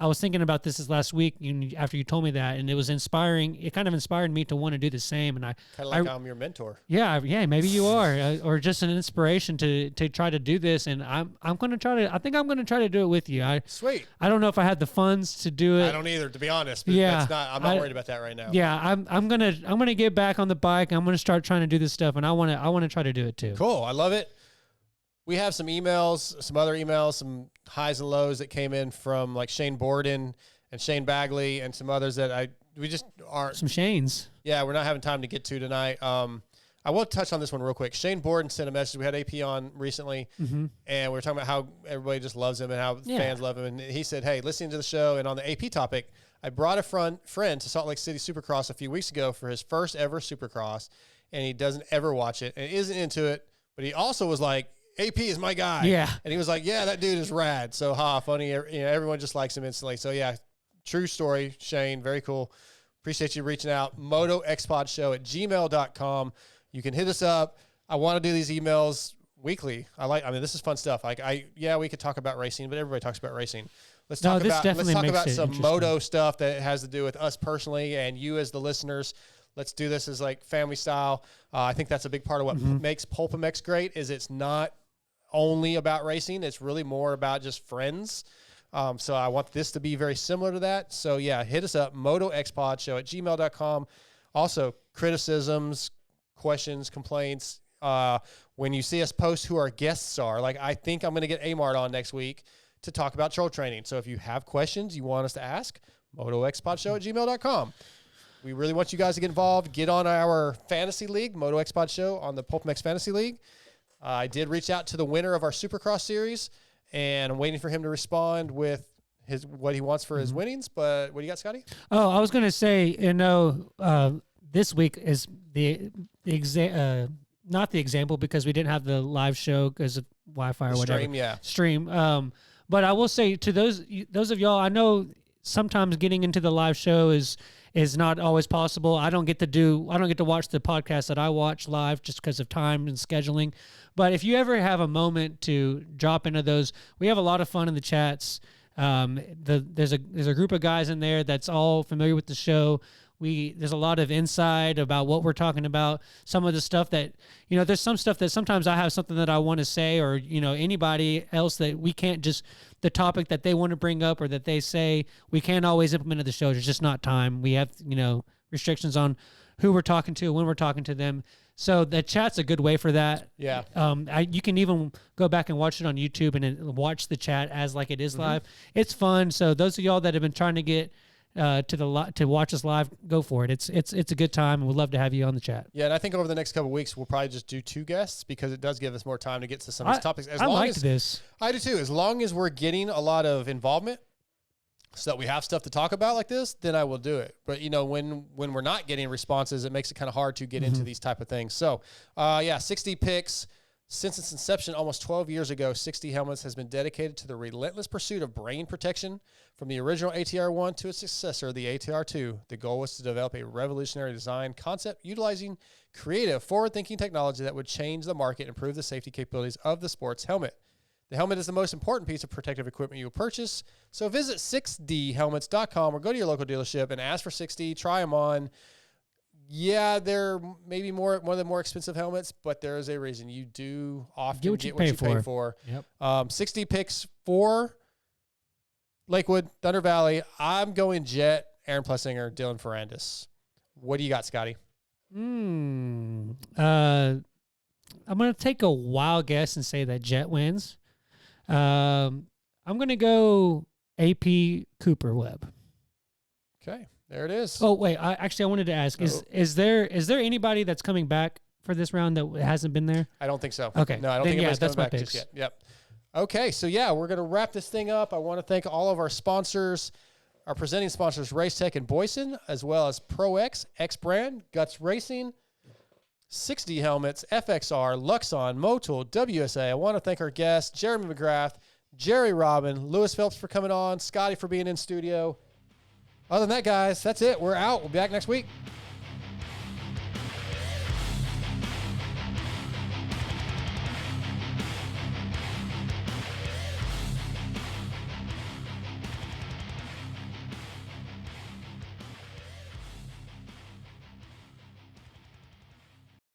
I was thinking about this last week after you told me that, and it was inspiring. It kind of inspired me to want to do the same. And I'm your mentor. Yeah, maybe you are, or just an inspiration to try to do this. And I'm going to try to. I think I'm going to try to do it with you. Sweet. I don't know if I have the funds to do it. I don't either, to be honest. But yeah, I'm not worried about that right now. Yeah, I'm gonna get back on the bike. I'm gonna start trying to do this stuff, and I want to try to do it too. Cool. I love it. We have some emails, some other emails, some highs and lows that came in from like Shane Borden and Shane Bagley and some others that we just aren't. Some Shanes. Yeah, we're not having time to get to tonight. I will touch on this one real quick. Shane Borden sent a message. We had AP on recently, and we were talking about how everybody just loves him and how fans love him. And he said, hey, listening to the show and on the AP topic, I brought a friend to Salt Lake City Supercross a few weeks ago for his first ever Supercross, and he doesn't ever watch it and isn't into it, but he also was like, AP is my guy. Yeah. And he was like, yeah, that dude is rad. So, funny. Everyone just likes him instantly. So, yeah, true story, Shane. Very cool. Appreciate you reaching out. MotoXpodShow@gmail.com. You can hit us up. I want to do these emails weekly. This is fun stuff. We could talk about racing, but everybody talks about racing. Let's talk about some moto stuff that has to do with us personally and you as the listeners. Let's do this as like family style. I think that's a big part of what makes PulpMX great is it's not only about racing. It's really more about just friends. So I want this to be very similar to that. So yeah, hit us up, MotoXpodShow@gmail.com. Also, criticisms, questions, complaints. When you see us post who our guests are, like I think I'm going to get Amart on next week to talk about troll training. So if you have questions you want us to ask, MotoXpodShow@gmail.com. We really want you guys to get involved. Get on our fantasy league, MotoXpod Show on the PulpMX Fantasy League. I did reach out to the winner of our Supercross series, and I'm waiting for him to respond with what he wants for his winnings. But what do you got, Scotty? Oh, I was going to say, this week is the not the example because we didn't have the live show because of Wi-Fi or whatever. Stream. But I will say to those of y'all, I know sometimes getting into the live show is not always possible. I don't get to watch the podcast that I watch live just because of time and scheduling. But if you ever have a moment to drop into those, we have a lot of fun in the chats. There's a group of guys in there that's all familiar with the show. There's a lot of insight about what we're talking about. Some of the stuff that, there's some stuff that sometimes I have something that I want to say or, anybody else that we can't just, the topic that they want to bring up or that they say, we can't always implement at the show. There's just not time. We have, restrictions on who we're talking to, when we're talking to them. So the chat's a good way for that. Yeah. You can even go back and watch it on YouTube and then watch the chat as like it is live. It's fun. So those of y'all that have been trying to get to watch us live, go for it. It's a good time, and we'd love to have you on the chat. Yeah, and I think over the next couple of weeks we'll probably just do 2 guests because it does give us more time to get to some of these topics. I like this. I do too. As long as we're getting a lot of involvement, so that we have stuff to talk about like this, then I will do it. But when we're not getting responses, it makes it kind of hard to get into these type of things. So 60 picks. Since its inception almost 12 years ago, 60 Helmets has been dedicated to the relentless pursuit of brain protection. From the original ATR-1 to its successor, the ATR-2, the goal was to develop a revolutionary design concept utilizing creative, forward-thinking technology that would change the market and improve the safety capabilities of the sports helmet. The helmet is the most important piece of protective equipment you will purchase, so visit 6dhelmets.com or go to your local dealership and ask for 60, try them on. Yeah, they're maybe one of the more expensive helmets, but there is a reason. You do often get what you pay for. Yep. 60 picks for Lakewood, Thunder Valley. I'm going Jet, Aaron Plessinger, Dylan Ferrandis. What do you got, Scotty? I'm going to take a wild guess and say that Jet wins. I'm going to go AP Cooper Webb. Okay. There it is. Oh wait, I wanted to ask: is there anybody that's coming back for this round that hasn't been there? I don't think so. Okay, no, I don't think anybody's that's coming my back picks. just yet. Yep. Okay, so we're gonna wrap this thing up. I want to thank all of our sponsors, our presenting sponsors, Racetech and Boyson, as well as ProX, X Brand, Guts Racing, 60 Helmets, FXR, Luxon, Motul, WSA. I want to thank our guests, Jeremy McGrath, Jerry Robin, Lewis Phelps for coming on, Scotty for being in studio. Other than that, guys, that's it. We're out. We'll be back next week.